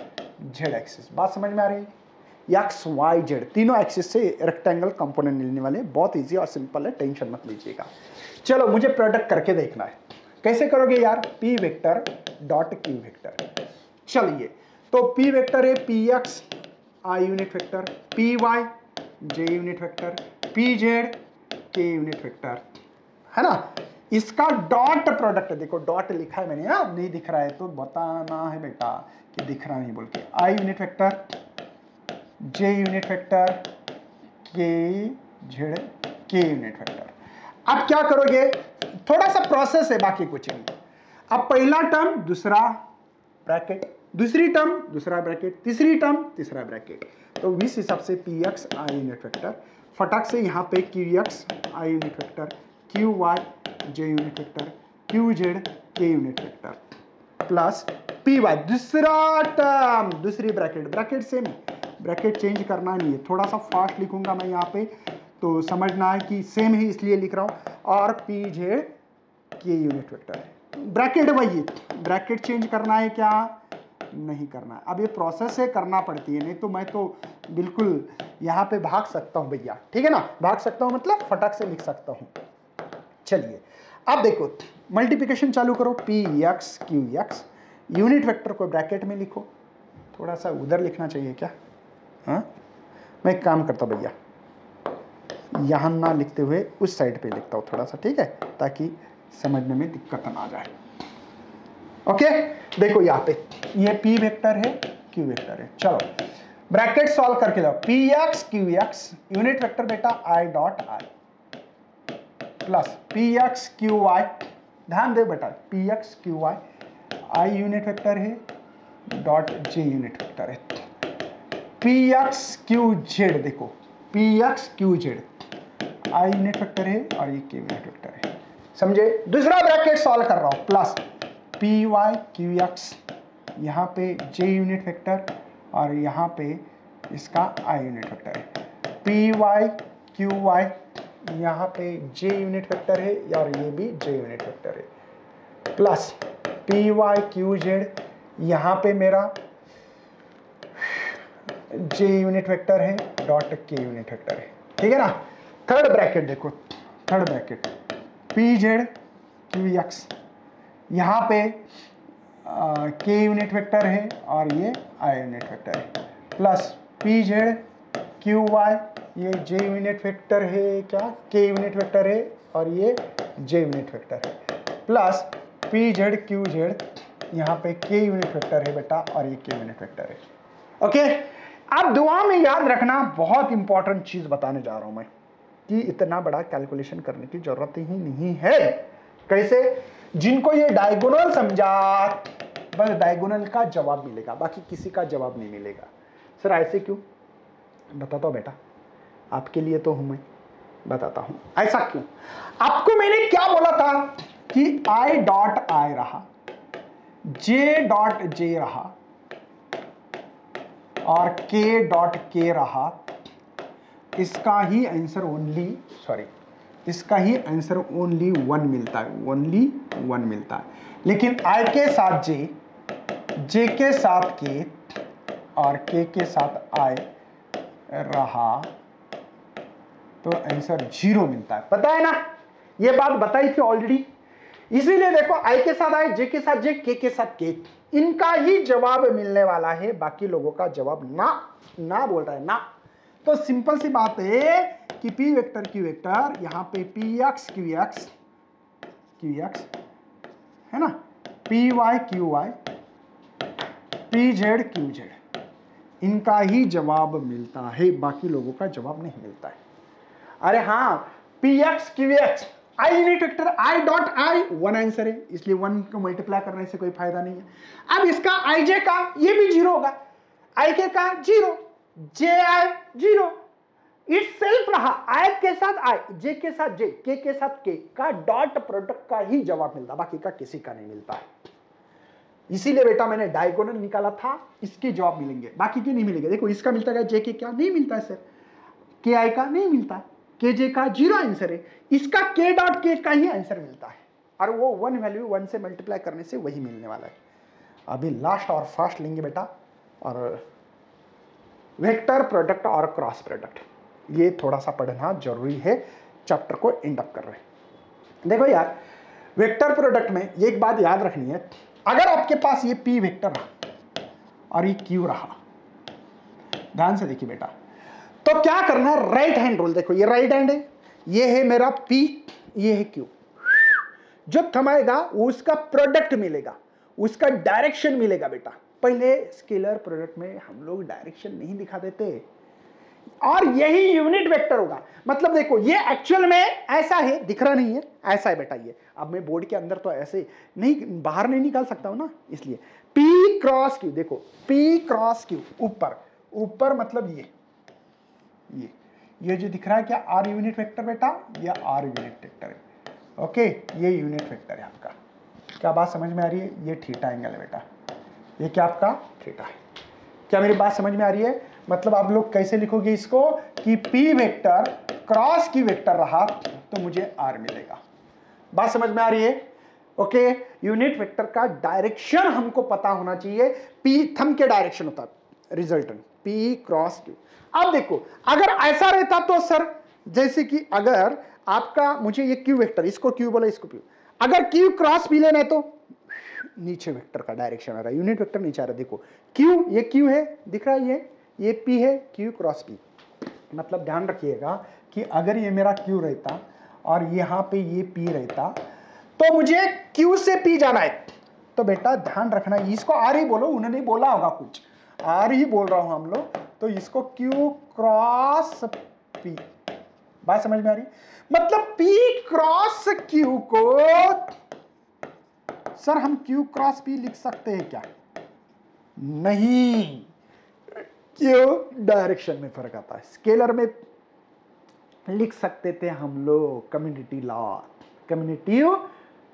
z एक्सिस। बात समझ में आ रही है, एक्स वाई जेड तीनों एक्सिस से रेक्टेंगल कंपोनेंट मिलने वाले, बहुत इजी और सिंपल है, टेंशन मत लीजिएगा। चलो मुझे प्रोडक्ट करके देखना है, कैसे करोगे यार, p vector dot q vector. चलिए तो p वेक्टर है पी एक्स आई यूनिट वेक्टर, पी वाई जे यूनिट वेक्टर, पी जेड के यूनिट वेक्टर, है ना। इसका डॉट प्रोडक्ट, देखो डॉट लिखा है मैंने, ना नहीं दिख रहा है तो बताना है बेटा कि दिख रहा नहीं बोल के। आई यूनिट वेक्टर, जे यूनिट वेक्टर, के जेड के यूनिट वेक्टर। अब क्या करोगे, थोड़ा सा प्रोसेस है, बाकी कुछ नहीं। अब पहला टर्म दूसरा ब्रैकेट, दूसरी टर्म दूसरा ब्रैकेट, तीसरी टर्म तीसरा ब्रैकेट। तो इस हिसाब से पी एक्स आई यूनिट वेक्टर, फटाक से यहाँ पे क्यू एक्स आई यूनिट वेक्टर, क्यू वाई जे यूनिट वेक्टर, क्यू जेड के unit vector plus P Y दूसरा टर्म दूसरी bracket, bracket same, bracket change करना नहीं है, थोड़ा सा फास्ट लिखूंगा मैं यहाँ पे तो समझना है कि सेम ही इसलिए लिख रहा हूँ, और पी जेड के यूनिट वेक्टर है, ब्रैकेट वही है, ब्रैकेट चेंज करना है क्या, नहीं करना है। अब ये प्रोसेस है, करना पड़ती है, नहीं तो मैं तो बिल्कुल यहाँ पे भाग सकता हूँ भैया, ठीक है ना, भाग सकता हूँ मतलब फटाक से लिख सकता हूँ। चलिए अब देखो मल्टीप्लिकेशन चालू करो, P X Q X, unit vector को ब्रैकेट में लिखो, थोड़ा सा उधर लिखना चाहिए क्या, हाँ मैं एक काम करता हूँ भैया, यहाँ ना लिखते हुए उस साइड पे लिखता हूँ थोड़ा सा, ठीक है, ताकि समझने में दिक्कत ना आ जाए। ओके देखो यहाँ पे ये p वेक्टर है q वेक्टर है, चलो ब्रैकेट सॉल्व करके लो, P X Q X unit vector बेटा i dot I plus P X Q Y, ध्यान दे बेटा P X Q Y I unit vector है डॉट जे यूनिट वेक्टर है, पी एक्स क्यू जेड, देखो P X Q Z I unit vector है और ये के यूनिट वेक्टर है, समझे। दूसरा ब्रैकेट सॉल्व कर रहा हूं, plus P Y Q X, यहाँ पे जे यूनिट वेक्टर और यहाँ पे इसका आई यूनिट वेक्टर है, पी वाई क्यू वाई, यहाँ पे जे यूनिट वेक्टर है और ये भी जे यूनिट वेक्टर है, plus P Y Q Z, यहाँ पे मेरा जे यूनिट वेक्टर है डॉट के यूनिट वेक्टर है, ठीक है ना। थर्ड ब्रैकेट देखो, third bracket P Z Q X, यहाँ पे के यूनिट वेक्टर है और ये आई यूनिट वेक्टर है, plus P Z Q Y, ये जे यूनिट वेक्टर है क्या, के यूनिट वेक्टर है और ये जे यूनिट वेक्टर है, plus P Z Q Z, यहाँ पे के यूनिट वेक्टर है बेटा और ये के यूनिट वेक्टर है। ओके अब दुआ में याद रखना, बहुत इंपॉर्टेंट चीज बताने जा रहा हूं मैं, कि इतना बड़ा कैलकुलेशन करने की जरूरत ही नहीं है। कैसे, जिनको ये डायगोनल समझा बस डायगोनल का जवाब मिलेगा, बाकी किसी का जवाब नहीं मिलेगा। सर ऐसे क्यों, बताता हूं बेटा, आपके लिए तो हूं मैं, बताता हूं ऐसा क्यों। आपको मैंने क्या बोला था कि आई डॉट आई रहा, जे डॉट जे रहा और के डॉट के रहा, इसका ही आंसर ओनली, सॉरी इसका ही आंसर ओनली 1 मिलता है, ओनली 1 मिलता है। लेकिन आई के साथ जे के साथ के और के साथ आई, रहा तो आंसर 0 मिलता है। पता है ना, ये बात बताई थी ऑलरेडी। इसीलिए देखो आई के साथ आई, जे के साथ जे, के साथ के, इनका ही जवाब मिलने वाला है, बाकी लोगों का जवाब ना बोल रहा है ना। तो सिंपल सी बात है कि पी वेक्टर क्यू वेक्टर, यहां पे पी एक्स क्यू एक्स है ना, P Y Q Y, P Z Q Z, इनका ही जवाब मिलता है, बाकी लोगों का जवाब नहीं मिलता है। अरे हाँ, P X Q X, I unit vector, I dot I 1 answer है, इसलिए 1 को मल्टीप्लाई करने से कोई फायदा नहीं है। अब इसका आई जे का ये भी 0 होगा, आई के का 0, जे आई 0, इट सेल्फ रहा, आई के साथ आई, जे के साथ जे, के साथ के का डॉट प्रोडक्ट का ही जवाब मिलता, बाकी का किसी का नहीं मिलता है। इसीलिए बेटा मैंने डायगोनल निकाला था, इसके जवाब मिलेंगे, बाकी के नहीं मिलेंगे। देखो इसका मिलता है, जे के क्या नहीं मिलता है सर, के आई का नहीं मिलता है, के जे का 0 आंसर है, इसका के डॉट के का ही आंसर मिलता है, और वो 1 वैल्यू 1 से मल्टीप्लाई करने से वही मिलने वाला है। अभी लास्ट और फास्ट लेंगे बेटा, और वेक्टर प्रोडक्ट और क्रॉस प्रोडक्ट, ये थोड़ा सा पढ़ना जरूरी है, चैप्टर को एंड अप कर रहे हैं। देखो यार, वेक्टर प्रोडक्ट में एक बात याद रखनी है, अगर आपके पास ये पी वेक्टर रहा और ये क्यू रहा, ध्यान से देखिए बेटा, तो क्या करना, राइट हैंड रूल, देखो ये राइट हैंड है, ये है मेरा पी, ये है क्यू, जो थमाएगा उसका प्रोडक्ट मिलेगा, उसका डायरेक्शन मिलेगा बेटा। पहले स्केलर प्रोडक्ट में हम लोग डायरेक्शन नहीं दिखा देते, और यही यूनिट वेक्टर होगा। मतलब देखो ये एक्चुअल में ऐसा है, दिख रहा नहीं है, ऐसा है बेटा ये। अब मैं बोर्ड के अंदर तो ऐसे नहीं बाहर नहीं निकाल सकता हूं ना, इसलिए P क्रॉस क्यू, देखो P क्रॉस क्यू, ऊपर ऊपर मतलब ये जो दिख रहा है क्या, आर यूनिट वेक्टर बेटा, ये आर यूनिट वेक्टर है, ओके, ये यूनिट वेक्टर है आपका। क्या बात समझ में आ रही है, ये थीटा एंगल है बेटा, ये क्या आपका थीटा है। क्या मेरी बात समझ में आ रही है? मतलब आप लोग कैसे लिखोगे इसको कि P वेक्टर क्रॉस की वेक्टर रहा तो मुझे R मिलेगा। बात समझ में आ रही है? ओके, यूनिट वेक्टर का डायरेक्शन हमको पता होना चाहिए, P थंब के डायरेक्शन होता है रिजल्टेंट P क्रॉस Q। अब देखो अगर ऐसा रहता तो सर, जैसे कि अगर आपका मुझे ये Q वेक्टर, इसको Q बोला इसको P, अगर Q क्रॉस P लेना है तो नीचे वेक्टर का डायरेक्शन आ रहा है, यूनिट वेक्टर नीचे आ रहा है। देखो Q, ये Q है, दिख रहा है, ये P है, Q क्रॉस P। मतलब ध्यान रखिएगा कि अगर ये मेरा Q रहता और यहाँ पे ये P रहता तो मुझे Q से P जाना है, तो बेटा ध्यान रखना, इसको R ही बोलो, उन्होंने बोला होगा कुछ, R ही बोल रहा हूं हम लोग, तो इसको Q क्रॉस P। बात समझ में आ रही? मतलब P क्रॉस Q को सर हम Q क्रॉस P लिख सकते हैं क्या? नहीं, क्यों? डायरेक्शन में फर्क आता है। स्केलर में लिख सकते थे हम लोग कम्युनिटी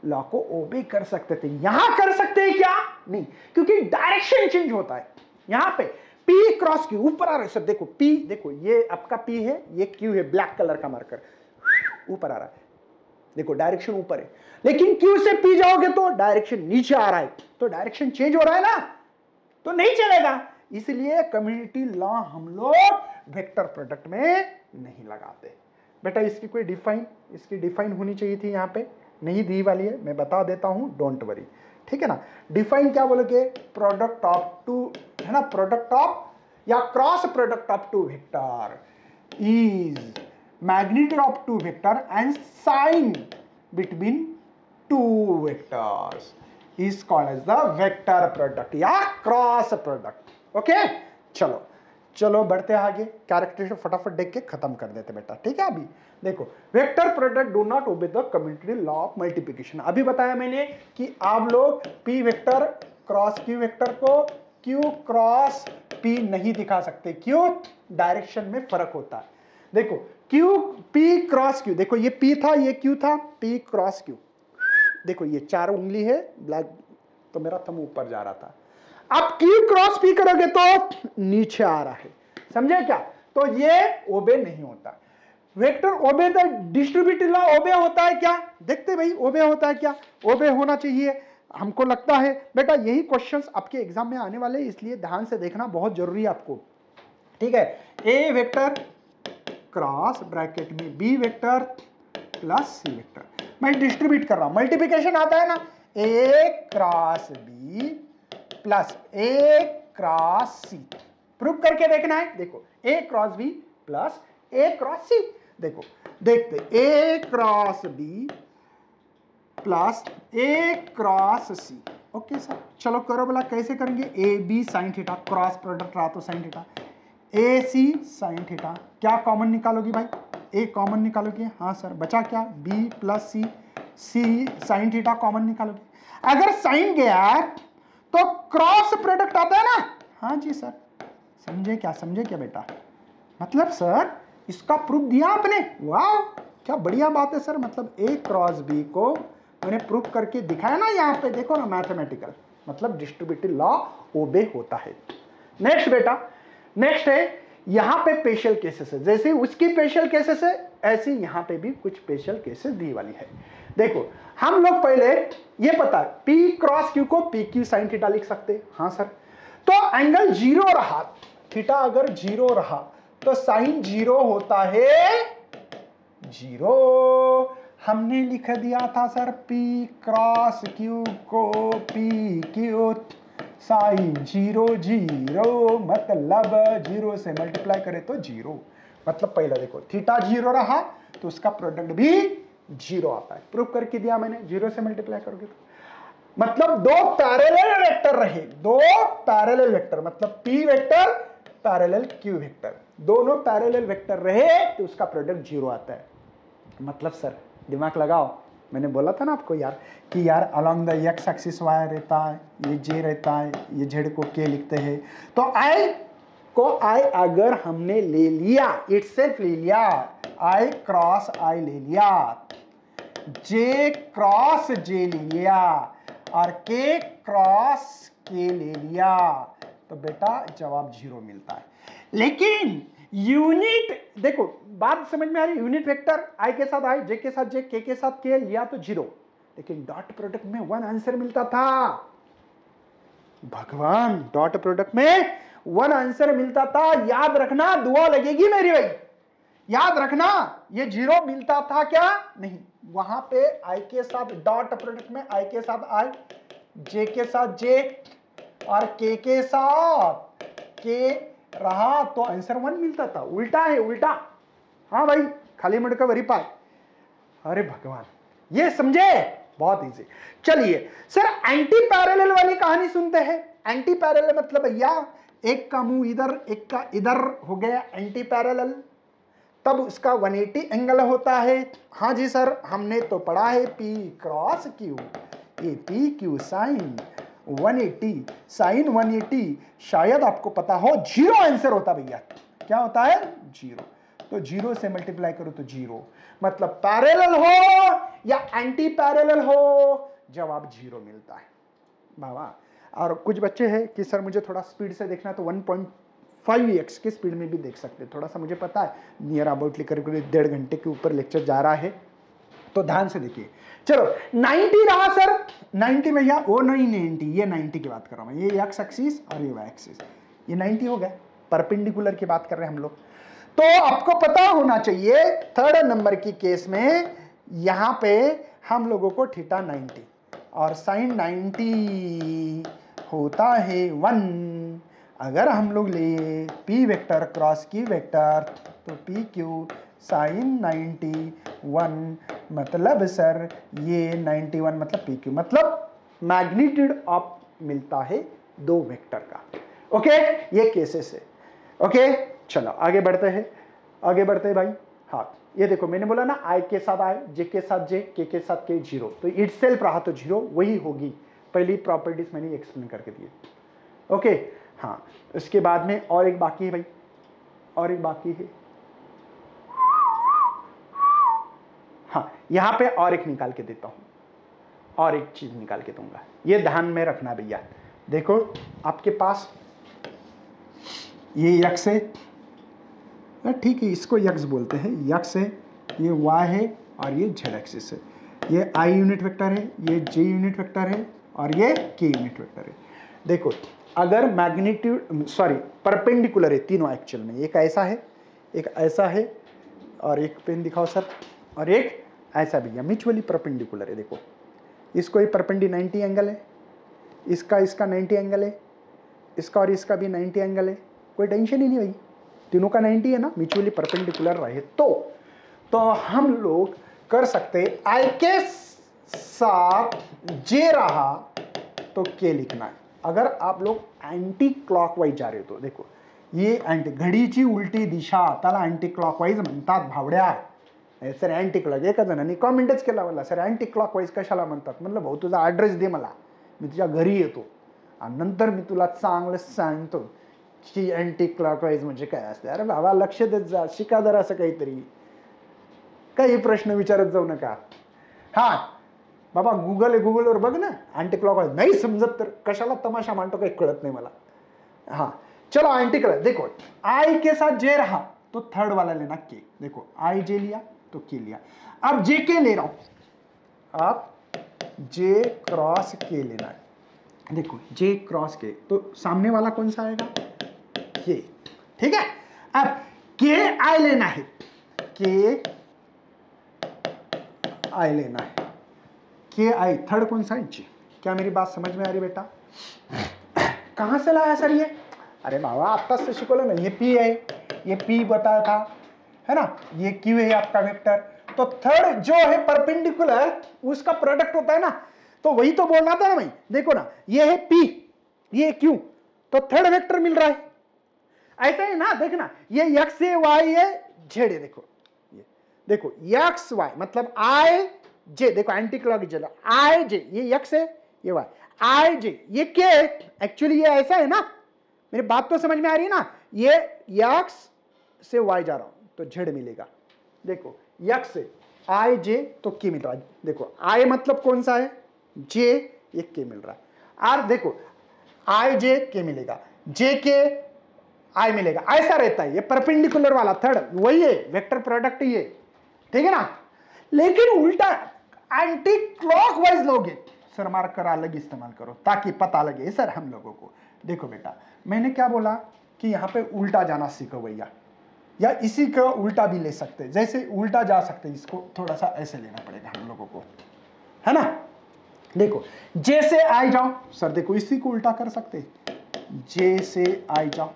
लॉ को ओबे कर सकते थे, यहां कर सकते हैं क्या? नहीं, क्योंकि डायरेक्शन चेंज होता है। यहां पे P क्रॉस Q ऊपर आ रहा है सर, देखो P, देखो ये आपका P है, ये Q है, ब्लैक कलर का मार्कर ऊपर आ रहा है, देखो डायरेक्शन ऊपर है, लेकिन Q से P जाओगे तो डायरेक्शन नीचे आ रहा है, तो डायरेक्शन चेंज हो रहा है ना, तो नहीं चलेगा। इसलिए कम्युनिटी लॉ हम लोग वेक्टर प्रोडक्ट में नहीं लगाते बेटा। इसकी डिफाइन होनी चाहिए थी, यहाँ पे नहीं दी वाली है, मैं बता देता हूं, डोंट वरी, ठीक है ना। डिफाइन क्या बोलोगे? प्रोडक्ट ऑफ टू, है ना, प्रोडक्ट ऑफ या cross product of two vector is magnitude of two vector and sine between two vectors is called as the vector product या क्रॉस प्रोडक्ट। ओके, चलो बढ़ते हैं आगे, कैरेक्टरिस्टिक फटाफट देख के खत्म कर देते बेटा, ठीक है। अभी देखो, vector product do not obey the community law of multiplication. अभी बताया मैंने कि आप लोग P vector cross Q vector को Q क्रॉस P नहीं दिखा सकते, क्यों? डायरेक्शन में फर्क होता है। देखो P क्रॉस Q, देखो ये P था, ये Q था, P क्रॉस Q, देखो ये 4 उंगली है, ब्लैक, तो मेरा थंब ऊपर जा रहा था। अब Q क्रॉस P करोगे तो नीचे आ रहा है, समझे क्या? तो ये ओबे नहीं होता। Vector obey the distributive law ओबे होता है क्या? देखते भाई, ओबे होता है क्या? ओबे होना चाहिए, हमको लगता है बेटा। यही क्वेश्चंस आपके एग्जाम में आने वाले, इसलिए ध्यान से देखना बहुत जरूरी है आपको। ठीक है, ए वेक्टर क्रॉस ब्रैकेट में B vector plus C vector, मैं डिस्ट्रीब्यूट कर रहा हूं, मल्टीप्लिकेशन आता है ना, A cross B plus A cross C, prove करके देखना है। देखो A cross B plus A cross C, देखो देखते A cross B plus A cross C. Okay sir, चलो करो बोला, कैसे करेंगे, A B sine theta, cross product रहा तो sine theta, A C sine theta, क्या कॉमन निकालोगी भाई, ए कॉमन निकालोगी, हाँ सर, बचा क्या, बी प्लस सी, सी साइन थीटा कॉमन निकालोगी, अगर साइन गया तो क्रॉस प्रोडक्ट आता है ना, हाँ जी सर, समझे क्या बेटा, मतलब सर इसका प्रूफ दिया आपने, वाह क्या बढ़िया बात है सर, मतलब ए क्रॉस बी को मैंने प्रूफ करके दिखाया ना, यहाँ पे देखो ना, मैथमेटिकल मतलब डिस्ट्रीब्यूटिव लॉ ओबे होता है। नेक्स्ट बेटा, नेक्स्ट है यहाँ पे स्पेशल केसेस है, जैसे उसकी स्पेशल केसेस है ऐसे यहाँ पे भी कुछ स्पेशल केसेस दी वाली है। देखो हम लोग पहले ये पता है P क्रॉस Q को पी क्यू साइन थीटा लिख सकते, हाँ सर, तो एंगल जीरो रहा, थीटा अगर जीरो रहा तो साइन जीरो होता है जीरो, हमने लिख दिया था सर P क्रॉस Q को P Q sine zero zero, मतलब जीरो से मल्टीप्लाई करे तो जीरो, मतलब पहला देखो थीटा जीरो रहा तो उसका प्रोडक्ट भी जीरो आता है, प्रूफ करके दिया मैंने, जीरो से मल्टीप्लाई करोगे तो, मतलब दो पैरेलल वेक्टर रहे, दो पैरेलल वेक्टर मतलब P vector parallel Q vector, दोनों पैरेलल वेक्टर रहे तो उसका प्रोडक्ट जीरो आता है। मतलब सर दिमाग लगाओ, मैंने बोला था ना आपको यार कि यार along the X axis Y रहता है, ये जे रहता है, ये जेड को के लिखते हैं, तो आई को आई अगर हमने ले लिया, इटसेल्फ ले लिया, आई क्रॉस आई ले लिया, जे क्रॉस जे ले लिया और के क्रॉस के ले लिया, तो बेटा जवाब जीरो मिलता है। लेकिन यूनिट देखो, बात समझ में आ रही, यूनिट वेक्टर आई के साथ आई, जे के साथ जे, के साथ के लिया तो जीरो, लेकिन डॉट प्रोडक्ट में वन आंसर मिलता था, भगवान डॉट प्रोडक्ट में वन आंसर मिलता था, याद रखना, दुआ लगेगी मेरी भाई, याद रखना, ये जीरो मिलता था क्या नहीं, वहां पे आई के साथ डॉट प्रोडक्ट में आई के साथ आई, जे के साथ जे और के साथ के रहा तो आंसर वन मिलता था, उल्टा है उल्टा, हाँ भाई खाली मटका वरी पाए, अरे भगवान, ये समझे, बहुत इजी। चलिए सर एंटी पैरेलल वाली कहानी सुनते हैं, एंटी पैरेलल मतलब भैया एक का मुंह इधर एक का इधर हो गया एंटी पैरेलल, तब उसका 180 एंगल होता है, हाँ जी सर हमने तो पढ़ा है P क्रॉस Q, ये P Q साइन 180, साइन 180 शायद आपको पता हो जीरो आंसर होता भैया, क्या होता है जीरो, तो जीरो से मल्टीप्लाई करो तो जीरो, मतलब पैरेलल हो या एंटी पैरेलल हो जवाब जीरो मिलता है बाबा। और कुछ बच्चे हैं कि सर मुझे थोड़ा स्पीड से देखना है तो 1.5x की स्पीड में भी देख सकते हैं, थोड़ा सा मुझे पता है नियर अबाउटली करीब 1.5 घंटे के ऊपर लेक्चर जा रहा है, तो ध्यान से देखिए। चलो 90 रहा सर, 90 भैया वो नहीं 90, ये 90 की बात कर रहा हूं, ये एक्स एक्सिस और ये वाई एक्सिस, ये 90 हो गया, परपेंडिकुलर की बात कर रहे हैं हम लोग। तो आपको पता होना चाहिए थर्ड नंबर की केस में यहां पे हम लोगों को थीटा 90 और साइन 90 होता है 1, अगर हम लोग ले P vector cross Q vector तो पी क्यू साइन 91, मतलब सर ये 91 मतलब पी क्यू, मतलब मैग्नीट्यूड ऑफ मिलता है दो वेक्टर का। ओके ये केसेस है। ओके चलो आगे बढ़ते हैं, आगे बढ़ते हैं भाई। हाँ ये देखो मैंने बोला ना आई के साथ आई, जे के साथ जे, के साथ के जीरो, तो इट सेल्फ रहा तो जीरो वही होगी, पहली प्रॉपर्टीज मैंने एक्सप्लेन करके दिए। ओके हाँ उसके बाद में और एक बाकी है भाई, और एक बाकी है, हाँ यहां पे और एक निकाल के देता हूं, और एक चीज निकाल के दूंगा, ये ध्यान में रखना भैया। देखो आपके पास ये यक्स है, ठीक है इसको यक्स बोलते हैं, यक्स है, ये वाई है और ये जेड एक्सिस है, ये आई यूनिट वेक्टर है, ये जे यूनिट वेक्टर है और ये के यूनिट वेक्टर है। देखो अगर मैग्नीट्यूड सॉरी परपेंडिकुलर है तीनों एक्चुअल में, एक ऐसा है और एक पेन दिखाओ सर, और एक ऐसा भी है, म्यूचुअली परपेंडिकुलर है। देखो इसको ये परपेंडी 90 एंगल है, इसका 90 एंगल है, इसका और इसका भी 90 एंगल है, कोई टेंशन ही नहीं भाई, तीनों का 90 है ना, म्यूचुअली परपेंडिकुलर रहे तो हम लोग कर सकते आई के साथ जे रहा तो के लिखना है। अगर आप लोग एंटी क्लॉकवाईज जा रहे हो तो देखो ये घडीची उलटी दिशा त्याला अँटी क्लॉकवाईज म्हणतात भावड्या। सर अँटी क्लॉक, एका जणांनी कॉमेंटच केला मला, सर अँटी क्लॉकवाईज कशाला म्हणतात? म्हणलं भाऊ तुझा ॲड्रेस दे मला, मी तुझ्या घरी येतो आणि नंतर मी तुला चांगलं सांगतो की अँटी क्लॉकवाईज म्हणजे काय असते। अरे बाबा लक्ष देत जा, शिका जरा असं काहीतरी, काही प्रश्न विचारत जाऊ नका। हा बाबा गुगल आहे, गुगलवर बघ ना अँटी क्लॉकवाईज, नाही समजत तर कशाला तमाशा मांडतो काही कळत नाही मला। हाँ चलो एंटी क्लॉक, देखो आई के साथ जे रहा तो थर्ड वाला लेना के, देखो आई जे लिया तो के लिया, अब जे के ले रहा हूं, अब जे क्रॉस के लेना है। देखो जे क्रॉस के तो सामने वाला कौन सा आएगा? के, ठीक है। अब के आई लेना है, के आई लेना है, के आई थर्ड कौन सा है? जे। क्या मेरी बात समझ में आ रही बेटा? कहां से लाया सर ये? अरे बाबा आत्ताच से शिकवलं ना, ये पी है, ये पी बताया था है ना, ये क्यू है आपका वेक्टर। तो थर्ड जो है परपेंडिकुलर उसका प्रोडक्ट होता है ना, तो वही तो बोलना था ना भाई। देखो ना ये है पी, ये क्यू, तो थर्ड वेक्टर मिल रहा है, ऐसा है ना। देखना ये एक्स है, वाई है, जेड है। देखो ये देखो एक्स वाई मतलब आई जे, देखो एंटी क्लॉक चला आई जे, ये एक्स है ये वाई, आई जे ये क्या है? एक्चुअली ये ऐसा है ना, मेरी बात तो समझ में आ रही है ना। ये एक्स से वाई जा रहा हूं तो जेड मिलेगा। देखो एक्स से आई जे तो के मिल रहा है, देखो आई मतलब कौन सा है? जे, ये के मिल रहा है। और देखो आई जे के मिलेगा, जे के आई मिलेगा, ऐसा रहता है। ये परपेंडिकुलर वाला थर्ड वही है, वेक्टर प्रोडक्ट ही है, ठीक है ना। लेकिन उल्टा एंटी क्लॉकवाइज लोगे सर, मार्कर अलग इस्तेमाल करो ताकि पता लगे सर हम लोगों को। देखो बेटा मैंने क्या बोला कि यहाँ पे उल्टा जाना सीखो भैया, या इसी का उल्टा भी ले सकते हैं, जैसे उल्टा जा सकते हैं, इसको थोड़ा सा ऐसे लेना पड़ेगा हम लोगों को, है ना। देखो जे से आई जाओ सर, देखो इसी को उल्टा कर सकते हैं, जे से आई जाओ,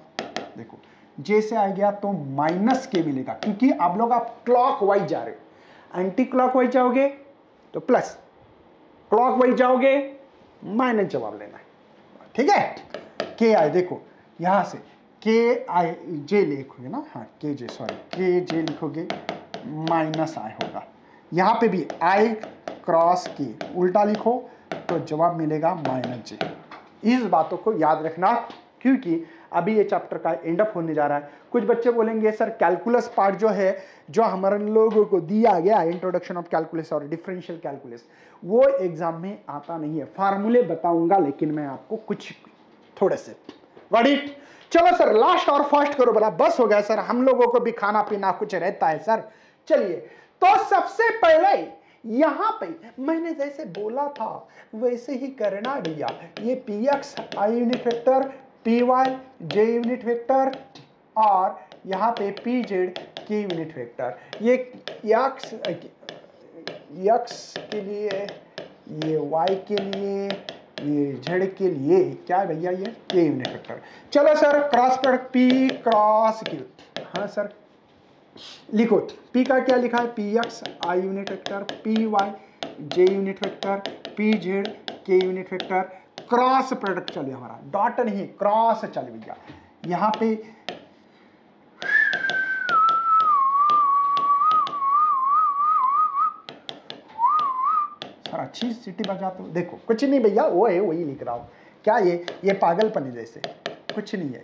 देखो जे से आई गया तो माइनस के मिलेगा, क्योंकि आप लोग आप क्लॉक वाइज जा रहे हो। एंटी क्लॉक वाइज जाओगे तो प्लस, क्लॉक वाइज जाओगे माइनस जवाब लेना है, ठीक है। के आई देखो यहां से के आई जे लिखोगे ना, हाँ के जे सॉरी के जे लिखोगे माइनस आई होगा। यहां पे भी आई क्रॉस के उल्टा लिखो तो जवाब मिलेगा माइनस जे। इस बातों को याद रखना, क्योंकि अभी ये चैप्टर का एंड अप होने जा रहा है। कुछ बच्चे बोलेंगे सर कैलकुलस पार्ट जो है, जो हमारे लोगों को दिया गया इंट्रोडक्शन ऑफ कैलकुलस और डिफरेंशियल कैलकुलस, वो एग्जाम में आता नहीं है। फार्मूले बताऊंगा लेकिन मैं आपको कुछ थोड़े से, गॉट इट। चलो सर लास्ट और फास्ट करो बड़ा, बस हो गया सर, हम लोगों को भी खाना पीना कुछ रहता है सर। चलिए तो सबसे पहले यहां पे मैंने जैसे बोला था वैसे ही करना भैया। ये पी एक्स आई यूनिट वेक्टर, पी वाई जे यूनिट वेक्टर, और यहाँ पे पी जेड के यूनिट वेक्टर। ये एक्स के लिए, ये वाई के लिए, ये जेड के लिए क्या है भैया? ये के यूनिट वेक्टर। चलो sir cross product P cross Q, हाँ सर लिखो पी का क्या लिखा है? पी एक्स आई यूनिट वेक्टर, पी वाई जे यूनिट वेक्टर, पी जेड के यूनिट वेक्टर, क्रॉस प्रोडक्ट चलिए हमारा, डॉट नहीं क्रॉस चल भैया। यहां पे सर अच्छी सिटी बजाते हो, देखो कुछ नहीं भैया, वो है वही लिख रहा हूं। क्या ये पागलपन है जैसे, कुछ नहीं है,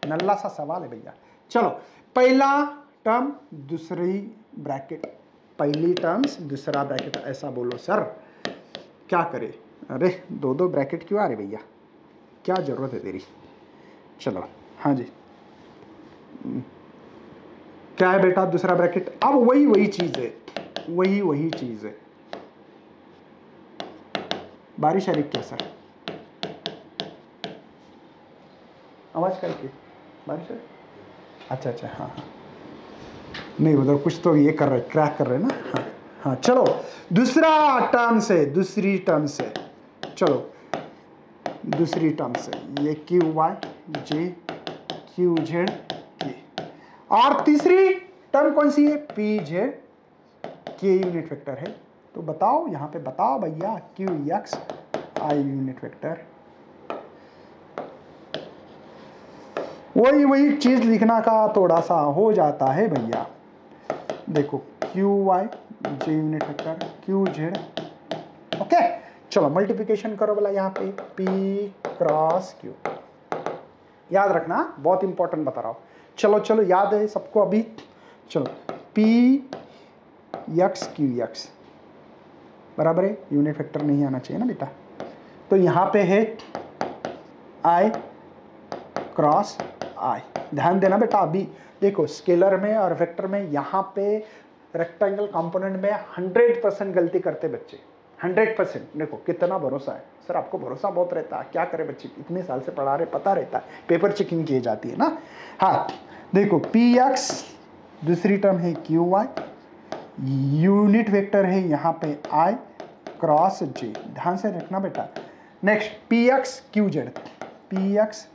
नल्ला सा सवाल है भैया। चलो पहला टर्म दूसरी ब्रैकेट, पहली टर्म्स दूसरा ब्रैकेट, ऐसा बोलो सर। क्या करे? अरे दो दो ब्रैकेट क्यों आ रहे भैया, क्या जरूरत है तेरी? चलो हाँ जी, क्या है बेटा दूसरा ब्रैकेट? अब वही चीज है, वही चीज है। बारिश आ रही क्या सर? आवाज़ करके बारिश है। अच्छा अच्छा, हाँ हाँ, नहीं उधर कुछ तो ये कर रहे, क्रैक कर रहे ना। हाँ हाँ, चलो दूसरा टर्म से, दूसरी टर्म से, चलो दूसरी टर्म से, ये क्यू वाई जे क्यू जेड के, और तीसरी टर्म कौन सी है, पी जेड के यूनिट वेक्टर है। तो बताओ यहाँ पे, बताओ भैया, क्यू एक्स आई यूनिट वेक्टर, वही चीज लिखना का थोड़ा सा हो जाता है भैया। देखो क्यू वाई जे unit vector Q Z, okay. चलो मल्टीप्लिकेशन करो बोला यहाँ पे, पी क्रॉस क्यू, याद रखना, बहुत इंपॉर्टेंट बता रहा हूँ। चलो चलो याद है सबको अभी। चलो पी एक्स क्यू एक्स बराबर है, यूनिट वेक्टर नहीं आना चाहिए ना बेटा। तो यहाँ पे है आई क्रॉस आई, ध्यान देना बेटा। अभी देखो स्केलर में और वेक्टर में यहाँ पे रेक्टेंगल कंपोनेंट में 100% गलती करते बच्चे, 100%। देखो कितना भरोसा है सर, आपको भरोसा बहुत रहता है, क्या करे बच्चे, इतने साल से पढ़ा रहे, पता रहता है, पेपर चेकिंग की जाती है ना। हाँ देखो पी एक्स, दूसरी टर्म है क्यू वाई, यूनिट वेक्टर है यहाँ पे आई क्रॉस जे, ध्यान से रखना बेटा। Next P X Q Z, P X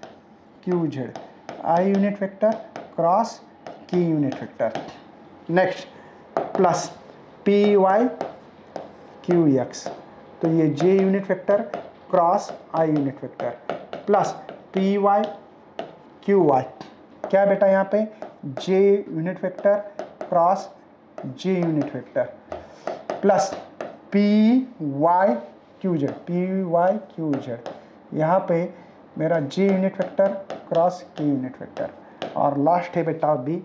Q Z I unit vector cross K unit vector. Next plus P Y Q X, तो ये J unit vector cross I unit vector, plus P Y Q Y, क्या बेटा यहाँ पे J unit vector cross J unit vector, plus P Y Q Z, P Y Q Z, यहाँ पे मेरा J unit vector cross K unit vector, और last है बेटा बी,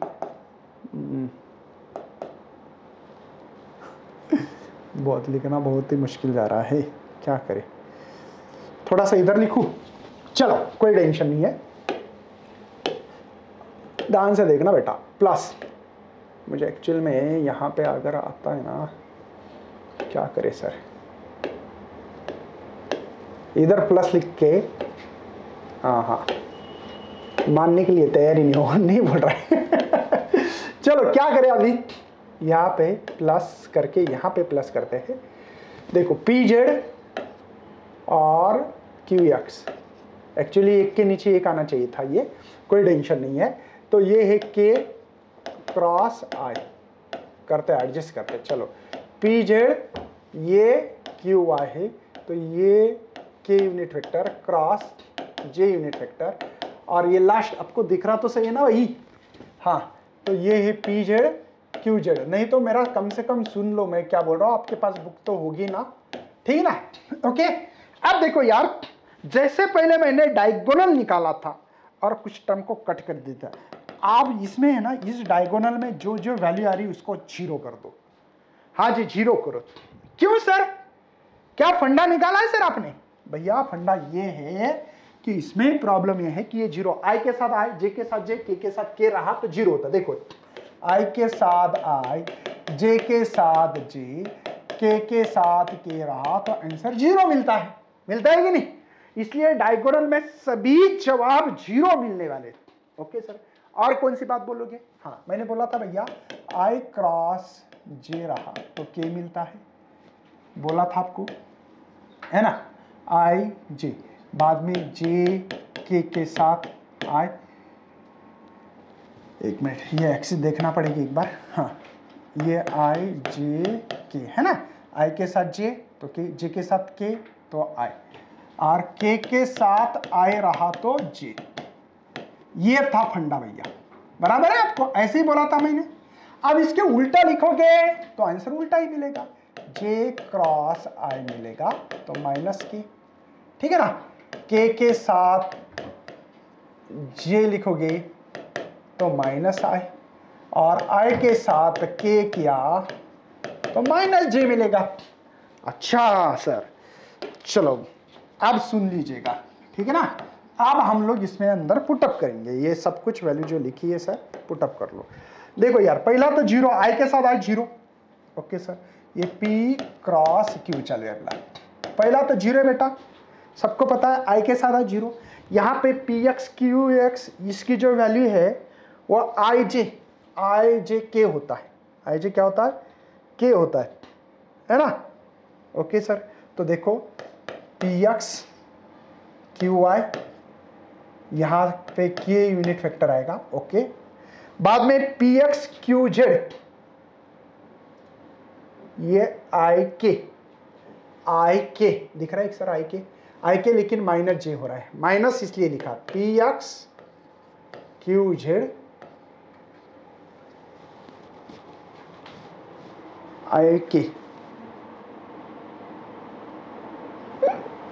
बहुत लिखना बहुत ही मुश्किल जा रहा है, क्या करें, थोड़ा सा इधर लिखूं। चलो कोई टेंशन नहीं है, ध्यान से देखना बेटा। प्लस मुझे एक्चुअल में यहाँ पे अगर आता है ना, क्या करे सर, इधर प्लस लिख के, हाँ मानने के लिए तैयार ही नहीं हो, नहीं बोल रहा है। चलो क्या करें अभी, यहाँ पे प्लस करके यहाँ पे प्लस करते हैं। देखो पी जेड और क्यू एक्स, एक्चुअली एक के नीचे एक आना चाहिए था, ये कोई टेंशन नहीं है। तो ये है के क्रॉस आई, करते एडजस्ट करते, चलो पी जेड ये क्यू वाई है, तो ये K unit vector cross J unit vector, और ये लास्ट आपको दिख रहा तो सही है ना वही, हाँ, तो ये है पी जेड क्यू जेड। नहीं तो मेरा कम से कम सुन लो मैं क्या बोल रहा हूँ, आपके पास बुक तो होगी ना, ठीक है ना, ओके। अब देखो यार, जैसे पहले मैंने डायगोनल निकाला था और कुछ टर्म को कट कर दिया था, आप इसमें है ना, इस डायगोनल में जो जो वैल्यू आ रही है उसको 0 कर दो। हाँ जी 0 करो। क्यों सर, क्या फंडा निकाला है सर आपने? भैया फंडा ये है कि इसमें प्रॉब्लम ये है कि ये 0 आई के साथ आई, जे के साथ जे, के साथ के रहा तो 0 होता। देखो आई के साथ आई, जे के साथ जे, के साथ के रहा तो आंसर 0 मिलता है, मिलता है कि नहीं? इसलिए डायगोनल में सभी जवाब 0 मिलने वाले। ओके सर, और कौन सी बात बोलोगे? हाँ मैंने बोला था भैया आई क्रॉस जे रहा तो के मिलता है, बोला था आपको, है ना, आई जे, बाद में जे के साथ आई, एक मिनट ये एक्सिस देखना पड़ेगी एक बार, हाँ ये आई जे के है ना, आई के साथ जे तो के, जे के साथ के तो आई, और के साथ आई रहा तो जे, ये था फंडा भैया, बराबर है? आपको ऐसे ही बोला था मैंने। अब इसके उल्टा लिखोगे तो आंसर उल्टा ही मिलेगा, जे क्रॉस आई मिलेगा तो माइनस के, ठीक है ना, के साथ जे लिखोगे तो माइनस आई, और आई के साथ के किया तो माइनस जे मिलेगा। अच्छा सर, चलो अब सुन लीजिएगा, ठीक है ना। अब हम लोग इसमें अंदर पुटअप करेंगे, ये सब कुछ वैल्यू जो लिखी है सर पुटअप कर लो। देखो यार पहला तो 0, आई के साथ आई 0, ओके सर, ये पी क्रॉस क्यू चल गया, पहला तो 0 है बेटा, सबको पता है आई के साथ आई 0, यहाँ पे पी एक्स क्यू एक्स इसकी जो वैल्यू है वो आई जे के होता है। आई जे क्या होता है? के होता है ना? ओके सर, तो देखो पी एक्स क्यू वाई, यहाँ पे के यूनिट वेक्टर आएगा। ओके, बाद में पी एक्स क्यू जेड, ये आई के दिख रहा है सर, आई के लेकिन माइनस जे हो रहा है, माइनस इसलिए लिखा पी एक्स क्यू जेड आई के।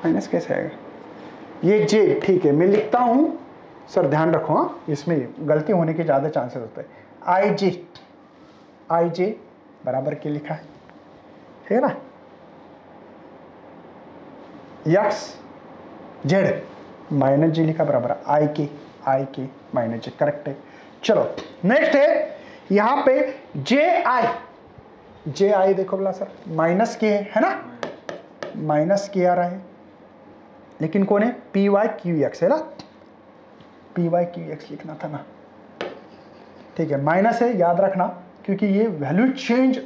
माइनस कैसे आएगा? ये जे, ठीक है मैं लिखता हूं सर, ध्यान रखो हाँ, इसमें गलती होने के ज्यादा चांसेस होते हैं। आई जे बराबर के लिखा है, ठीक है ना? एक्स जेड माइनस जे लिखा बराबर आई के माइनस जे, करेक्ट है। चलो नेक्स्ट है यहां पे जे आई देखो बोला सर, माइनस के है ना, माइनस के आ रहा है, लेकिन कौन है? पी वाई क्यू एक्स है ना, पी वाई क्यू एक्स लिखना था ना, ठीक है। माइनस है, याद रखना, क्योंकि ये वैल्यू चेंज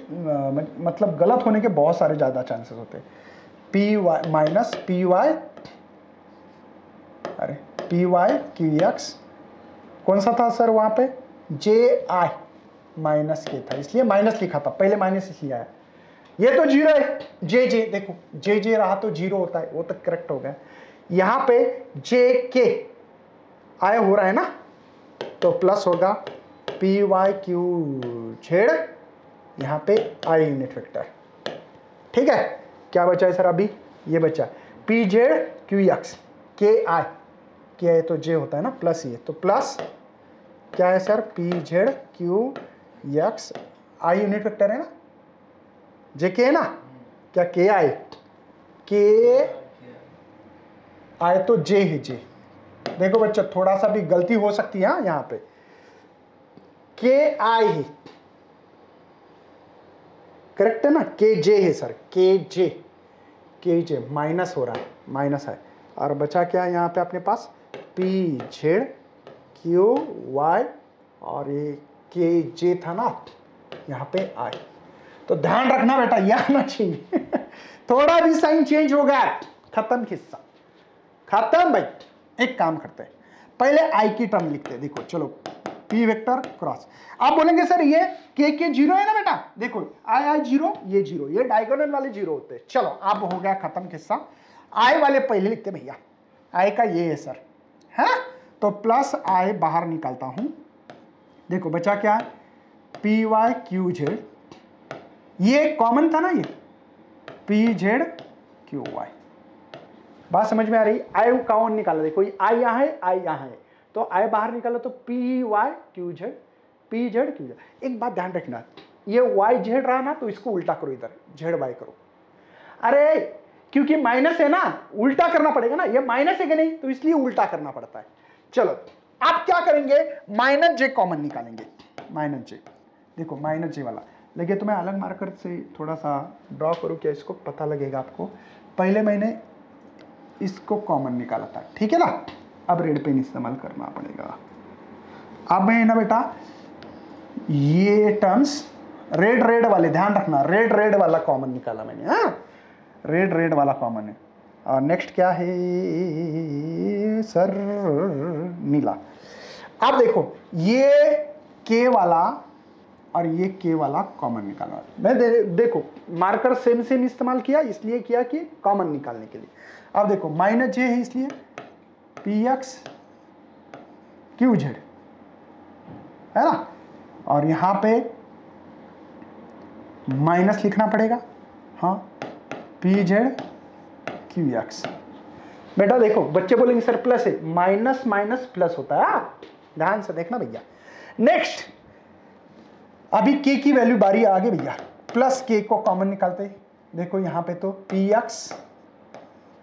मतलब गलत होने के बहुत सारे ज़्यादा चांसेस होते हैं। P Y minus P Y, अरे पी वाई क्यू एक्स कौन सा था सर वहाँ पे? जे आई माइनस के था, इसलिए माइनस लिखा था, पहले माइनस इसलिए आया। ये तो जीरो है, जे देखो जे रहा तो जीरो होता है, वो तो करेक्ट हो गया। यहाँ पे जे के आया हो रहा है ना, तो प्लस होगा पी वाई क्यू जेड, यहाँ पे आई यूनिट वेक्टर, ठीक है। क्या बचा है सर अभी? ये बचा पी जेड क्यू एक्स के आई तो जे होता है ना, प्लस ये, तो प्लस क्या है sir? P Z Q X आई यूनिट वेक्टर है ना, जे के है ना, क्या के आई तो जे है जे। देखो बच्चा थोड़ा सा भी गलती हो सकती है यहाँ पे, के आई है, करेक्ट है ना, के जे है सर, के जे माइनस हो रहा है, माइनस है, और बचा क्या यहाँ पे अपने पास? पी जेड क्यू वाई, और ये के जे था ना, यहाँ पे आई। तो ध्यान रखना बेटा, ये आना चाहिए थोड़ा भी साइन चेंज हो गया, खत्म किस्सा, खत्म भाई। एक काम करते हैं, पहले आई की टर्म लिखते हैं। देखो चलो, पी वेक्टर क्रॉस, आप बोलेंगे सर ये के जीरो है ना बेटा, देखो आई जीरो, ये जीरो, ये डायगोनल वाले जीरो होते हैं। चलो अब हो गया खत्म किस्सा। आई वाले पहले लिखते भैया, आई का ये है सर, है, तो प्लस आई बाहर निकालता हूं, देखो बचा क्या है? पी वाई क्यू जेड, ये कॉमन था ना, ये पी जेड क्यू वाई। बात समझ में आ रही? आई कौन निकाला? देखो आई यहाँ है, आई यहाँ है, तो आई बाहर निकालो तो P Y Q Z, P Z Q Z. एक बात ध्यान रखना, ये वाई जेड रहा ना, तो इसको उल्टा करो, इधर जेड वाई करो। अरे क्योंकि माइनस है ना, उल्टा करना पड़ेगा ना, ये माइनस है कि नहीं, तो इसलिए उल्टा करना पड़ता है। चलो आप क्या करेंगे? माइनस जे कॉमन निकालेंगे, माइनस जे, देखो माइनस जे वाला लगे तो मैं अलग मार्कर से थोड़ा सा ड्रॉ करूँ क्या, इसको पता लगेगा आपको। पहले मैंने इसको कॉमन निकाला था, ठीक है ना, अब रेड पेन इस्तेमाल करना पड़ेगा। अब मैं ना बेटा ये टर्म्स रेड वाले, ध्यान रखना, रेड वाला कॉमन निकाला मैंने, हाँ रेड वाला कॉमन है। और नेक्स्ट क्या है सर? नीला। अब देखो ये के वाला और ये के वाला कॉमन निकालना, मैं देखो मार्कर सेम इस्तेमाल किया, इसलिए किया कि कॉमन निकालने के लिए। अब देखो माइनस जे है, इसलिए पी एक्स क्यू जेड है ना, और यहां पे माइनस लिखना पड़ेगा, हाँ पी जेड क्यू एक्स। बेटा देखो बच्चे बोलेंगे सर प्लस है, माइनस माइनस प्लस होता है, ध्यान से देखना भैया। नेक्स्ट अभी के की वैल्यू बारी आगे भैया, प्लस के को कॉमन निकालते, देखो यहां पे तो P X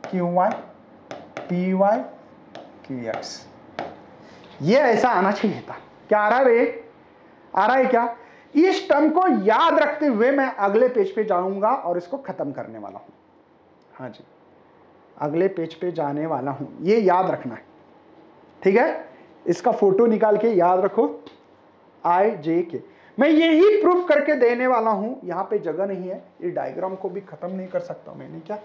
Q Y, P Y Q X, ये ऐसा आना चाहिए था। क्या आ रहा है बे? आ रहा है क्या? इस टर्म को याद रखते हुए मैं अगले पेज पे जाऊंगा और इसको खत्म करने वाला हूं। हाँ जी, अगले पेज पे जाने वाला हूं, ये याद रखना है, ठीक है, इसका फोटो निकाल के याद रखो, आई जे के। मैं यही प्रूफ करके देने वाला हूं, यहां पे जगह नहीं है, ये डायग्राम को भी खत्म नहीं कर सकता मैंने, क्या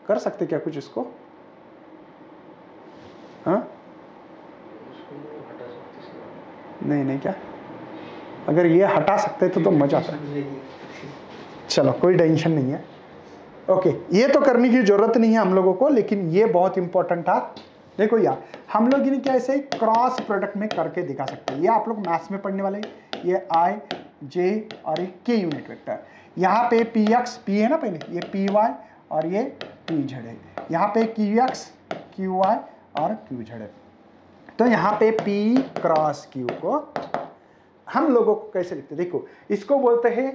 कर सकते क्या कुछ इसको? हाँ नहीं क्या, अगर ये हटा सकते तो मजा आता। चलो कोई टेंशन नहीं है, ओके, ये तो करने की जरूरत नहीं है हम लोगों को, लेकिन ये बहुत इंपॉर्टेंट था। देखो यार, हम लोग इन्हें कैसे क्रॉस प्रोडक्ट में करके दिखा सकते हैं, ये आप लोग मैथ्स में पढ़ने वाले, ये आई जे और ये के यूनिट वेक्टर, यहाँ पे पी एक्स पी है ना पहले, ये पी वाई और ये पी जेड है, यहाँ पे क्यू एक्स क्यू वाई और क्यू जेड है। तो यहाँ पे पी क्रॉस क्यू को हम लोगों को कैसे लिखते हैं, देखो इसको बोलते हैं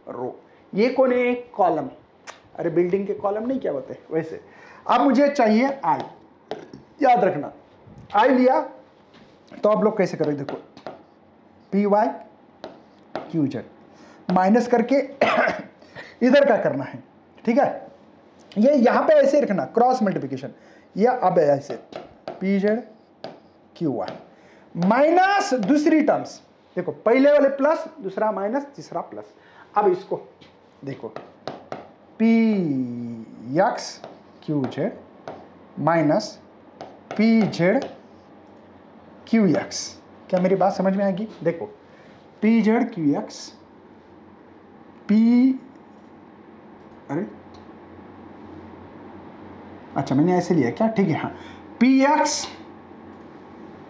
रो, ये कौन है? कॉलम। अरे बिल्डिंग के कॉलम नहीं क्या बोलते वैसे। अब मुझे चाहिए आई, याद रखना आई लिया तो आप लोग कैसे करोगे, देखो P Y Q Z minus करके इधर का करना है, ठीक है, ये यहां पे ऐसे रखना क्रॉस मल्टीप्लिकेशन, या अब ऐसे P Z Q Y minus दूसरी टर्म्स, देखो पहले वाले प्लस, दूसरा माइनस, तीसरा प्लस। अब इसको देखो P X Q Z minus P Z Q x, क्या मेरी बात समझ में आएगी? देखो P Z Q x P, अरे अच्छा मैंने ऐसे लिया क्या, ठीक है, हाँ P X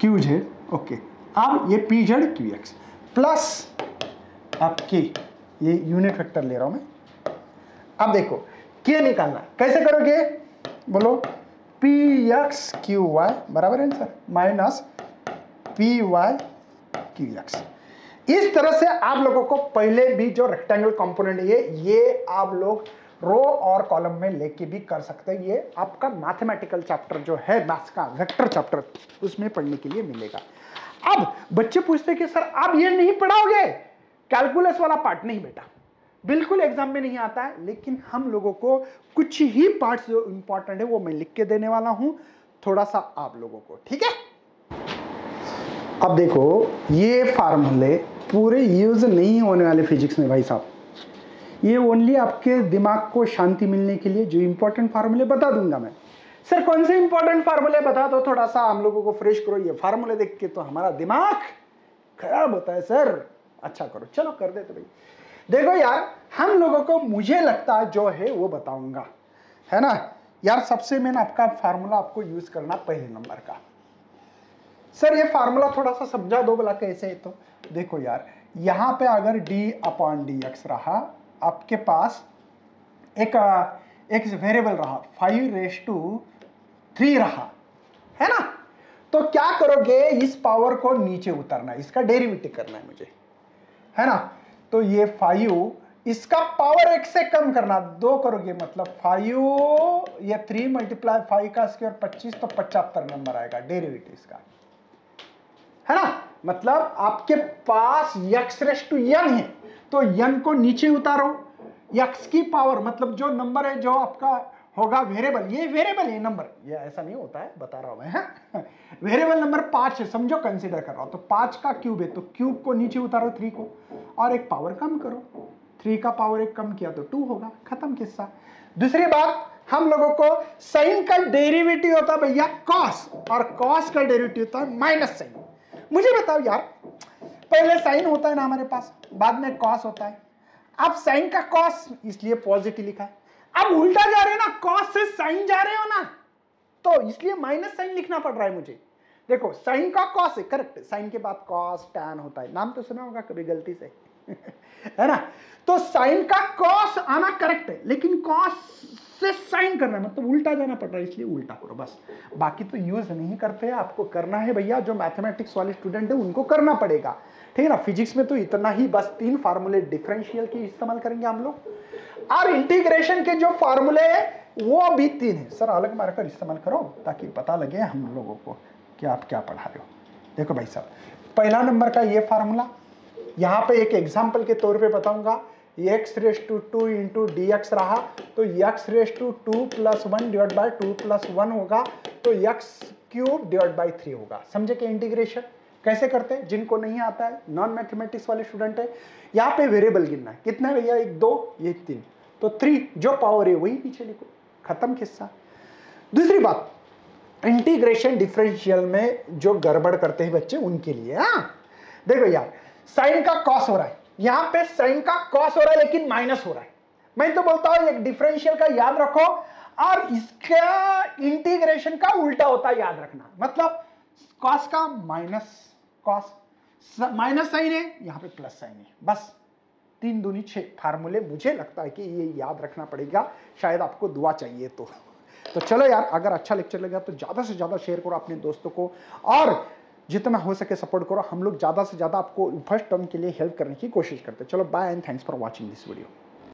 Q Z, okay. अब ये P Z Q x plus अब के, ये यूनिट वेक्टर ले रहा हूं मैं। अब देखो के निकालना कैसे करोगे, बोलो पी एक्स क्यू वाई बराबर है answer minus P Y Q X. इस तरह से आप लोगों को पहले भी जो रेक्टेंगल कंपोनेंट है ये आप लोग रो और कॉलम में लेके भी कर सकते हैं। ये आपका मैथमेटिकल चैप्टर जो है मैथ्स का वेक्टर चैप्टर, उसमें पढ़ने के लिए मिलेगा। अब बच्चे पूछते हैं कि सर आप ये नहीं पढ़ाओगे, कैलकुलस वाला पार्ट? नहीं बेटा, बिल्कुल एग्जाम में नहीं आता है, लेकिन हम लोगों को कुछ ही पार्ट्स जो इंपॉर्टेंट है वो मैं लिख के देने वाला हूं थोड़ा सा आप लोगों को, ठीक है। अब देखो ये फार्मूले पूरे यूज नहीं होने वाले फिजिक्स में भाई साहब, ये ओनली आपके दिमाग को शांति मिलने के लिए जो इंपॉर्टेंट फार्मूले बता दूंगा मैं। सर कौन से इंपॉर्टेंट फार्मूले बता दो, थोड़ा सा हम लोगों को फ्रेश करो, ये फार्मूले देख के तो हमारा दिमाग खराब होता है सर। अच्छा करो, चलो कर देते भाई। देखो यार हम लोगों को मुझे लगता है जो है वो बताऊंगा, है ना यार। सबसे मेन आपका फार्मूला आपको यूज करना पहले नंबर का। सर ये फार्मूला थोड़ा सा समझा दो भला कैसे है। तो देखो यार, यहां पे अगर d अपॉन डी एक्स रहा, आपके पास एक वेरिएबल रहा 5⁻³ रहा, है ना। तो क्या करोगे, इस पावर को नीचे उतारना है, इसका डेरिवेटिव करना है मुझे, है ना। तो ये 5, इसका पावर 1 से कम करना, 2 करोगे मतलब 5, ये 3 × 5 का स्क्वायर 25, तो 75 नंबर आएगा डेरिवेटिव इसका, है ना। मतलब आपके पास x⁻n है, तो n को नीचे उतारो, x की पावर मतलब जो नंबर है जो आपका होगा वेरिएबल, ये वेरिएबल है नंबर, ये ऐसा नहीं होता है, बता रहा हूं मैं। वेरिएबल नंबर 5 है, समझो कंसीडर कर रहा हूं, तो 5 का क्यूब है, तो क्यूब को नीचे उतारो 3 को, और एक पावर कम करो, 3 का पावर 1 कम किया तो 2 होगा, खत्म किस्सा। दूसरी बात, हम लोगों को साइन का डेरिवेटिव होता है भैया कॉस, और कॉस का डेरिवेटिव होता है माइनस साइन। मुझे बताओ यार, पहले साइन होता है ना हमारे पास, बाद में कॉस होता है। अब साइन का कॉस इसलिए पॉजिटिव लिखा है, अब उल्टा जा रहे हो ना, कॉस से साइन जा रहे हो ना, तो इसलिए माइनस साइन लिखना पड़ रहा है मुझे। देखो साइन का कॉस है, करेक्ट, साइन के बाद कॉस टैन होता है, नाम तो सुना होगा कभी गलती से है ना। तो साइन का कॉस आना करेक्ट है, लेकिन कॉस से साइन करना है मतलब उल्टा जाना पड़ रहा है, इसलिए उल्टा करो बस। बाकी तो यूज नहीं करते, आपको करना है भैया, जो मैथमेटिक्स वाले स्टूडेंट है उनको करना पड़ेगा, ठीक है ना। फिजिक्स में तो इतना ही, बस 3 फार्मूले डिफरेंशियल के इस्तेमाल करेंगे हम लोग, और इंटीग्रेशन के जो फार्मूले है वो भी 3 है। सर अलग मारकर इस्तेमाल करो ताकि पता लगे हम लोगों को कि आप क्या पढ़ा रहे हो। देखो भाई साहब, पहला नंबर का ये फार्मूला, यहां पे एक एग्जांपल के तौर पे बताऊंगा, X raise to 2 into D X रहा तो X raise to 2 plus 1 divide by 2 plus 1 होगा तो एक्स क्यूब डिवाइड बाई 3 होगा। समझे कि इंटीग्रेशन कैसे करते हैं? जिनको नहीं आता है, नॉन मैथमेटिक्स वाले स्टूडेंट है, यहाँ पे वेरिएबल गिनना है। कितना है भैया? 1 2 ये 3 तो 3 जो पावर है वही नीचे लिखो, खत्म किस्सा। दूसरी बात, इंटीग्रेशन डिफरेंशियल में जो गड़बड़ करते हैं बच्चे उनके लिए, देखो यार साइन का कॉस हो रहा है, यहां पे साइन का कॉस हो रहा है लेकिन माइनस हो रहा है। मैं तो बोलता हूं एक डिफरेंशियल का याद रखो और इसका इंटीग्रेशन का उल्टा होता है, याद रखना। मतलब कॉस का माइनस, कॉस माइनस साइन है, यहां पे प्लस साइन है, बस 3 दूनी 6 फार्मूले मुझे लगता है कि ये याद रखना पड़ेगा, शायद आपको दुआ चाहिए तो चलो यार, अगर अच्छा लेक्चर लगा तो ज्यादा से ज्यादा शेयर करो अपने दोस्तों को और जितना हो सके सपोर्ट करो। हम लोग ज्यादा से ज्यादा आपको फर्स्ट टर्म के लिए हेल्प करने की कोशिश करते हैं। चलो bye and thanks for watching this video.